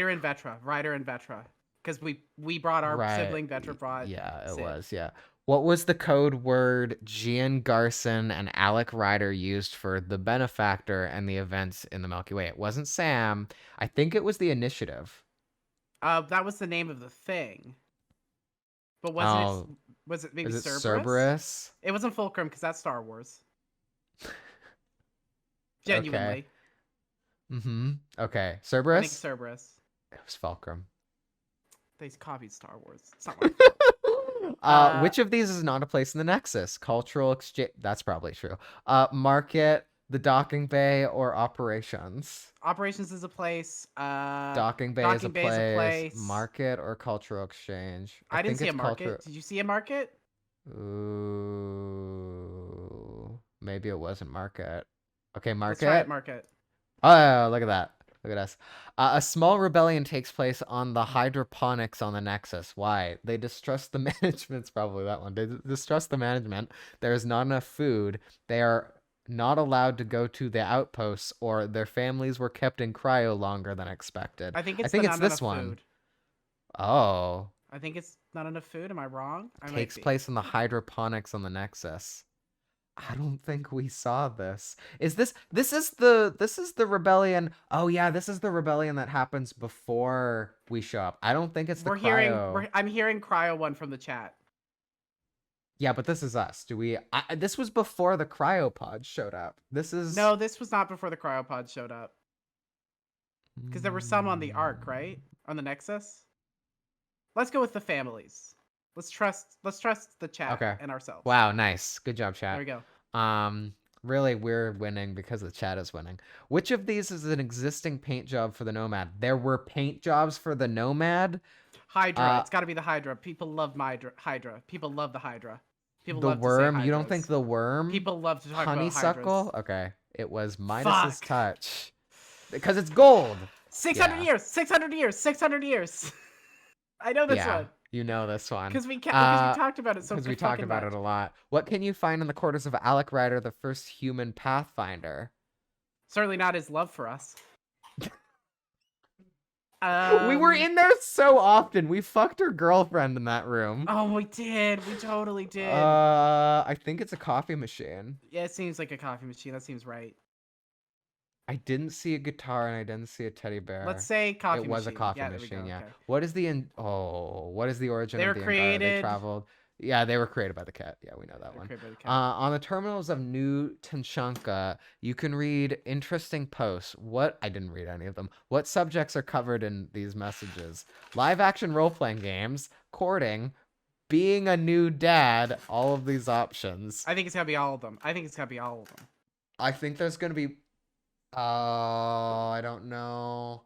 and Vetra. Because we brought our sibling, Vetra brought. Yeah, it Sid. was. Yeah. What was the code word Gian Garson and Alec Ryder used for the benefactor and the events in the Milky Way? It wasn't Sam. I think it was the Initiative. That was the name of the thing. But was it maybe Is it Cerberus? Cerberus? It wasn't Fulcrum because that's Star Wars. Genuinely. Okay. I think Cerberus? Cerberus. It was Fulcrum. They copied Star Wars. It's not my fault. Which of these is not a place in the Nexus? Cultural exchange. That's probably true. Market, the docking bay, or operations? Operations is a place. Docking bay is a place. Market or cultural exchange? I didn't think see a it's market. Did you see a market? Ooh, maybe it wasn't market. Okay, market. Let's try it, market. Oh, look at that. Look at us. A small rebellion takes place on the hydroponics on the Nexus. Why? They distrust the management's probably that one. They distrust the management. There is not enough food. They are not allowed to go to the outposts, or their families were kept in cryo longer than expected. I think it's it's not this enough one. food. Oh. I think it's not enough food. Am I wrong? I might Takes be. place in the hydroponics on the Nexus. I don't think we saw this. Is this is the rebellion? Oh yeah, this is the rebellion that happens before we show up. I don't think it's the cryo. I'm hearing cryo one from the chat. Yeah, but this is us. This was before the cryopod showed up. This is No, this was not before the cryopod showed up. Because there were some on the Ark, right? On the Nexus. Let's go with the families. Let's trust the chat and ourselves. Wow, nice. Good job, chat. There we go. Really, we're winning because the chat is winning. Which of these is an existing paint job for the Nomad? There were paint jobs for the Nomad. Hydra. It's got to be the Hydra. People love Hydra. People love the Hydra. People the love worm. To say You don't think the worm? People love to talk about honeysuckle. Hydras. Okay, it was Midas's touch because it's gold. 600 years. 600 years. 600 years. I know this one. You know this one. Because we talked about it so Because we talked about it a lot. What can you find in the quarters of Alec Ryder, the first human pathfinder? Certainly not his love for us. We were in there so often. We fucked her girlfriend in that room. Oh, we did. We totally did. I think it's a coffee machine. Yeah, it seems like a coffee machine. That seems right. I didn't see a guitar and I didn't see a teddy bear. Let's say coffee machine. It was a coffee machine, yeah. Okay. What is the origin of the Angara? They traveled. Yeah, they were created by the cat. Yeah, we know that one. On the terminals of New Tanshanka, you can read interesting posts. I didn't read any of them. What subjects are covered in these messages? Live action role-playing games, courting, being a new dad, all of these options. I think it's gotta be all of them. I think there's gonna be I don't know.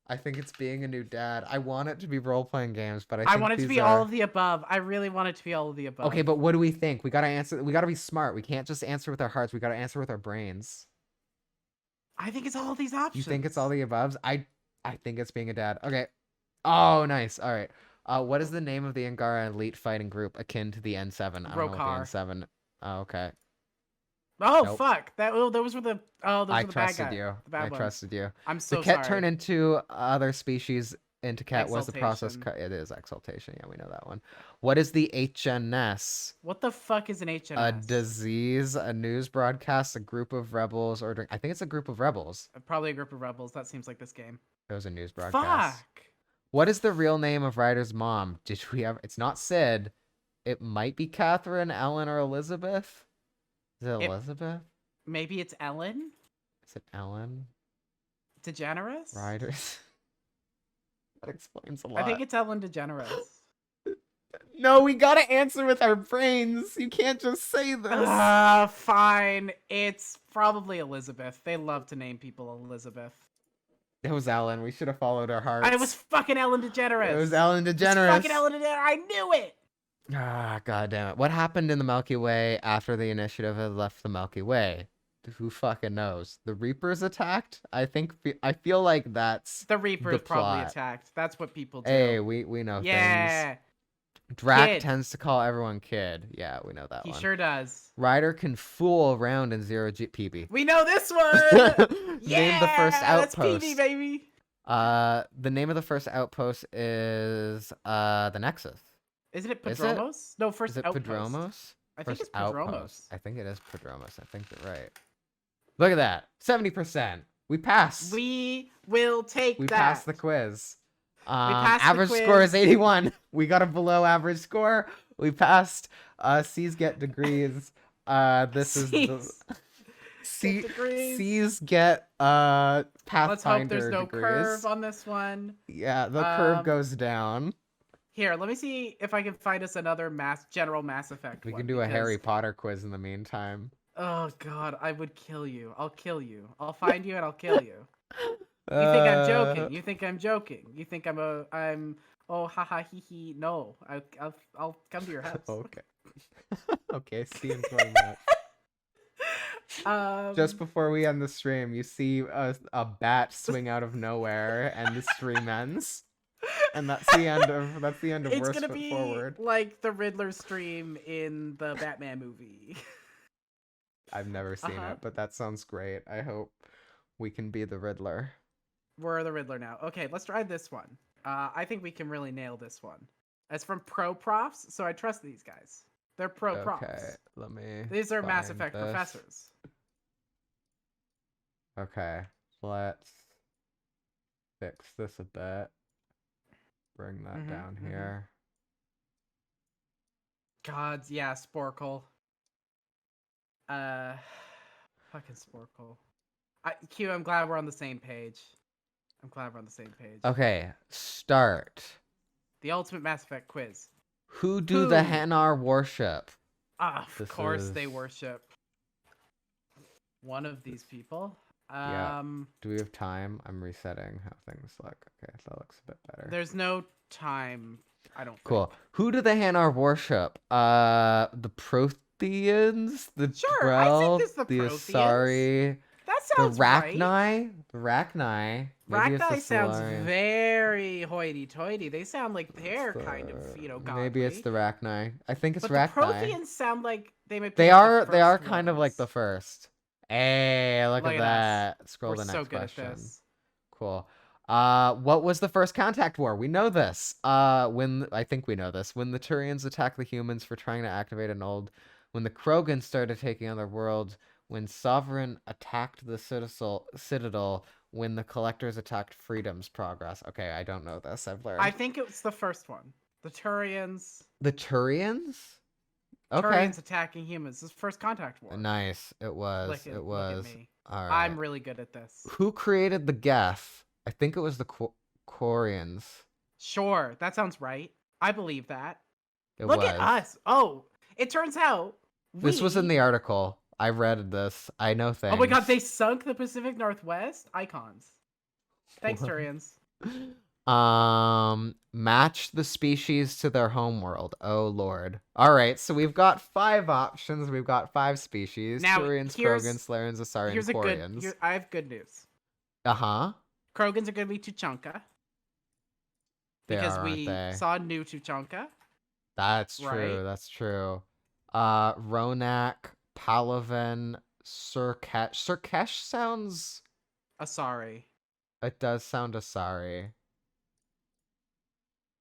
I think it's being a new dad. I want it to be role-playing games, but I want it to be all of the above. I really want it to be all of the above. Okay, but what do we think? We gotta answer. We gotta be smart. We can't just answer with our hearts. We gotta answer with our brains. I think it's all of these options. You think it's all the above? I think it's being a dad. Okay. Oh, nice. All right. What is the name of the Angara elite fighting group akin to the N7? I don't know what the N7. Oh, okay. Oh, nope. Fuck! Those were the those were the trusted bad guy. you. The bad I ones. trusted you. I'm so sorry. The cat turn into other species into cat was the process. Exaltation. It is exaltation. Yeah, we know that one. What is the HNS? What the fuck is an HNS? A disease, a news broadcast, a group of rebels, or I think it's a group of rebels. Probably a group of rebels. That seems like this game. It was a news broadcast. Fuck. What is the real name of Ryder's mom? Did we ever? It's not Sid. It might be Catherine, Ellen, or Elizabeth. Is it Elizabeth? Maybe it's Ellen? Is it Ellen? DeGeneres? Riders. That explains a lot. I think it's Ellen DeGeneres. No, we gotta answer with our brains. You can't just say this. Fine. It's probably Elizabeth. They love to name people Elizabeth. It was Ellen. We should have followed our hearts. It was fucking Ellen DeGeneres. It was Ellen DeGeneres. Fucking Ellen DeGeneres. I knew it. God damn it. What happened in the Milky Way after the initiative had left the Milky Way? Who fucking knows? The Reapers attacked? I feel like that's the Reapers probably attacked. That's what people do. Hey, we know things. Drac tends to call everyone kid. Yeah, we know that one. He sure does. Ryder can fool around in zero PB. We know this one. Name the first outpost. That's PB, baby. The name of the first outpost is the Nexus. Isn't it Prodromos? No, first outpost. Is it Prodromos? I think it's Prodromos. I think it is Prodromos. I think you're right. Look at that. 70%. We passed. We will take that. We passed the quiz. Average score is 81. We got a below average score. We passed. C's get degrees. This is the C's get Pathfinder Let's hope there's no degrees. curve on this one. Yeah, the curve goes down. Here, let me see if I can find us another general Mass Effect. We can do a Harry Potter quiz in the meantime. Oh God, I would kill you. I'll kill you. I'll find you and I'll kill you. You think I'm joking? You think I'm joking? You think I'm oh haha hee hee? No, I'll come to your house. Okay. Okay. See you in 20 minutes. Just before we end the stream, you see a bat swing out of nowhere, and the stream ends. And that's the end of It's Worst gonna Foot be Forward. like the Riddler stream in the Batman movie. I've never seen it, but that sounds great. I hope we can be the Riddler. We're the Riddler now. Okay, let's try this one. I think we can really nail this one. It's from Pro Profs, so I trust these guys. They're pro Okay, profs. let me. These are Mass find Effect this. professors. Okay, let's fix this a bit. Bring that down here. Gods, yeah, Sporkle. Fucking Sporkle. Q, I'm glad we're on the same page. Okay, start. The ultimate Mass Effect quiz. Who do the Hanar worship? Of course they worship one of these people. Yeah. Do we have time? I'm resetting how things look. Okay, that looks a bit better. There's no time, I don't Cool. think. Who do the Hanar worship? The Protheans? The Sure, I Drell? think it's the The Protheans. Asari? That sounds the right. Rachni? The Rachni. Maybe it's the Rachni sounds Solarian. very hoity-toity. They sound like they're kind of, godly. Maybe it's the Rachni. I think it's but Rachni. the Protheans sound like they might be They like are. the They are first kind of like ones. the first. Hey, look at us. that. Scroll We're the next so good question. at this. Cool. What was the first contact war? We know this. I think we know this. When the Turians attacked the humans for trying to activate an old. When the Krogans started taking on their world. When Sovereign attacked the Citadel. When the Collectors attacked Freedom's Progress. Okay, I don't know this. I've learned. I think it was the first one. The Turians. The Turians? Okay. Turians attacking humans. This is first contact war. Nice. It was. Look It was. at me. All right. I'm really good at this. Who created the Geth? I think it was the Quarians. Sure, that sounds right. I believe that. It Look was. at us. Oh, it turns out This was in the article. I read this. I know things. Oh my god, they sunk the Pacific Northwest? Icons. Thanks, What? Turians. Match the species to their homeworld. Oh lord. All right, so we've got 5 options. We've got 5 species. Now, Turians, here's- Krogans, Solarians, Asari, Here's and a good. Quarians. I have good news. Uh-huh. Krogans are going to be Tuchanka. They Because are, we aren't they? saw new Tuchanka. That's true. Right? That's true. Ronak, Palaven, Surkesh. Surkesh sounds. Asari. It does sound Asari.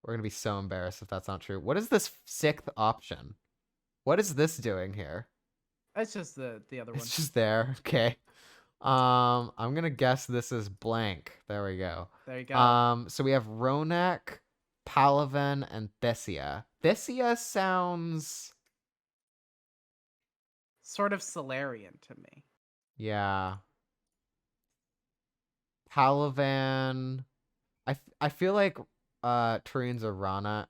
We're gonna be so embarrassed if that's not true. What is this 6th option? What is this doing here? It's just the other one. It's just there. Okay. I'm gonna guess this is blank. There we go. There you go. So we have Ronak, Palaven, and Thesia. Thesia sounds. Sort of Solarian to me. Yeah. Palavan. I feel like Turians are Ronak.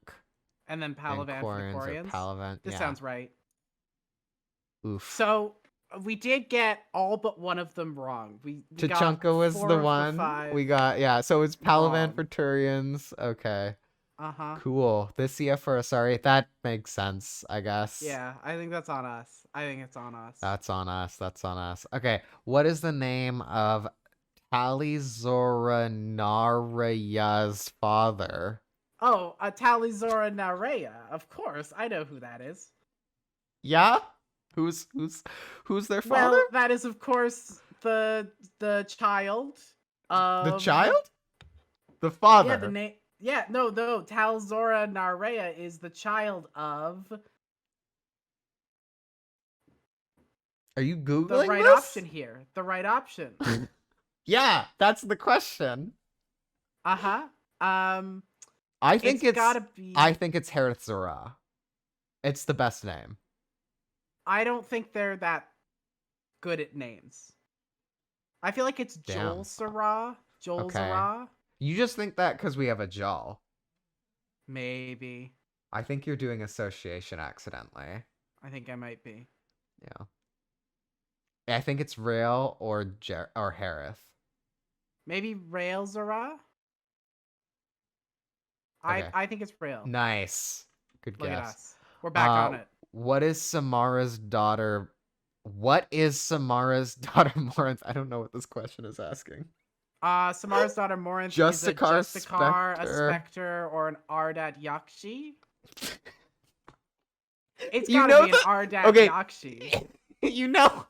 And then Palavan and for the Quarians are Quarians. Palavan. This yeah. sounds right. Oof. So we did get all but one of them wrong. We got Tachanka was 4 the of the one. 5 We got, yeah, so it's Palavan wrong. for Turians. Okay. Uh-huh. Cool. Thesia for Asari. That makes sense, I guess. Yeah, I think that's on us. I think it's on us. That's on us. That's on us. Okay. What is the name of Talizoranaraya's father? Oh, Talizora Narea. Of course, I know who that is. Yeah? Who's their father? Well, that is of course the child of The child? The father. Yeah, the name. Yeah, no. Talzora Narea is the child of Are you Googling the right this? option here. The right option. Yeah, that's the question. Uh-huh. I think it's gotta be. I think it's Harith Zora. It's the best name. I don't think they're that good at names. I feel like it's Damn. Joel Zara. Joel Okay. Zara. You just think that because we have a jaw. Maybe. I think you're doing association accidentally. I think I might be. Yeah. I think it's Rail or Harith. Maybe Rail Zara? Okay. I think it's Rail. Nice. Good Look guess. at us. We're back on it. What is Samara's daughter? What is Samara's daughter Morinth? I don't know what this question is asking. Samara's daughter Morinth is a Justicar, Justicar, a Spectre. Spectre, or an Ardat Yakshi. It's You gotta know be an the- Ardat okay. Yakshi. You know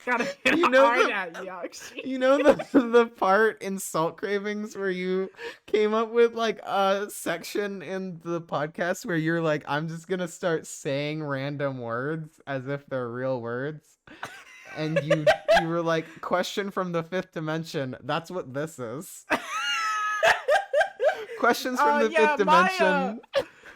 Gotta be You an know Ardat Yakshi. You know the part in Salt Cravings where you came up with like a section in the podcast where you're like, I'm just gonna start saying random words as if they're real words, and you were like, question from the fifth dimension. That's what this is. Questions from the fifth dimension.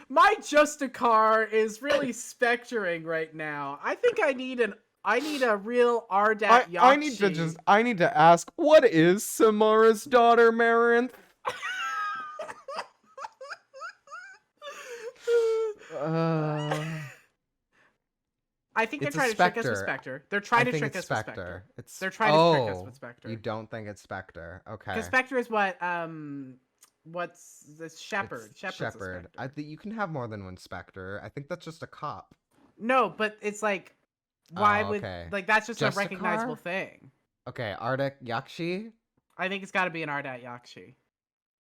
My Justicar is really spectering right now. I think I need a real Ardat Yakshi. I need to ask, what is Samara's daughter, Marinth? I think they're It's a trying to trick us with Spectre. Spectre. They're trying I to think trick it's us with Spectre. Spectre. They're trying to trick us with Spectre. You don't think it's Spectre? Okay. Because Spectre is what what's this Shepherd? It's Shepherd. I think you can have more than one Spectre. I think that's just a cop. No, but it's like, why would okay. like that's just a Justicar? recognizable thing. Okay, Ardat Yakshi. I think it's got to be an Ardat Yakshi.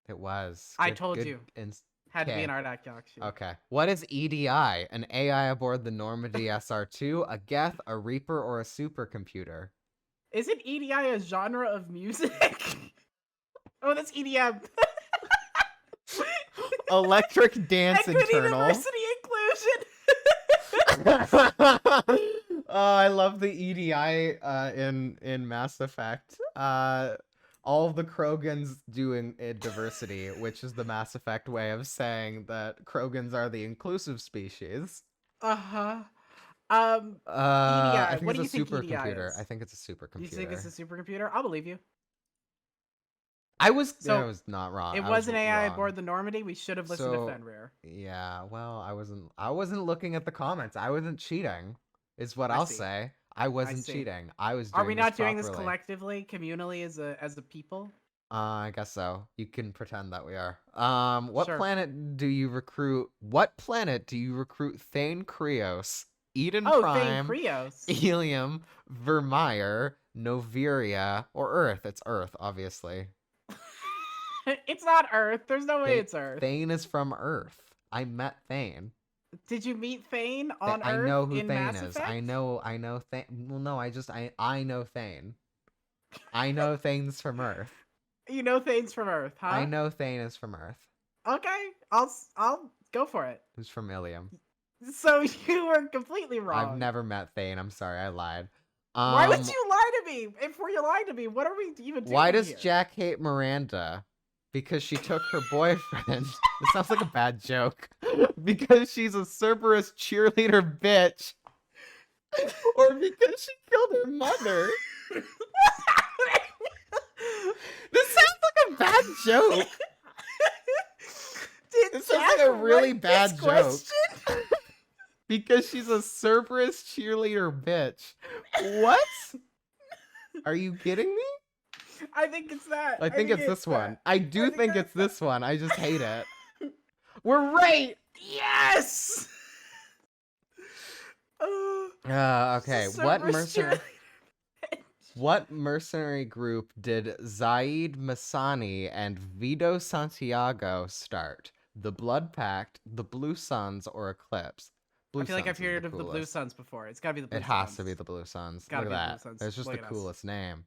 It was. I told you. Had to be an Ardat Yakshi. Okay. What is EDI? An AI aboard the Normandy SR2, a Geth, a Reaper, or a supercomputer? Isn't EDI a genre of music? Oh, that's EDM. Electric Dance Equity, Internal. diversity, inclusion. Oh, I love the EDI in Mass Effect. All of the Krogans doing diversity, which is the Mass Effect way of saying that Krogans are the inclusive species. Uh-huh. EDI. I think what do you it's a think EDI supercomputer. is? I think it's a supercomputer. You think it's a supercomputer? I'll believe you. I was So, not wrong. It I was an AI wrong. aboard the Normandy. We should have listened to Fenrir. Yeah, well, I wasn't looking at the comments. I wasn't cheating. Is what I'll say. I wasn't cheating. I was doing Are we not this doing this properly. collectively, communally as a people? I guess so. You can pretend that we are. What Sure. planet do you recruit? What planet do you recruit Thane Krios, Eden Oh, Prime, Thane Krios. Helium, Vermeer, Noveria, or Earth? It's Earth, obviously. It's not Earth. There's no way it's Earth. Thane is from Earth. I met Thane. Did you meet Thane on Earth? I know who in Thane Mass is. Effect? I know Thane. Well, no, I know Thane. I know Thane's from Earth. You know Thane's from Earth, huh? I know Thane is from Earth. Okay, I'll go for it. Who's from Ilium? So you were completely wrong. I've never met Thane. I'm sorry, I lied. Why would you lie to me? If you're lying to me, what are we even doing Why does here? Jack hate Miranda? Because she took her boyfriend. This sounds like a bad joke. Because she's a Cerberus cheerleader bitch. Or because she killed her mother. This sounds like a bad joke. This sounds like a really bad joke. Because she's a Cerberus cheerleader bitch. What? Are you kidding me? I think it's that. I think it's this one. I do think it's this one. I just hate it. We're right. Yes. Okay. Cerberus What mercenary group did Zaid Masani and Vito Santiago start? The Blood Pact, the Blue Suns, or Eclipse? I feel like I've heard of the Blue Suns before. It's gotta be the Blue Suns. It has to be the Blue Suns. Look at that. It's just the coolest name.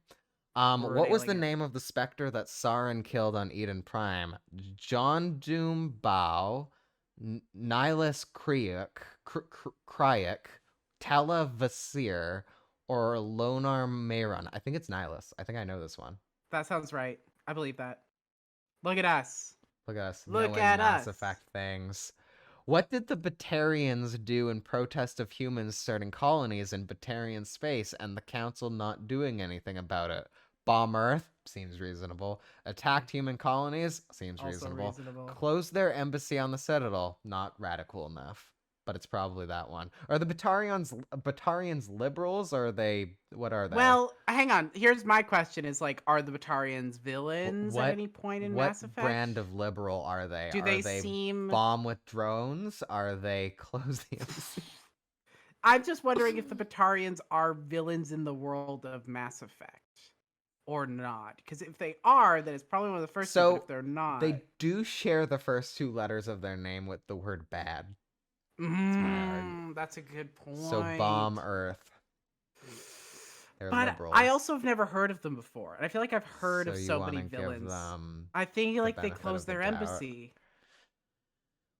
What was the name of the Spectre that Sauron killed on Eden Prime? John Doom Bao, Nihilus Kryuk, Tala Vasir, or Lonar Mayron. I think it's Nihilus. I think I know this one. That sounds right. I believe that. Look at us. Look at us. Look knowing at Mass us. Effect things. What did the Batarians do in protest of humans starting colonies in Batarian space and the Council not doing anything about it? Bomb Earth? Seems reasonable. Attacked human colonies? Seems Also reasonable. reasonable. Closed their embassy on the Citadel? Not radical enough. But it's probably that one. Are the Batarians liberals, or are they... What are they? Well, hang on. Here's my question: is like, are the Batarians villains at any point in Mass Effect? What brand of liberal are they? Do they seem bomb with drones? Are they close the embassy? I'm just wondering if the Batarians are villains in the world of Mass Effect or not. Because if they are, then it's probably one of the first. But if they're not, they do share the first two letters of their name with the word bad. That's a good point. So bomb Earth. They're But liberals. I also have never heard of them before, and I feel like I've heard So of you so wanna many give villains. them I think the like they benefit closed of the their doubt. embassy.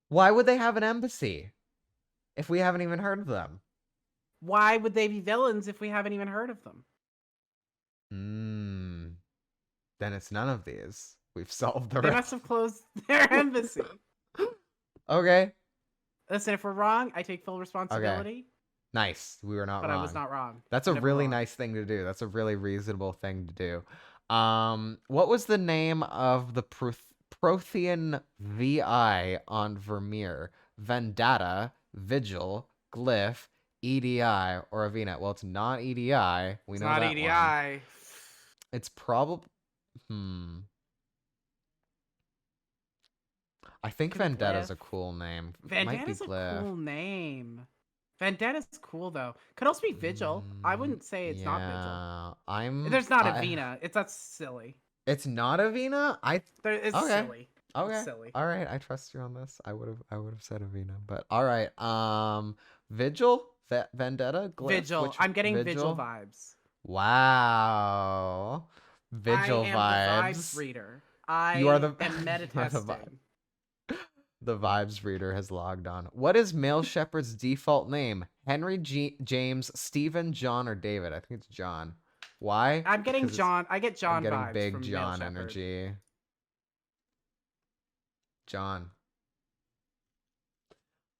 Why would they have an embassy if we haven't even heard of them? Why would they be villains if we haven't even heard of them? Then it's none of these. We've solved the They riddle. must have closed their embassy. Okay. Listen, if we're wrong, I take full responsibility. Nice. We were not But wrong. I was not wrong. That's a Never really wrong. nice thing to do. That's a really reasonable thing to do. What was the name of the Prothean VI on Vermeer? Vendetta, Vigil, Glyph, EDI, or Avena? Well, it's not EDI. We It's know not that EDI. one. It's probably... I think Could be Vendetta's a Glyph. cool name. Vendetta's Might be a Glyph. cool name. Vendetta's cool though. Could also be Vigil. I wouldn't say it's not Vigil. There's not Avena. That's silly. It's not Avena? It's Okay. silly. Okay. It's silly. All right, I trust you on this. I would have said Avena, but all right. Vigil, Vendetta, Glyph. Vigil. I'm getting Vigil vibes. Wow. Vigil I am vibes. the vibes reader. I You are the am metatesting. The vibes reader has logged on. What is Male Shepherd's default name? Henry, James, Stephen, John, or David? I think it's John. Why? I'm getting John. I get John I'm getting vibes big from John Male Shepherd. energy. John.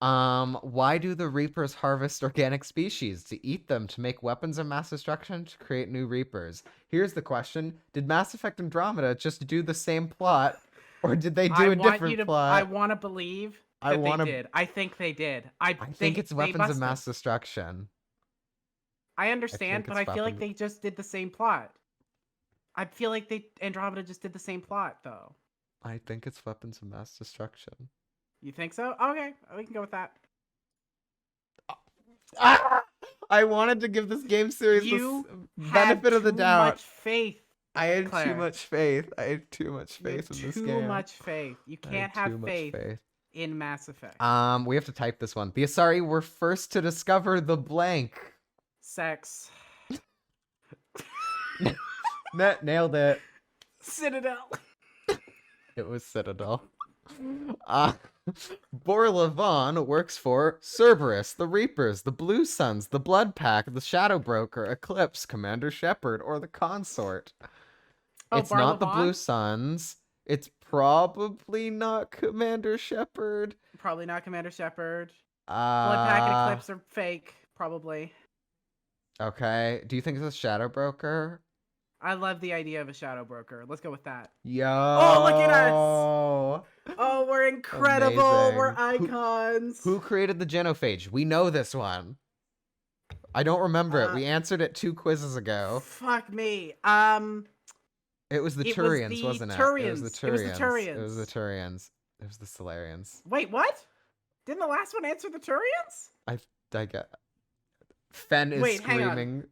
Why do the Reapers harvest organic species? To eat them, to make weapons of mass destruction, to create new Reapers? Here's the question. Did Mass Effect Andromeda just do the same plot? Or did they do a different plot? I want to believe that they did. I think they did. I think it's weapons of mass destruction. I understand, but I feel like they just did the same plot. I feel like Andromeda just did the same plot, though. I think it's weapons of mass destruction. You think so? Okay, we can go with that. I wanted to give this game series the benefit of the doubt. Much faith. I had Claire. too much faith. I had too much faith in this game. Too much faith. You can't have faith in Mass Effect. We have to type this one. The Asari were first to discover the blank. Sex. Nailed it. Citadel. It was Citadel. Borlavon works for Cerberus, the Reapers, the Blue Suns, the Blood Pack, the Shadow Broker, Eclipse, Commander Shepard, or the Consort. It's not the Blue Suns. It's probably not Commander Shepard. Probably not Commander Shepard. Blood Pack and Eclipse are fake, probably. Okay. Do you think it's a Shadow Broker? I love the idea of a Shadow Broker. Let's go with that. Yo. Oh, look at us! Oh, we're incredible. Amazing. We're icons. Who created the genophage? We know this one. I don't remember it. We answered it 2 quizzes ago. Fuck me. It was the Turians, wasn't it? Turians. It was the Turians. It was the Turians. It was the Solarians. Wait, what? Didn't the last one answer the Turians? I get. Fen is screaming. Hang on.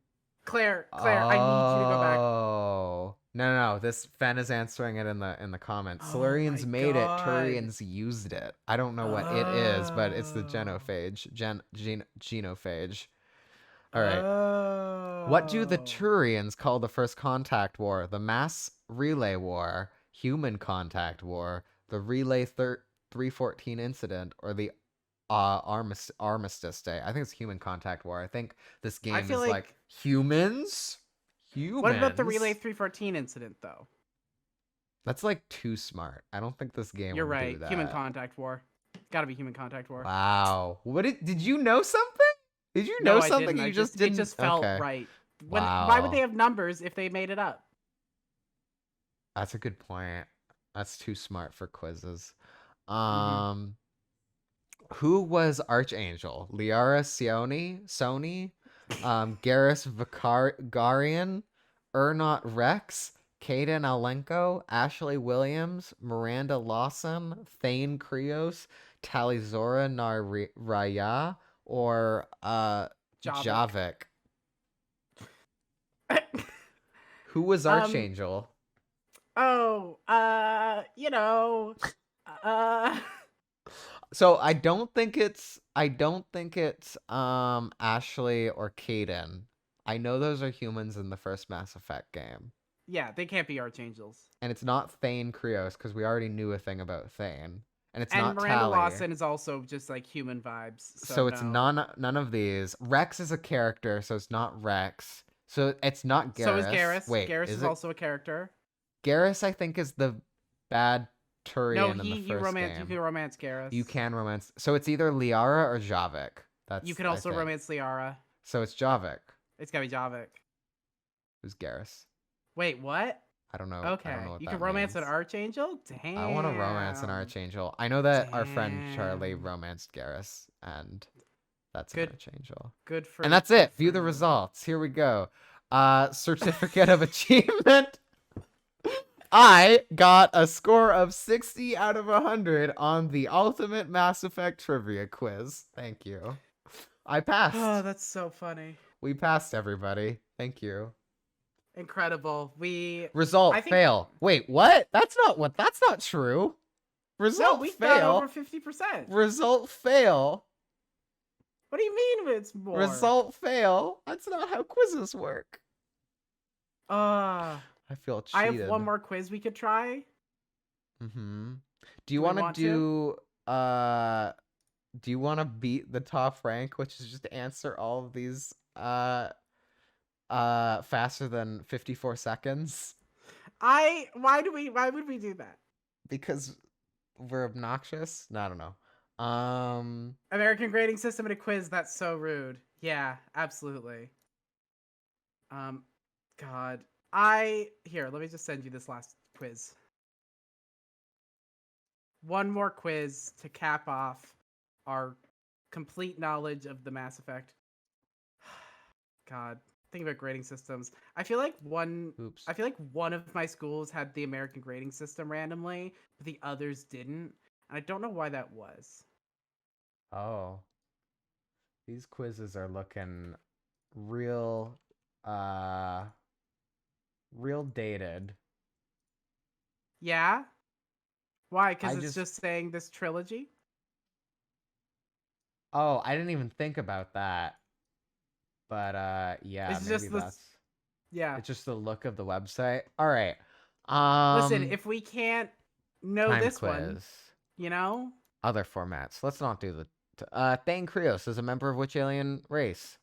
Claire, I need you to go back. Oh. No. This Fen is answering it in the comments. Solarians made it. Turians used it. I don't know what it is, but it's the genophage. Genophage. All right. What do the Turians call the First Contact War? The Mass Relay War, Human Contact War, the Relay 314 Incident, or the Armistice Day? I think it's Human Contact War. I think this game is like humans. What about the Relay 314 Incident, though? That's like too smart. I don't think this game. You're would right. Do that. Human Contact War. Gotta be Human Contact War. Wow. What did you know something? Did you know something? I You just didn't. It just felt okay. right. Wow. Why would they have numbers if they made it up? That's a good point. That's too smart for quizzes. Who was Archangel? Liara Sony, Garrus Vicarian, Ernot Rex, Kaden Alenko, Ashley Williams, Miranda Lawson, Thane Krios, Talizora Naraya, or Javik. Who was Archangel? So I don't think it's Ashley or Kaden. I know those are humans in the first Mass Effect game. Yeah, they can't be archangels. And it's not Thane Krios, because we already knew a thing about Thane. And it's And not Miranda Tally. Lawson is also just like human vibes. So it's no. none of these. Rex is a character, so it's not Rex. So it's not Garrus. So is Garrus. Wait, Garrus is it? also a character. Garrus, I think, is the bad Turian No, in the first you romance. game. You can romance Garrus. You can romance. So it's either Liara or Javik. That's. You can also romance Liara. So it's Javik. It's gotta be Javik. Who's Garrus? Wait, what? I don't know. Okay, I don't know what you that can romance means. an archangel. Damn. I want to romance an archangel. I know that our friend Charlie Damn. romanced Garrus, and that's Good. an archangel. Good for. And that's it. View the results. Here we go. Certificate of achievement. I got a score of 60 out of 100 on the Ultimate Mass Effect Trivia Quiz. Thank you. I passed. Oh, that's so funny. We passed, everybody. Thank you. Incredible. Result fail. Wait, what? That's not true. Result we fail. got over 50%. Result fail. What do you mean it's more? Result fail. That's not how quizzes work. I I feel cheated. have one more quiz we could try. Mm-hmm. Do you we want want to do you want to beat the top rank, which is just answer all of these faster than 54 seconds? Why would we do that? Because we're obnoxious? No, I don't know. American grading system in a quiz, that's so rude. Yeah, absolutely. God. Here, let me just send you this last quiz. One more quiz to cap off our complete knowledge of the Mass Effect. God, think about grading systems. I feel like one of my schools had the American grading system randomly, but the others didn't. And I don't know why that was. Oh. These quizzes are looking real dated. Yeah? Why? Because I it's just saying this trilogy? Oh, I didn't even think about that. But yeah, It's maybe just that's Yeah. it's just the look of the website. All right. Listen, if we can't know time this quiz. one, you know? Other formats. Let's not do the Thane Krios is a member of which alien race?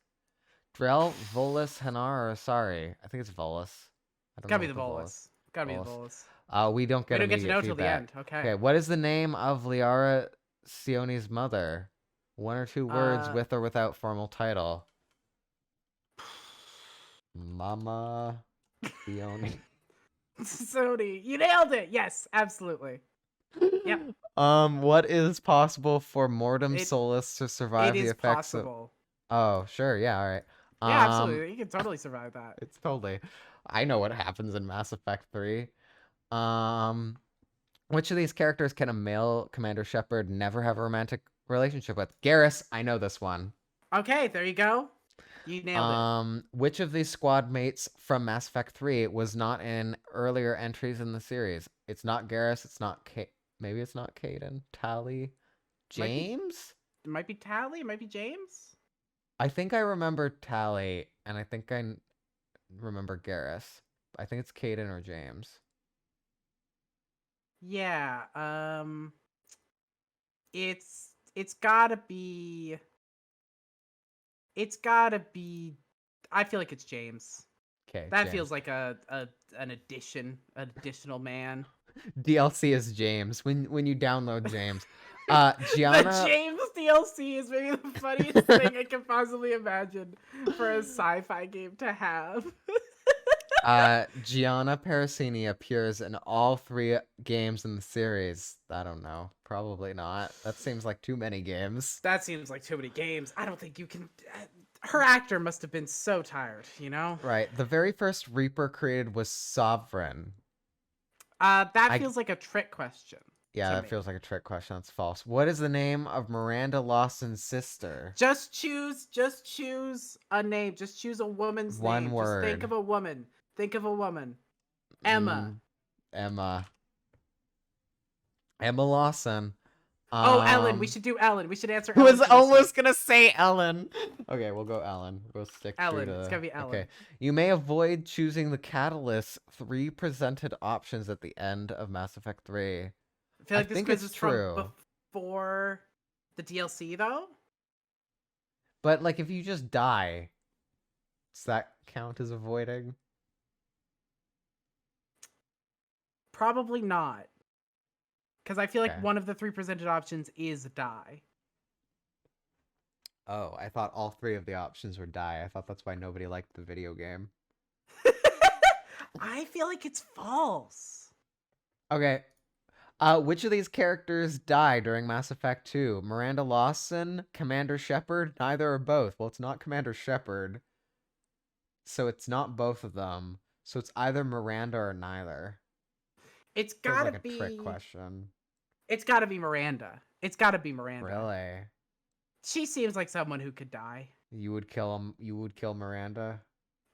Drell, Volus, Hanar, or Asari? I think it's Volus. I don't Gotta know be the what Volus. Gotta be the Volus. We don't get We don't get to immediate know till the feedback. end. Okay. Okay, what is the name of Liara Sioni's mother? One or two words with or without formal title. Mama Sioni. Sony, you nailed it. Yes, absolutely. Yep. What is possible for Mortem Solus to survive It the is effects possible. Oh, sure. Yeah, all right. Yeah, absolutely. You can totally survive that. It's totally. I know what happens in Mass Effect 3. Which of these characters can a male Commander Shepard never have a romantic relationship with? Garrus, I know this one. Okay, there you go. You nailed it. Which of these squad mates from Mass Effect 3 was not in earlier entries in the series? It's not Garrus, it's not maybe it's not Caden, Tally, James? It might be Tally, it might be James. I think I remember Tally, and I think I remember Garrus. I think it's Caden or James. Yeah, it's gotta be I feel like it's James. Okay. That James. feels like an additional man. DLC is James when you download James. Gianna. The James DLC is maybe the funniest thing I can possibly imagine for a sci-fi game to have. Gianna Parasini appears in all 3 games in the series. I don't know. Probably not. That seems like too many games. That seems like too many games. I don't think you can... Her actor must have been so tired, you know? Right. The very first Reaper created was Sovereign. That feels like a trick question. Yeah, that feels like a trick question. That's false. What is the name of Miranda Lawson's sister? Just choose a name. Just choose a woman's One name. word. Just think of a woman. Think of a woman. Emma. Emma. Emma Lawson. Oh, Ellen. We should do Ellen. We should answer I Ellen. was for this almost one. gonna say Ellen. Okay, we'll go Ellen. We'll stick Ellen. true to... It's gotta be Ellen. Okay. You may avoid choosing the catalyst 3 presented options at the end of Mass Effect 3. I feel like this think quiz it's is from true. before the DLC, though. But, like, if you just die, does that count as avoiding? Probably not. Because I feel like Okay. one of the 3 presented options is die. Oh, I thought all 3 of the options were die. I thought that's why nobody liked the video game. I feel like it's false. Okay. Which of these characters die during Mass Effect 2? Miranda Lawson, Commander Shepard, neither or both? Well, it's not Commander Shepard, so it's not both of them. So it's either Miranda or neither. It's Feels gotta like a be trick question. It's gotta be Miranda. It's gotta be Miranda. Really? She seems like someone who could die. You would kill him? You would kill Miranda?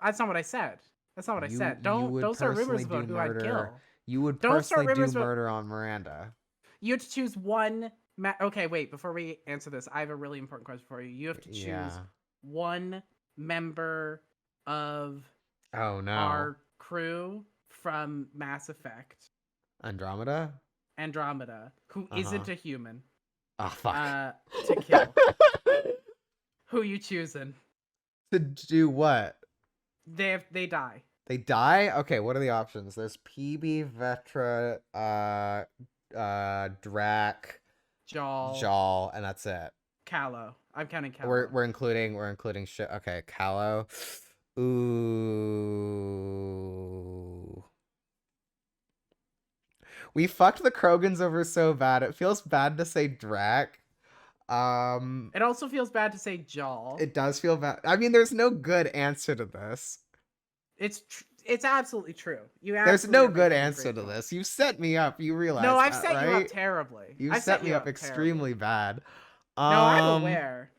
That's not what I said. That's not what I said. You Don't would start rumors personally about do who I'd murder. kill. You would Don't start personally do rumors about- murder on Miranda. You have to choose one. Okay, wait. Before we answer this, I have a really important question for you. You have to choose Yeah. one member of Oh no. our crew from Mass Effect Andromeda? Andromeda who Uh-huh. not a human Oh fuck. to kill. Who you choosing? To do what? They die. They die? Okay, what are the options? There's PB, Vetra, Drac, Jal, and that's it. Callow. I'm counting Callow. We're including shit. Okay, Callow. Ooh. We fucked the Krogans over so bad. It feels bad to say Drac. It also feels bad to say Jal. It does feel bad. I mean, there's no good answer to this. It's absolutely true. There's no good answer to this. You set me up. You realize No, I've that, set you up right? terribly. You I've set me you up extremely bad. No, I'm aware.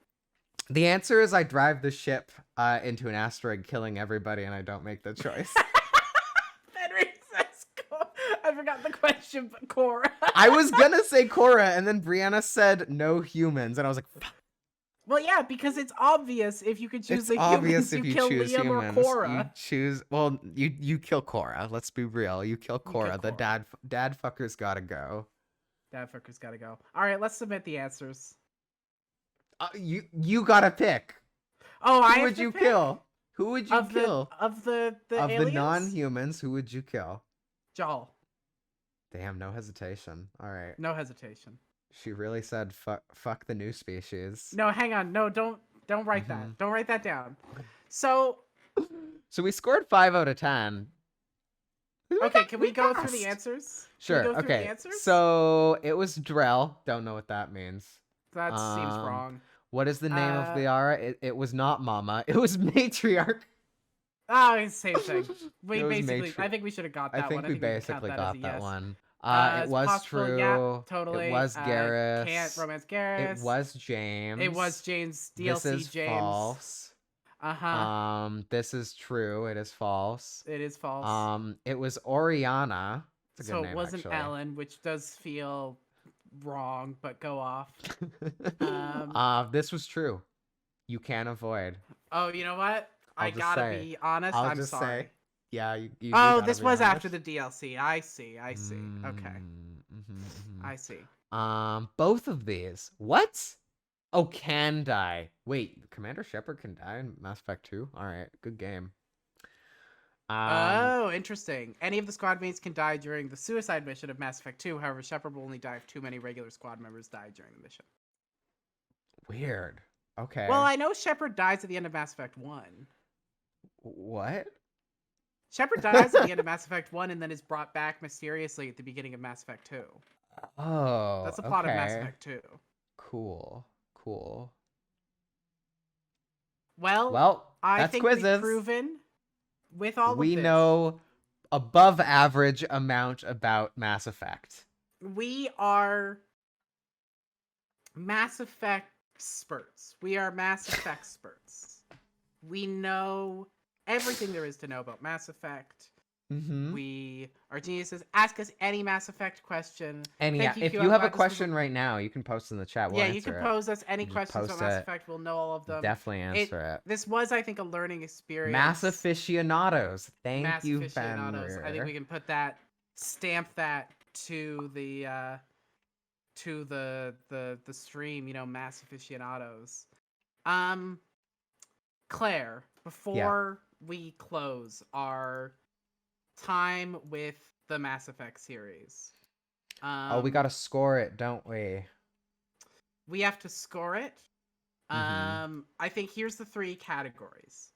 The answer is I drive the ship into an asteroid, killing everybody, and I don't make the choice. Henry says, I forgot the question, but Cora. I was gonna say Cora, and then Brianna said no humans, and I was like, fuck. Well, yeah, because it's obvious if you could choose It's the obvious humans, if you kill choose Liam humans. or Cora. You choose. Well, you kill Cora. Let's be real. You kill Cora. The Cora. dad fucker's gotta go. Dad fucker's gotta go. All right, let's submit the answers. You gotta pick. Oh, Who would you kill? Who would you kill? Of the Of aliens? the non-humans, who would you kill? Jal. Damn, no hesitation. All right. No hesitation. She really said fuck the new species. No, hang on. No, don't write that. Don't write that down. So we scored 5 out of 10. Okay, can we go through the answers? Sure. Can we go through Okay. the answers? So it was Drell. Don't know what that means. That seems wrong. What is the name of Liara? It was not Mama. It was Matriarch. Oh, it's the same thing. We It was basically, Matriarch. I think we should have got that I think one. we can count basically that as got a that yes. one. It It's was possible, true. Yeah, totally. It was Garrus. Can't romance Garrus. It was James. It was James. DLC This is James. false. This is true. It is false. It is false. It was Oriana. It's a good So name, it wasn't actually. Ellen, which does feel wrong, but go off. This was true. You can't avoid. Oh, you know what? I just gotta say. be honest. I'll I'm just sorry. say. Yeah, you do Oh, gotta this be was after honest. the DLC. I see. Okay. I see. Both of these. What? Oh, can die. Wait, Commander Shepard can die in Mass Effect 2? Alright, good game. Oh, interesting. Any of the squad mates can die during the suicide mission of Mass Effect 2. However, Shepard will only die if too many regular squad members die during the mission. Weird. Okay. Well, I know Shepard dies at the end of Mass Effect 1. What? Shepard dies at the end of Mass Effect 1 and then is brought back mysteriously at the beginning of Mass Effect 2. Oh, That's the plot of Mass okay. Effect 2. Cool. Well, I that's think quizzes. we've proven with all We of this, know above average amount about Mass Effect. we are Mass Effect experts. We are Mass Effect experts. We know everything there is to know about Mass Effect. Mm-hmm. We Argenia says, ask us any Mass Effect question. And Thank yeah, you, if Q. you I'm have a glad this was question right now, you can post in the chat. We'll yeah, answer you can it. pose us any Just questions about post Mass it. Effect. We'll know all of them. Definitely answer it. This was, I think, a learning experience. Mass aficionados. Thank Mass you, aficionados. I think we Fenrir. can put that, stamp that to the stream. You know, mass aficionados. Claire, before we close our time with the Mass Effect series. Oh, we gotta score it, don't we? We have to score it. Mhm. I think here's the 3 categories.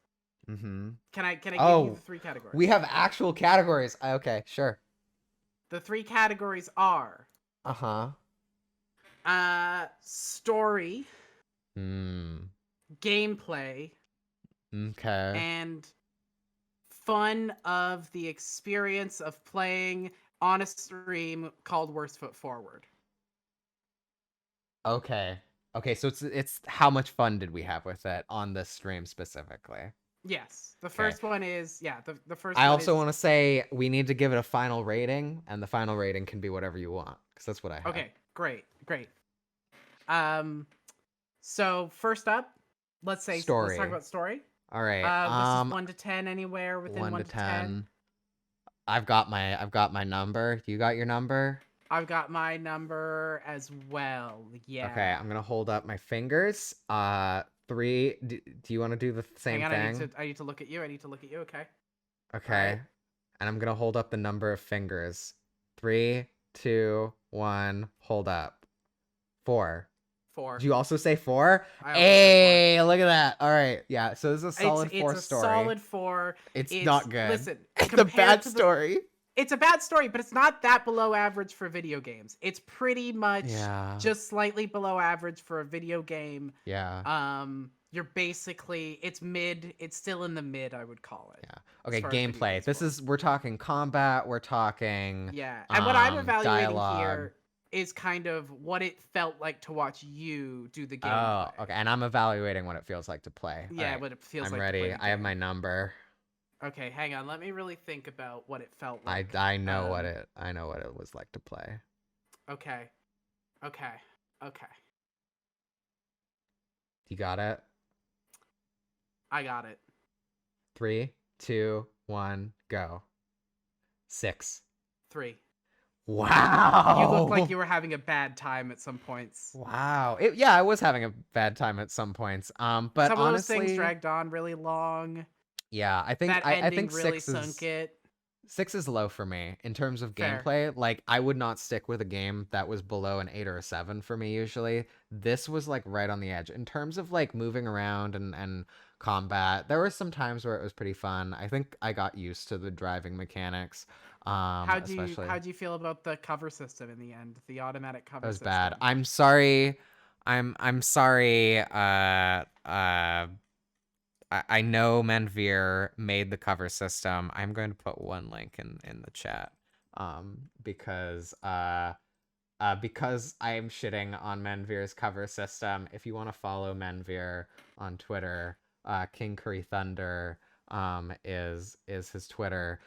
Mm-hmm. Can I give you the 3 categories? We have actual categories. Okay, sure. The 3 categories are Uh-huh. story, gameplay, Okay. and fun of the experience of playing on a stream called Worst Foot Forward. Okay. Okay, so it's how much fun did we have with it on this stream specifically? Yes. The first one is the first I one also is... want to say we need to give it a final rating, and the final rating can be whatever you want, because that's what I have. Okay, great. So first up, let's talk about story. All right. This is 1 to 10 anywhere within 1 to 10. I've got my number. You got your number? I've got my number as well. Yeah. Okay, I'm gonna hold up my fingers. 3. Do you want to do the same Hang on, thing? I need to look at you. Okay. Okay. Right. And I'm gonna hold up the number of fingers. 3, 2, 1. Hold up. 4. 4. Did you also say 4? I also Hey, look at that. All right. Yeah. So this is a solid 4 it's a story. solid 4. It's not good. Listen, It's a bad story. It's a bad story, but it's not that below average for video games. It's pretty much just slightly below average for a video game. Yeah. You're basically, it's mid. It's still in the mid, I would call it. Yeah. Okay, gameplay. We're talking combat. We're talking. Yeah. And what I'm evaluating dialogue. here is kind of what it felt like to watch you do the gameplay. Oh, okay. And I'm evaluating what it feels like to play. Yeah, right. what it feels I'm like ready. to play the I have game. my number. Okay, hang on. Let me really think about what it felt like. I know what it was like to play. Okay. You got it? I got it. 3, 2, 1, go. 6. 3. Wow. You look like you were having a bad time at some points. Wow. I was having a bad time at some points. But some of honestly, those things dragged on really long. Yeah, I think that I think really 6 sunk it. 6 is low for me in terms of Fair. gameplay. Like, I would not stick with a game that was below an 8 or a 7 for me usually. This was like right on the edge in terms of like moving around and combat. There were some times where it was pretty fun. I think I got used to the driving mechanics. How'd you feel about the cover system in the end? The automatic cover system. It was bad. I'm sorry. I'm sorry. I know Manveer made the cover system. I'm going to put one link in the chat. Because I am shitting on Manveer's cover system. If you want to follow Manveer on Twitter, King Curry Thunder is his Twitter.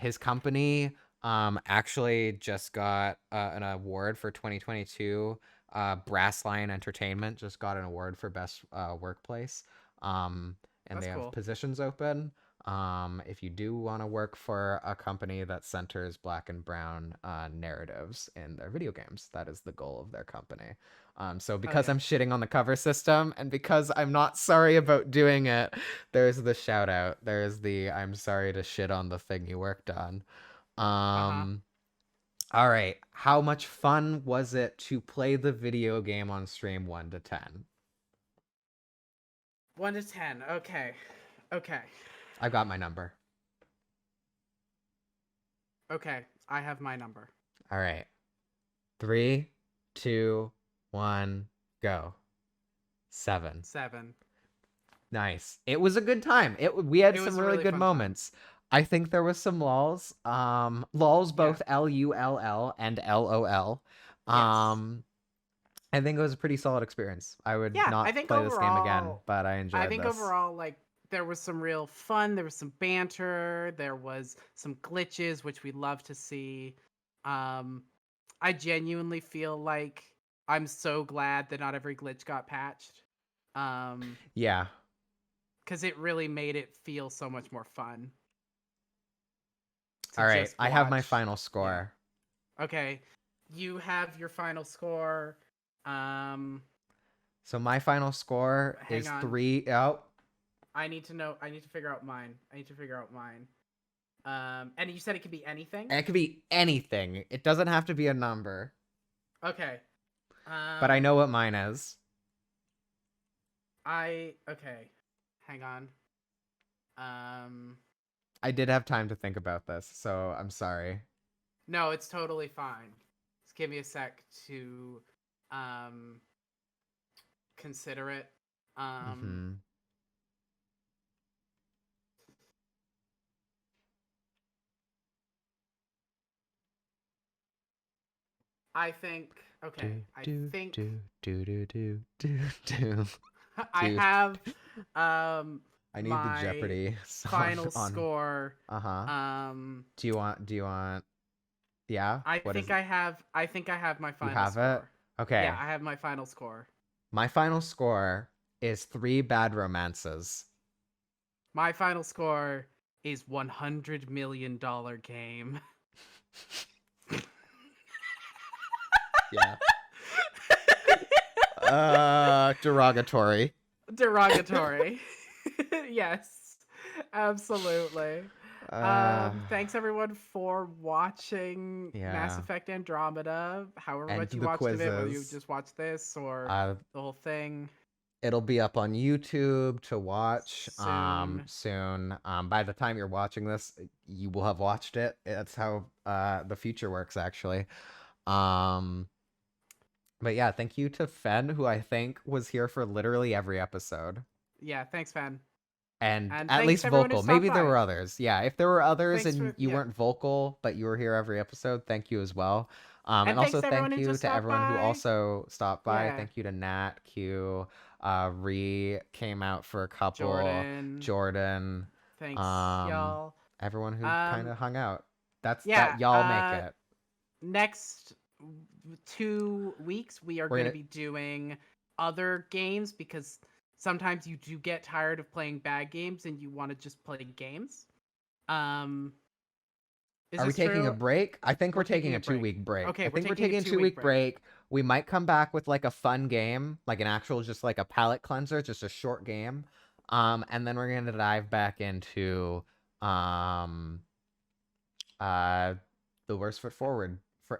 His company actually just got an award for 2022. Brass Lion Entertainment just got an award for best workplace. And That's they cool. have positions open. If you do want to work for a company that centers Black and brown narratives in their video games, that is the goal of their company. So because I'm shitting on the cover system and because I'm not sorry about doing it, there's the shout out. There's the I'm sorry to shit on the thing you worked on. All right. How much fun was it to play the video game on stream 1 to 10? 1 to 10. Okay. I got my number. Okay, I have my number. All right. 3, 2, 1, go. 7. 7. Nice. It was a good time. We had some was a really really good fun moments. I think there was some lulls. Lulls both LULL and LOL. I think it was a pretty solid experience. I would not play this game again, but I enjoyed this. I think overall, like, there was some real fun. There was some banter. There was some glitches, which we love to see. I genuinely feel like I'm so glad that not every glitch got patched. Yeah. Because it really made it feel so much more fun. All right, just I have my watch. final score. Yeah. Okay, you have your final score. So my final score Hang is on. 3. Oh, I need to figure out mine. And you said it could be anything? it could be anything. It doesn't have to be a number. Okay. But I know what mine is. Okay. Hang on. I did have time to think about this, so I'm sorry. No, it's totally fine. Just give me a sec to consider it. I think I have I need my the Jeopardy song final on. score. Do you want yeah? I think I have my final You have score. it? Okay. Yeah, I have my final score. My final score is 3 bad romances. My final score is $100 million game. Yeah. Derogatory. Yes, absolutely. Thanks everyone for watching Mass Effect Andromeda. However And much you the watched of it, whether you quizzes. just watched this or the whole thing. It'll be up on YouTube to watch soon. By the time you're watching this, you will have watched it. That's how the future works, actually. But yeah, thank you to Fen, who I think was here for literally every episode. Yeah, thanks, Fen. And at least vocal. Maybe there were others. Yeah, if there were others and you weren't vocal, but you were here every episode, thank you as well. And also thank you to everyone who also stopped by. Yeah. Thank you to Nat, Q, Ree came out for a couple. Jordan. Thanks, y'all. Everyone who kind of hung out. That Yeah, y'all make it. Next 2 weeks, we are going to be doing other games because sometimes you do get tired of playing bad games and you want to just play games. Are we taking a break? I think we're taking a 2-week break. Okay, I think we're taking a 2-week break. We might come back with like a fun game, like an actual just like a palate cleanser, just a short game. And then we're going to dive back into the worst foot forward for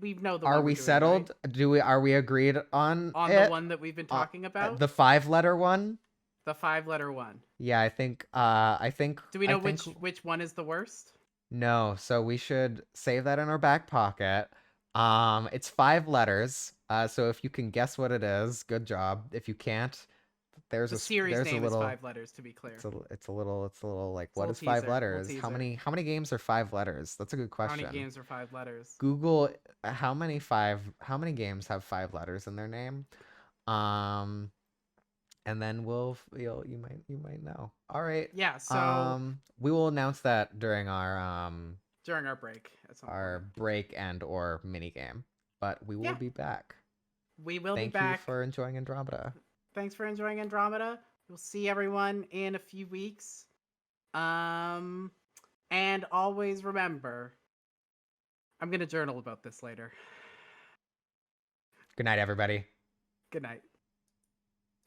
we know the Are one we doing, settled? right? Are we agreed on the one that we've been talking about? The 5-letter one? The 5-letter one. Yeah, I think Do we know which one is the worst? No, so we should save that in our back pocket. It's 5 letters. So if you can guess what it is, good job. If you can't, there's the series name is 5 letters, to be clear. It's a little like, what is teaser, 5 letters? How many games are 5 letters? That's a good question. How many games are 5 letters? Google how many games have 5 letters in their name. And then you might know. All right. Yeah, so we will announce that during our break at some point. Break and or mini game. But we will be back. We will be back. Thank you for enjoying Andromeda. Thanks for enjoying Andromeda. We'll see everyone in a few weeks. And always remember, I'm going to journal about this later. Good night, everybody. Good night.